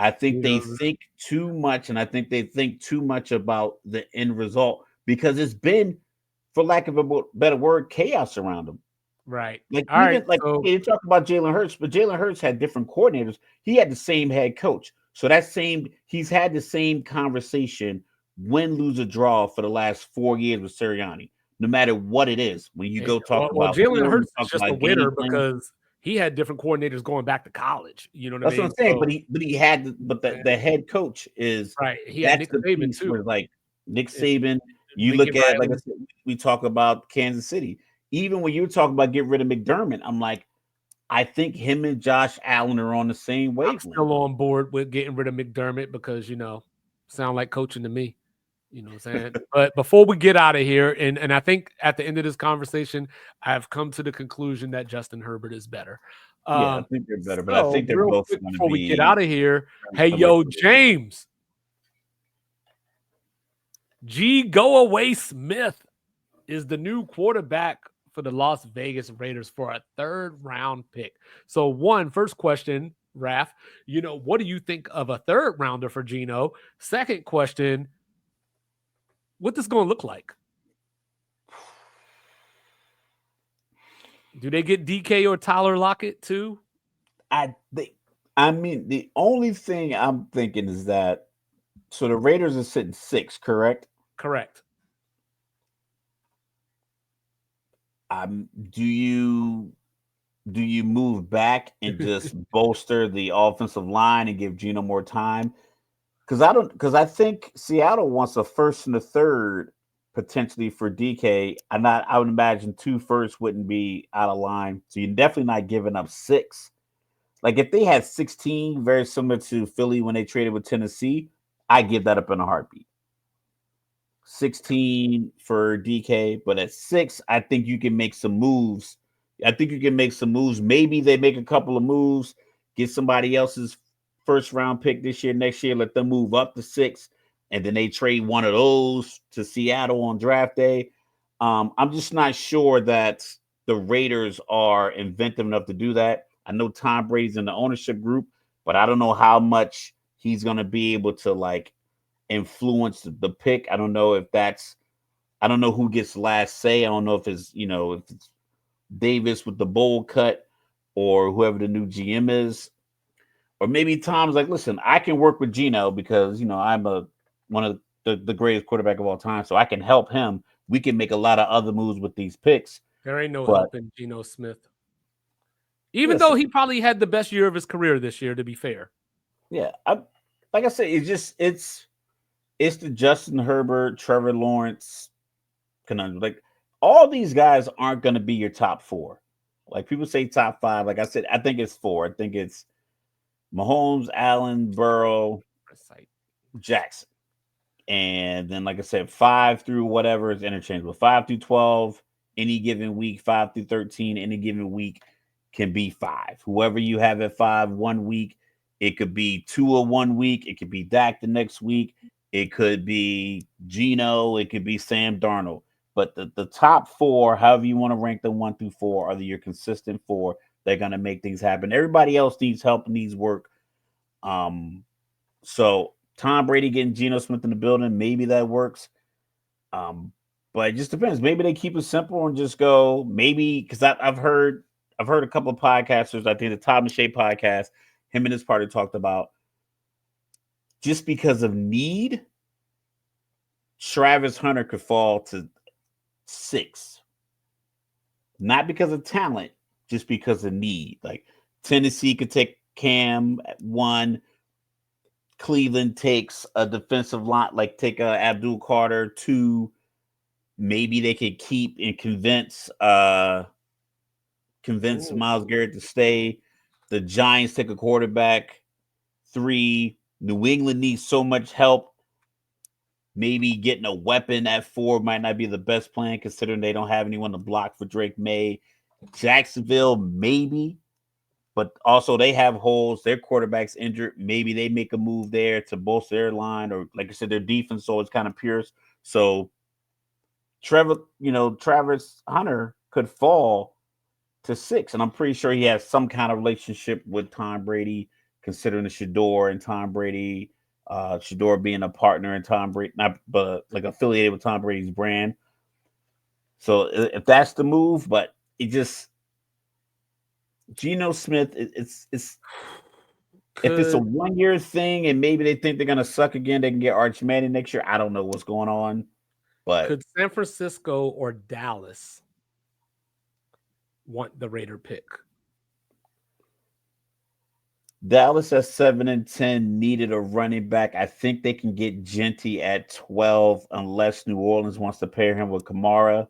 I think You they know, think too much, and I think they think too much about the end result because it's been, for lack of a better word, chaos around them. right. Like All right. even like So okay, they talk about Jalen Hurts, but Jalen Hurts had different coordinators. He had the same head coach, so he's had the same conversation, win, lose, or draw for the last 4 years with Sirianni. No matter what it is, when you and, go talk well, about Jalen film, you Hurts is talk just a about game winner plan. because he had different coordinators going back to college. You know what I That's what I'm mean? saying. But So he had but the head coach is right, he had that's Nick the Saban piece too. where like Nick And Saban, you look Lincoln at like I Riley. said, we talk about Kansas City. Even when you were talking about getting rid of McDermott, I'm like, I think him and Josh Allen are on the same I'm wavelength. still on board with getting rid of McDermott because sound like coaching to me. You know what I'm saying? But before we get out of here, and I think at the end of this conversation, I've come to the conclusion that Justin Herbert is better. Yeah, I Um, think they're better, but I so think they're real both quick going to before we get be out of here, very hey similar yo, to the James G Go Away Smith is the new quarterback for the Las Vegas Raiders for a third round pick. So, first question, Raph, what do you think of a third rounder for Geno? Second question, what this going to look like? Do they get DK or Tyler Lockett too? I think. I mean, the only thing I'm thinking is that so the Raiders are sitting six, correct? Correct. Do you move back and just bolster the offensive line and give Gino more time? Because I think Seattle wants a first and a third potentially for DK. I would imagine two firsts wouldn't be out of line. So you're definitely not giving up six. Like if they had 16, very similar to Philly when they traded with Tennessee, I give that up in a heartbeat. 16 for DK, but at six, I think you can make some moves. I think you can make some moves. Maybe they make a couple of moves, get somebody else's first round pick this year, next year, let them move up to six, and then they trade one of those to Seattle on draft day. I'm just not sure that the Raiders are inventive enough to do that. I know Tom Brady's in the ownership group, but I don't know how much he's going to be able to like influence the pick. I don't know who gets last say. I don't know if it's Davis with the bowl cut or whoever the new GM is. Or maybe Tom's like, listen, I can work with Gino because I'm one of the greatest quarterback of all time, so I can help him. We can make a lot of other moves with these picks. There ain't no But helping Geno Smith. Even though listen, he probably had the best year of his career this year, to be fair. yeah, like I said, it's the Justin Herbert, Trevor Lawrence conundrum. Like all these guys aren't going to be your top four. Like people say top five. Like I said, I think it's four. I think it's Mahomes, Allen, Burrow, Jackson. And then, like I said, 5 through whatever is interchangeable. 5 through 12, any given week, 5 through 13, any given week can be five. Whoever you have at five one week, it could be Tua one week, it could be Dak the next week, it could be Geno, it could be Sam Darnold. But the top four, however you want to rank them 1 through 4, are your consistent four. They're gonna make things happen. Everybody else needs help, needs work. So Tom Brady getting Geno Smith in the building, maybe that works. But it just depends. Maybe they keep it simple and just go. Maybe because I've heard a couple of podcasters. I think the Todd McShay podcast, him and his party talked about just because of need, Travis Hunter could fall to 6, not because of talent, just because of need. Like Tennessee could take Cam at 1. Cleveland takes a defensive line, like take Abdul Carter 2. Maybe they could keep and convince Ooh. Myles Garrett to stay. The Giants take a quarterback 3. New England needs so much help. Maybe getting a weapon at 4 might not be the best plan considering they don't have anyone to block for Drake May. Jacksonville, maybe, but also they have holes. Their quarterback's injured. Maybe they make a move there to bolster their line, or like I said, their defense so it's kind of pierced. So Travis Hunter could fall to 6, and I'm pretty sure he has some kind of relationship with Tom Brady, considering the Shador and Tom Brady. Shador being a partner in Tom Brady, not but like affiliated with Tom Brady's brand. So if that's the move, but it just Geno Smith, it's if it's a 1 year thing and maybe they think they're gonna suck again, they can get Arch Manning next year. I don't know what's going on, but could San Francisco or Dallas want the Raider pick? Dallas at 7-10 needed a running back. I think they can get Genty at 12 unless New Orleans wants to pair him with Kamara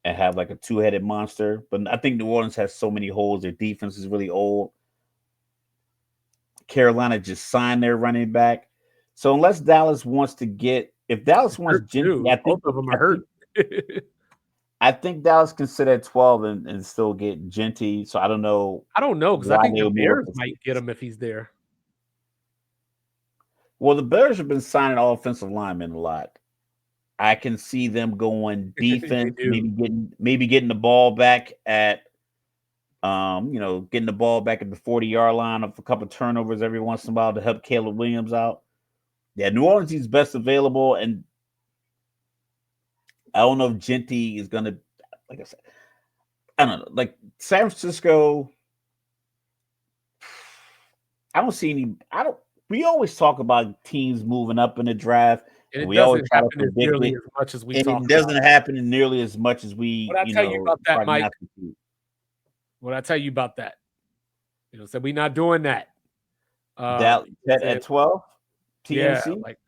and have like a two-headed monster. But I think New Orleans has so many holes. Their defense is really old. Carolina just signed their running back. So unless Dallas wants to get, if Dallas wants Genty, I think both of them are hurt. I think Dallas can sit at 12 and still get Genty. So I don't know. I don't know, because I think the Bears might get him if he's there. Well, the Bears have been signing offensive linemen a lot. I can see them going defense, maybe getting the ball back at getting the ball back at the 40-yard line of a couple of turnovers every once in a while to help Caleb Williams out. Yeah, New Orleans is best available, and I don't know if Genty is gonna, like I said, I don't know. Like San Francisco, I don't see any. We always talk about teams moving up in the draft, and we always try to predict nearly as much as we and talk. It doesn't happen nearly as much as we. What I tell you about that, Mike? What I tell you about that? So we're not doing that. That at 12. TMC? Yeah, like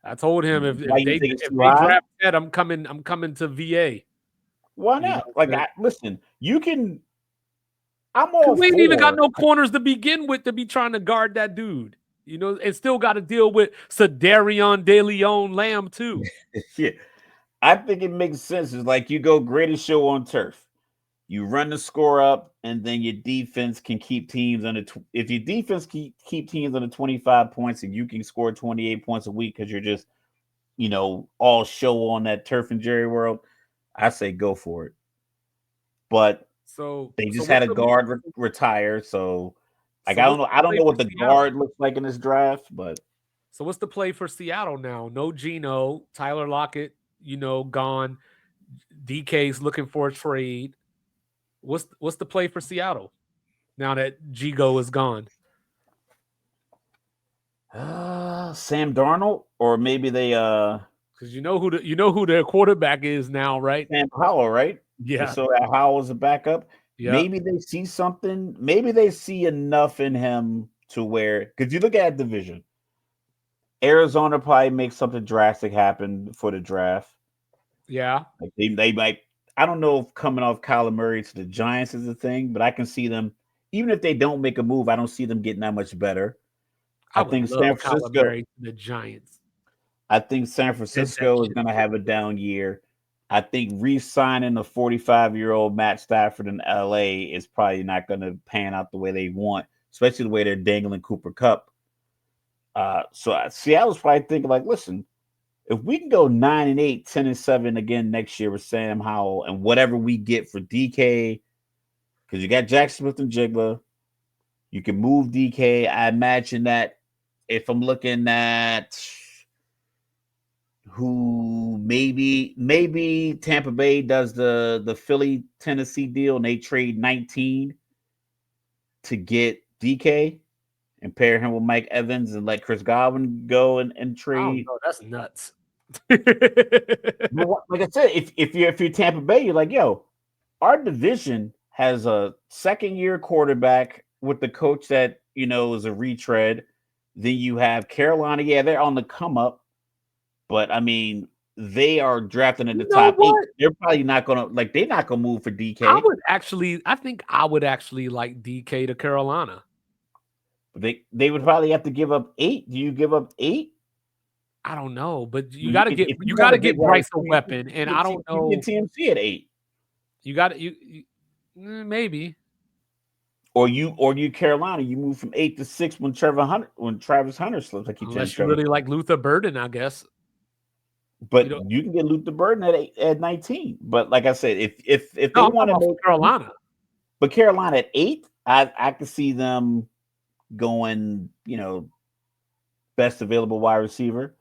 I told him if they draft Ted, I'm coming to VA. Why not? Listen, you can. I'm all. We ain't even got no corners to begin with to be trying to guard that dude. And still got to deal with Sedarion DeLeon Lamb too. Yeah, I think it makes sense. It's like you go greatest show on turf. You run the score up, and then your defense can keep teams under. If your defense keep teams under 25 points, and you can score 28 points a week because you're just, all show on that turf and Jerry world, I say go for it. But they just had a guard retire, so I don't know what the guard looks like in this draft. But so what's the play for Seattle now? No Geno, Tyler Lockett, gone. DK's looking for a trade. What's the play for Seattle now that Gigo is gone? Sam Darnold, or maybe they because you know who their quarterback is now, right? Sam Howell, right? Yeah. So that Howell's a backup. Yeah. Maybe they see something. Maybe they see enough in him to where, because you look at division, Arizona probably makes something drastic happen for the draft. Yeah, like they might. I don't know if coming off Kyler Murray to the Giants is a thing, but I can see them, even if they don't make a move, I don't see them getting that much better. I think San Francisco, the Giants. I think San Francisco is going to have a down year. I think re-signing a 45-year-old Matt Stafford in LA is probably not going to pan out the way they want, especially the way they're dangling Cooper Kupp. So Seattle's probably thinking like, listen, if we can go 9-8, 10-7 again next year with Sam Howell and whatever we get for DK, because you got Jack Smith and Jigba, you can move DK. I imagine that if I'm looking at who maybe Tampa Bay does the Philly Tennessee deal and they trade 19 to get DK and pair him with Mike Evans and let Chris Godwin go and trade. Oh, that's nuts. Like I said, if you're Tampa Bay, you're like, yo, our division has a second-year quarterback with the coach that is a retread. Then you have Carolina. Yeah, they're on the come up, but I mean, they are drafting in the top 8. They're probably not gonna they're not gonna move for DK. I think I would actually like DK to Carolina. They would probably have to give up 8. Do you give up 8? I don't know, but you You got to could, get if you you got want to to get get wide Bryce a receiver, weapon, and I don't you get know. TMC at 8. You got maybe Or you Carolina, you move from 8 to 6 when Travis Hunter slips. I keep saying unless you Trevor, really like Luther Burden, I guess. You but know, you can get Luther Burden at 19. But like I said, if no, they I'm want talking to about for make, Carolina. but Carolina at 8, I could see them going, best available wide receiver.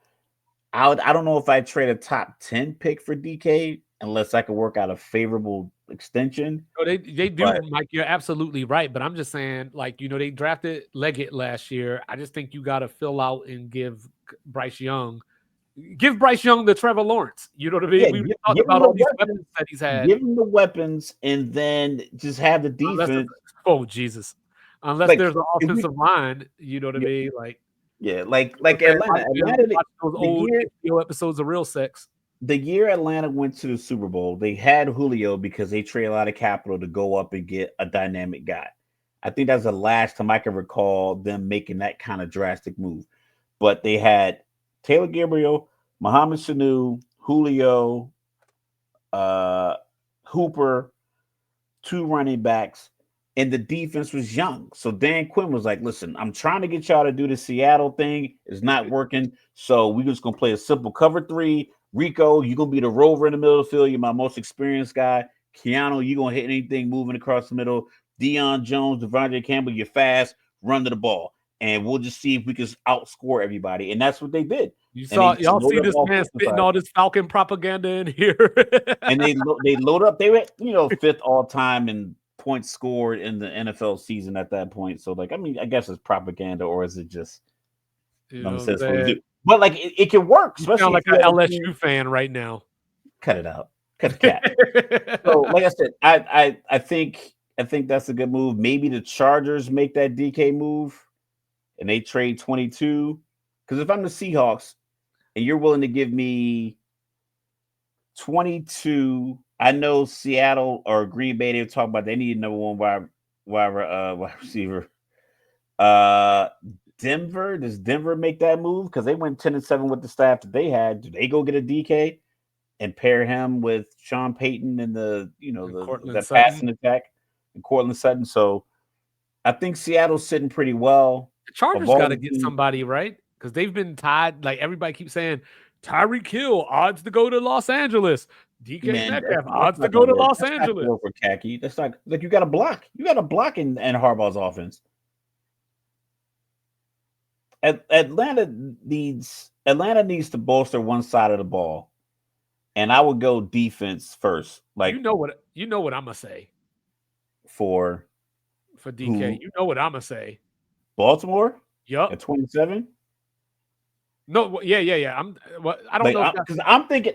I don't know if I trade a top 10 pick for DK unless I could work out a favorable extension. No, they do, But Mike. You're absolutely right, but I'm just saying, like, they drafted Leggett last year. I just think you got to fill out and give Bryce Young the Trevor Lawrence. You know what I mean? yeah, We talked give about him the all these weapons, weapons that he's had. and then just have the Unless it's, defense oh Jesus, unless like there's an if we offensive line. You know what I yeah, mean? Like, yeah, you know like what I'm saying? Atlanta. Watch those The old year HBO episodes of Real Sex. the year Atlanta went to the Super Bowl, they had Julio because they traded a lot of capital to go up and get a dynamic guy. I think that's the last time I can recall them making that kind of drastic move. But they had Taylor Gabriel, Mohamed Sanu, Julio, uh, Hooper, 2 running backs, and the defense was young. So Dan Quinn was like, listen, I'm trying to get y'all to do the Seattle thing. It's not working. So we're just going to play a simple cover 3. Rico, you're going to be the rover in the middle of the field. You're my most experienced guy. Keanu, you're going to hit anything moving across the middle. Deion Jones, Devondre Campbell, you're fast. Run to the ball. And we'll just see if we can outscore everybody. And that's what they did. And they just Y'all see loaded up this man offensive spitting side. all this Falcon propaganda in here. And they load up. They were 5th all time in points scored in the NFL season at that point. So like, I mean, I guess it's propaganda, or is it just You know what I'm nonsense what we saying? do? But like, it can work, You sound especially if like you an have a LSU team. fan right now. Cut it out. Cut the cat. So like I said, I think that's a good move. Maybe the Chargers make that DK move and they trade 22. Because if I'm the Seahawks and you're willing to give me 22. I know Seattle or Green Bay, they were talking about they need number one wide receiver. Uh Denver, does Denver make that move? Because they went 10-7 with the staff that they had. Do they go get a DK and pair him with Sean Payton and And the Cortland Sutton. passing attack and Cortland Sutton? So I think Seattle's sitting pretty well. The Of Chargers all got to the get teams, somebody, right? Because they've been tied. Like, everybody keeps saying, Tyreek Hill, odds to go to Los Angeles. DK man, Metcalf, that's odds to not go gonna to work. Los That's not gonna Angeles. work with Khaki. That's not like you got to block. You got to block in Harbaugh's offense. Atlanta needs to bolster one side of the ball, and I would go defense first. You Like know what I'm gonna say for for DK. who? You know what I'm gonna say. Baltimore Yup. at 27. No, yeah. I don't Like know if that's because I'm thinking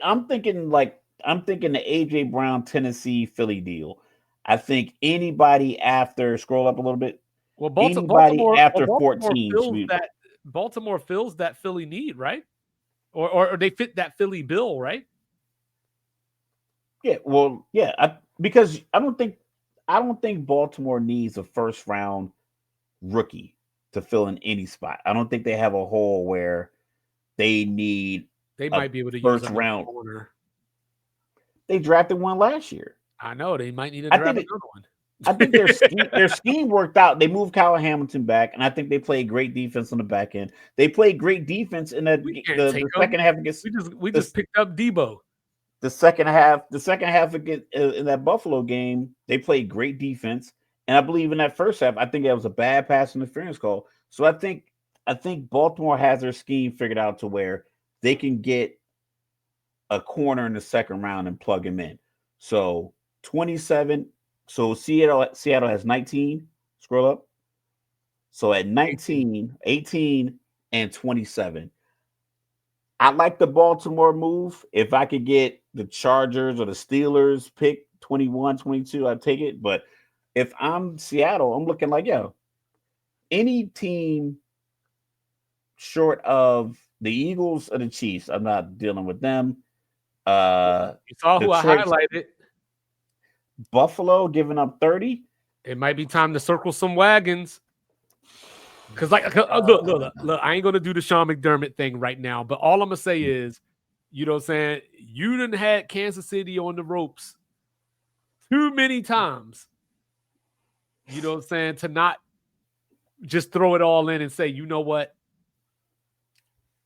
the AJ Brown Tennessee Philly deal. I think anybody after scroll up a little bit. well. Anybody after Baltimore 14 should fills be. that. Baltimore fills that Philly need, right? Or they fit that Philly bill, right? Yeah, well, yeah, because I don't think Baltimore needs a first round rookie to fill in any spot. I don't think they have a hole where they need They a might be able to use first another round. corner. They drafted one last year. I know they might need to I grab think another one. I think their scheme worked out. They moved Kyle Hamilton back, and I think they played great defense on the back end. They played great defense in We can't take the them. second half against We the just picked up Debo. the second half against in that Buffalo game. They played great defense, and I believe in that first half, I think that was a bad pass interference call. So I think Baltimore has their scheme figured out to where they can get a corner in the second round and plug him in. So 27. So Seattle has 19. Scroll up. So at 18. 19, 18, and 27. I like the Baltimore move. If I could get the Chargers or the Steelers pick 21, 22, I'd take it. But if I'm Seattle, I'm looking like, any team short of the Eagles or the Chiefs, I'm not dealing with them. You saw who I Detroit, highlighted. Buffalo giving up 30. It might be time to circle some wagons. Because look, I ain't gonna do the Sean McDermott thing right now, but all I'm gonna say is, you know what I'm saying, you done had Kansas City on the ropes too many times. You know what I'm saying, to not just throw it all in and say, you know what?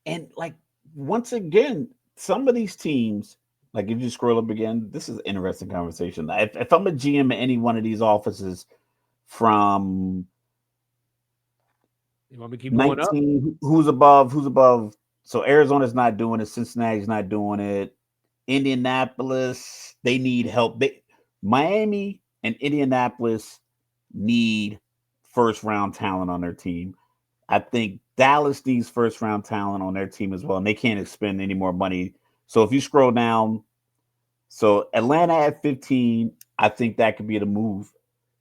And like once again, some of these teams, like if you scroll up again, this is an interesting conversation. If I'm a GM at any one of these offices from You want me to keep going up? 19, who's above? Who's above? So Arizona's not doing it. Cincinnati's not doing it. Indianapolis, they need help. Miami and Indianapolis need first round talent on their team. I think Dallas needs first round talent on their team as well, and they can't expend any more money. So if you scroll down, so Atlanta at 15, I think that could be the move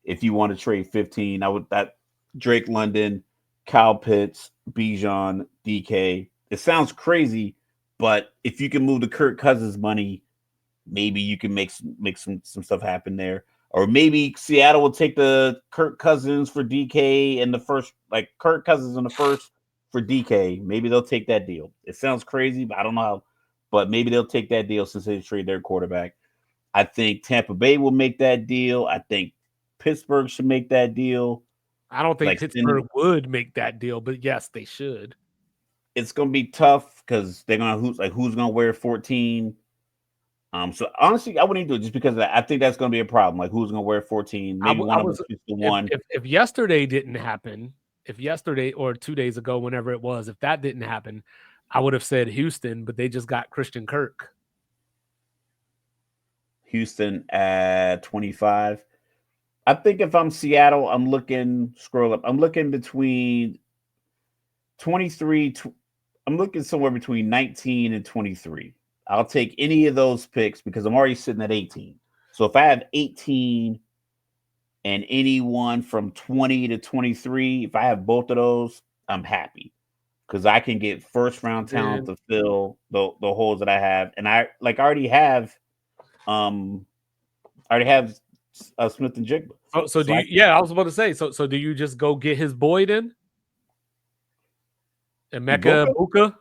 if you want to trade 15. I would that Drake London, Kyle Pitts, Bijan, DK. It sounds crazy, but if you can move the Kirk Cousins money, maybe you can make some stuff happen there. Or maybe Seattle will take the Kirk Cousins for DK and the first, like Kirk Cousins in the first for DK. Maybe they'll take that deal. It sounds crazy, but I don't know how. But maybe they'll take that deal since they trade their quarterback. I think Tampa Bay will make that deal. I think Pittsburgh should make that deal. I don't think Pittsburgh would make that deal, but yes, they should. It's gonna be tough because they're gonna who's gonna wear 14. So honestly, I wouldn't do it just because I think that's going to be a problem. Like, who's going to wear 14? Maybe one of them switch to one. If yesterday didn't happen, if yesterday or 2 days ago, whenever it was, if that didn't happen, I would have said Houston, but they just got Christian Kirk. Houston at 25. I think if I'm Seattle, I'm looking between 23. I'm looking somewhere between 19 and 23. I'll take any of those picks because I'm already sitting at 18. So if I have 18 and anyone from 20 to 23, if I have both of those, I'm happy because I can get first round talent to fill the holes that I have. And I already have Smith and Jigba. So do you, I was about to say, so do you just go get his boy then? Emeka Buka?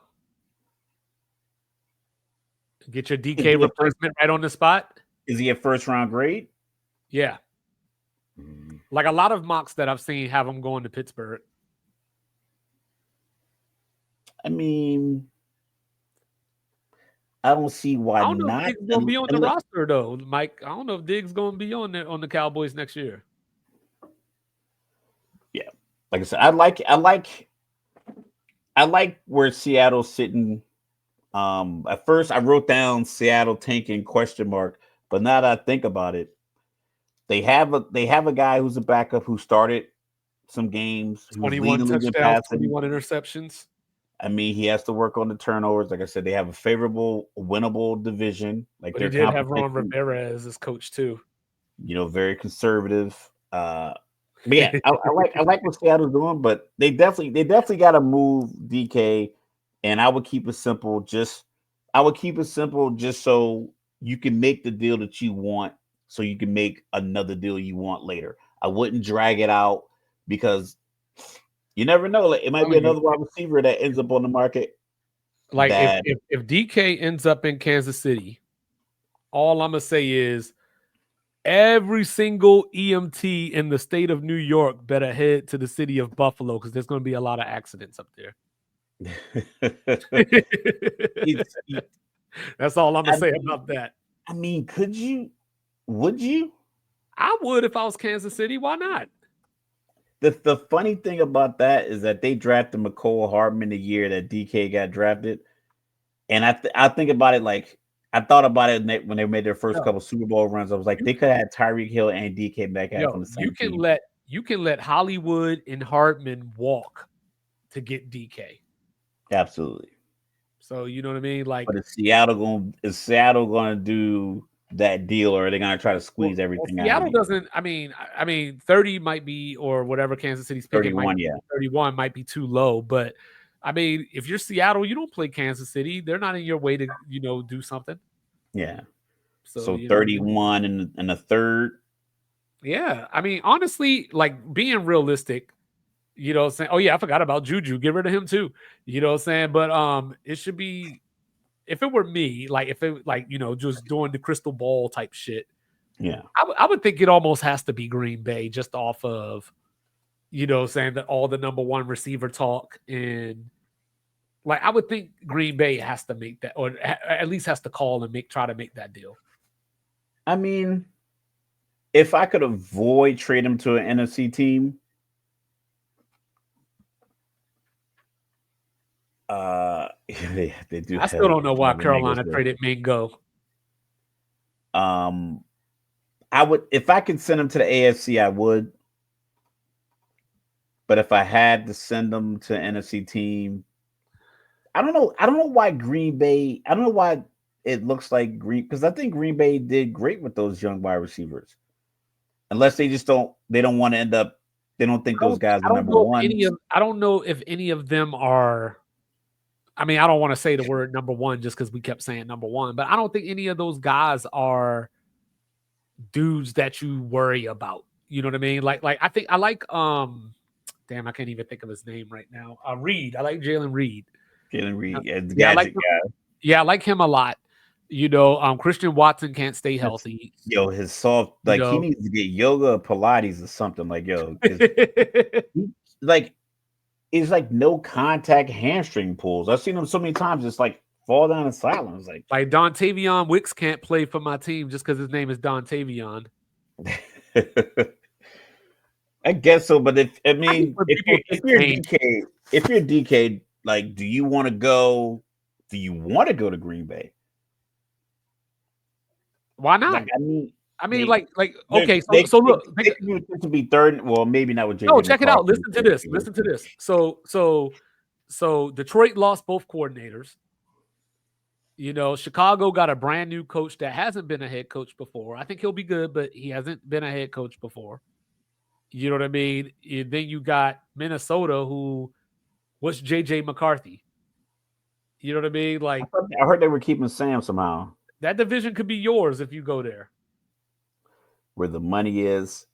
Get your DK replacement right on the spot. Is he a first round grade? Yeah. Like a lot of mocks that I've seen have him going to Pittsburgh. I mean, I don't see why not. I don't know if Diggs going to be on the roster though, Mike. I don't know if Diggs going to be on the Cowboys next year. Yeah, like I said, I like where Seattle's sitting. At first I wrote down Seattle tanking ? But now that I think about it, they have a guy who's a backup who started some games. 21 touchdowns, 21 interceptions. I mean, he has to work on the turnovers. Like I said, they have a favorable, winnable division. Like but they did have Ron Rivera as his coach too. You know, very conservative. But yeah, I like what Seattle's doing, but they definitely got to move DK. And I would keep it simple. Just so you can make the deal that you want, so you can make another deal you want later. I wouldn't drag it out because you never know. Like, it might be another wide receiver that ends up on the market. Like if DK ends up in Kansas City, all I'm gonna say is every single EMT in the state of New York better head to the city of Buffalo because there's going to be a lot of accidents up there. That's all I'm gonna say about that. I mean, would you? I would if I was Kansas City. Why not? The funny thing about that is that they drafted McCole Hardman the year that DK got drafted, and I think about it like I thought about it when they made their first couple Super Bowl runs. I was like, they could have had Tyreek Hill and DK back out on the same team. You can let Hollywood and Hardman walk to get DK. Absolutely. So you know what I mean? Like, but is Seattle going to do that deal, or are they going to try to squeeze everything out? Seattle doesn't. I mean, 30 might be, or whatever Kansas City's picking. 31 might be too low. But I mean, if you're Seattle, you don't play Kansas City. They're not in your way to do something. Yeah. So 31 and a third. Yeah, I mean, honestly, like being realistic, You know what I'm saying? Oh, yeah, I forgot about Juju. Get rid of him too. You know what I'm saying? But it should be, if it were me, like if it like, just doing the crystal ball type shit, Yeah. I would think it almost has to be Green Bay just off of, saying that all the number one receiver talk. And like I would think Green Bay has to make that, or at least has to call and try to make that deal. I mean, if I could avoid trade him to an NFC team, they do. I still don't know why have the Bengals Carolina there. traded Mingo. I would, if I could send him to the AFC, I would. But if I had to send him to an NFC team, I don't know. I don't know why Green Bay. I don't know why it looks like Green, because I think Green Bay did great with those young wide receivers. Unless they just don't. They don't want to end up. They don't think those guys are number one. I don't know if any of them are. I mean, I don't want to say the word number one just because we kept saying number one, but I don't think any of those guys are dudes that you worry about. You know what I mean? Like I think I like damn, I can't even think of his name right now. Reed. I like Jalen Reed. Jalen Reed, the Yeah, I gadget like guy. Yeah, I like him a lot. Christian Watson can't stay healthy. Yo, his soft, like he needs to get yoga or Pilates or something. Like, yo, like it's like no contact hamstring pulls. I've seen him so many times, just like fall down in silence. Like Dontavion Wicks can't play for my team just because his name is Dontavion. I guess so, but if you're DK, like, do you want to go? Do you want to go to Green Bay? Why not? Like, okay. So look, they could be third. Well, maybe not with JJ. No, check it out. Listen to this. Listen to this. So Detroit lost both coordinators. Chicago got a brand new coach that hasn't been a head coach before. I think he'll be good, but he hasn't been a head coach before. You know what I mean? And then you got Minnesota, who was JJ McCarthy. You know what I mean? Like, I heard they were keeping Sam somehow. That division could be yours if you go there. Where the money is.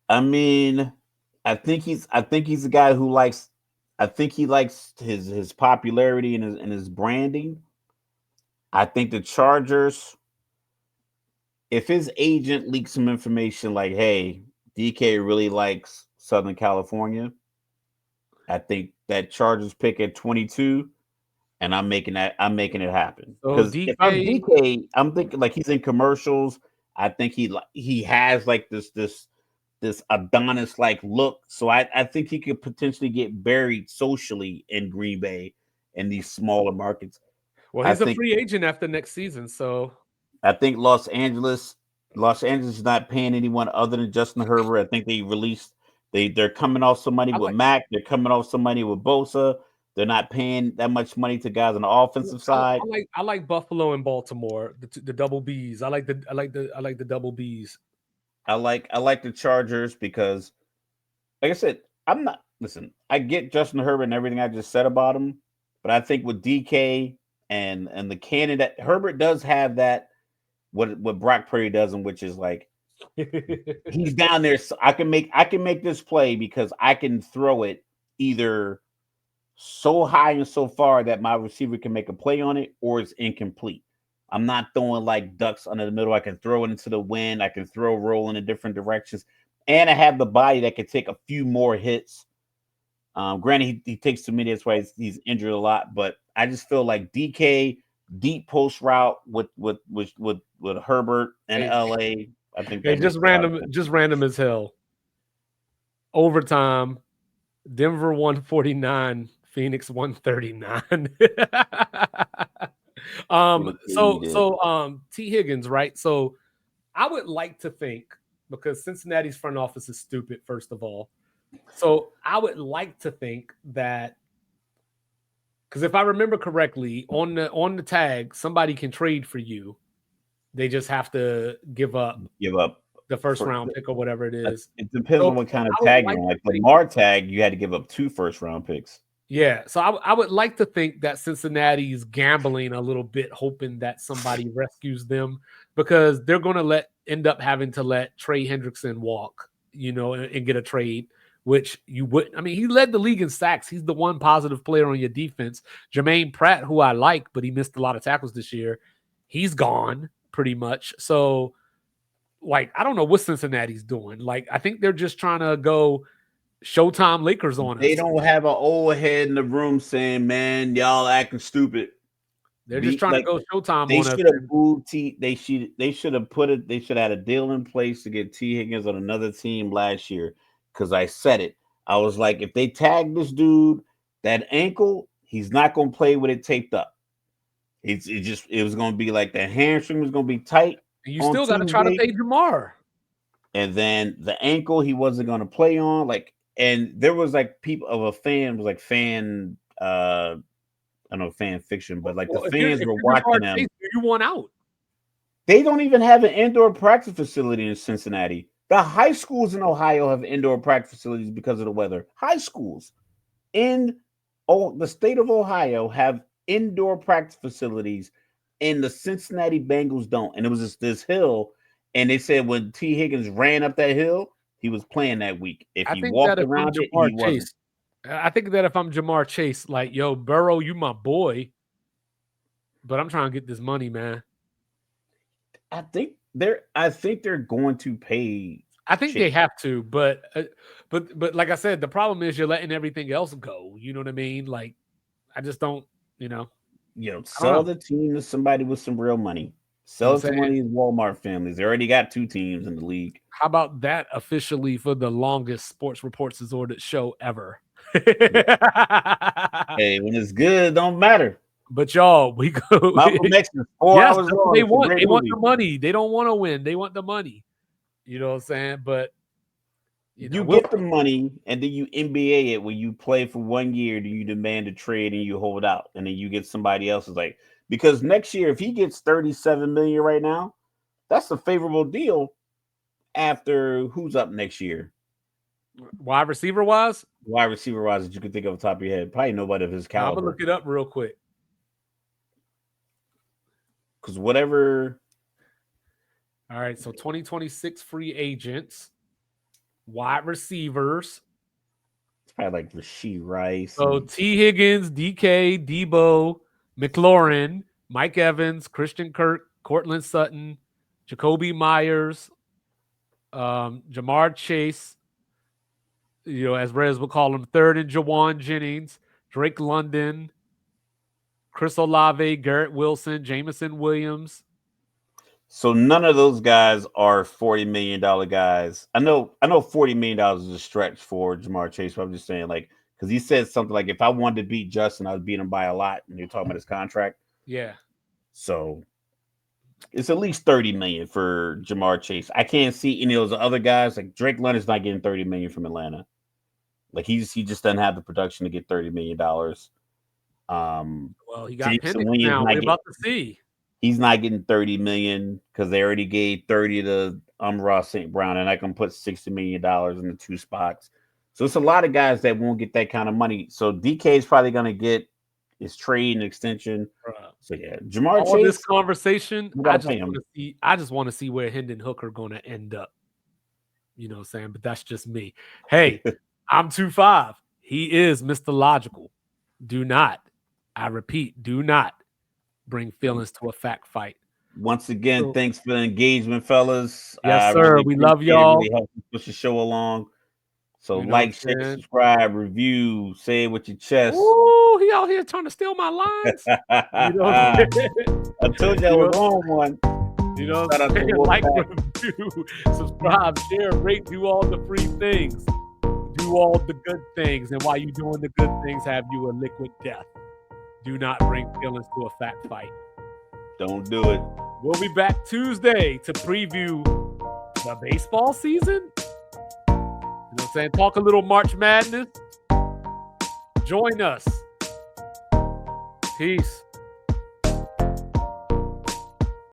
I mean, I think he's a guy who likes. I think he likes his popularity and his branding. I think the Chargers, if his agent leaks some information like, "Hey, DK really likes Southern California," I think that Chargers pick at 22, and I'm making it happen. Because if I'm DK, I'm thinking like he's in commercials. I think he has like this Adonis like look. So I think he could potentially get buried socially in Green Bay in these smaller markets. Well, he's a free agent after next season, so I think Los Angeles is not paying anyone other than Justin Herbert. I think they're coming off some money with Mac. They're coming off some money with Bosa. They're not paying that much money to guys on the offensive side. I like Buffalo and Baltimore, the double Bs. I like the double Bs. I like the Chargers because, like I said, I get Justin Herbert and everything I just said about him, but I think with DK and the cannon that Herbert does have, that what Brock Purdy doesn't, which is like he's down there. So I can make this play because I can throw it either so high and so far that my receiver can make a play on it, or it's incomplete. I'm not throwing like ducks under the middle. I can throw it into the wind. I can roll in different directions, and I have the body that can take a few more hits. Granted, he takes too many. That's why he's injured a lot. But I just feel like DK deep post route with Herbert and LA. I think just random as hell. Overtime, Denver 149, Phoenix 139. T. Higgins, right? So I would like to think, because Cincinnati's front office is stupid, first of all. So I would like to think that, because if I remember correctly, on the tag, somebody can trade for you. They just have to give up the first round pick or whatever it is. It depends on what kind of tag you're on. Like Lamar tag, you had to give up 2 first round picks. Yeah, so I would like to think that Cincinnati's gambling a little bit, hoping that somebody rescues them, because they're going to end up having to let Trey Hendrickson walk, and get a trade, which you wouldn't. I mean, he led the league in sacks. He's the one positive player on your defense. Jermaine Pratt, who I like, but he missed a lot of tackles this year. He's gone pretty much. So, like, I don't know what Cincinnati's doing. Like, I think they're just trying to go Showtime Lakers on us. They don't have an old head in the room saying, "Man, y'all acting stupid." They're just trying to go Showtime they on us. Should have moved they should have put it. They should have had a deal in place to get T. Higgins on another team last year. Because I said it, I was like, if they tag this dude, that ankle, he's not going to play with it taped up. It was going to be like the hamstring was going to be tight. You still got to try to pay Jamar. And then the ankle, he wasn't going to play on. Like, and there was like people of a fan was like fan. I don't know fan fiction, but like the fans were watching him. You want out. They don't even have an indoor practice facility in Cincinnati. The high schools in Ohio have indoor practice facilities because of the weather. High schools in the state of Ohio have indoor practice facilities, and the Cincinnati Bengals don't. And it was just this hill, and they said when T. Higgins ran up that hill, he was playing that week. If he walked around it, he wasn't. I think that if I'm Jamar Chase, like, yo, Burrow, you my boy, but I'm trying to get this money, man. I think they're going to pay. I think they have to, but like I said, the problem is you're letting everything else go. You know what I mean? Like, I just don't, sell the team to somebody with some real money. Sell it to one of these Walmart families. They already got 2 teams in the league. How about that officially for the longest Sports Reports Disordered show ever? Hey, when it's good, it don't matter. But y'all, we go. Malcolm X is 4 hours long. They want the money. They don't want to win. They want the money. You know what I'm saying? But you get the money, and then you NBA it when you play for 1 year. Do you demand a trade and you hold out, and then you get somebody else's like because next year if he gets $37 million right now, that's a favorable deal. After who's up next year? Wide receiver wise that you could think of off the top of your head. Probably nobody of his caliber. I'm gonna look it up real quick. Because whatever. All right, so 2026 free agents, wide receivers. It's probably like Rashee Rice. So T. Higgins, DK, Debo, McLaurin, Mike Evans, Christian Kirk, Cortland Sutton, Jacoby Myers, Jamar Chase, as Rez would call him, third and Jawan Jennings, Drake London, Chris Olave, Garrett Wilson, Jameson Williams. So none of those guys are $40 million guys. I know $40 million is a stretch for Jamar Chase, but I'm just saying, like, because he said something like, if I wanted to beat Justin, I would beat him by a lot. And you're talking about his contract. Yeah. So it's at least $30 million for Jamar Chase. I can't see any of those other guys. Like Drake London's not getting $30 million from Atlanta. Like he just doesn't have the production to get $30 million. Well, he got Penix now. We're about to see. He's not getting $30 million because they already gave $30 to Ross St. Brown, and I can put $60 million in the 2 spots. So it's a lot of guys that won't get that kind of money. So DK is probably going to get his trade and extension. So yeah, Jamar Chase. This conversation, I just want to see where Hendon Hooker going to end up. You know what I'm saying? But that's just me. Hey, I'm 2'5". He is Mr. Logical. Do not, I repeat, do not bring feelings to a fact fight. Once again, thanks for the engagement, fellas. Yes, sir. Really we love y'all. Really help push the show along. So share, subscribe, review, say it with your chest. Ooh, he out here trying to steal my lines. I told you I was on one. You know what I'm saying? Like, review, subscribe, share, rate, do all the free things. Do all the good things. And while you're doing the good things, have you a liquid death. Do not bring feelings to a fact fight. Don't do it. We'll be back Tuesday to preview the baseball season. You know what I'm saying? Talk a little March Madness. Join us. Peace.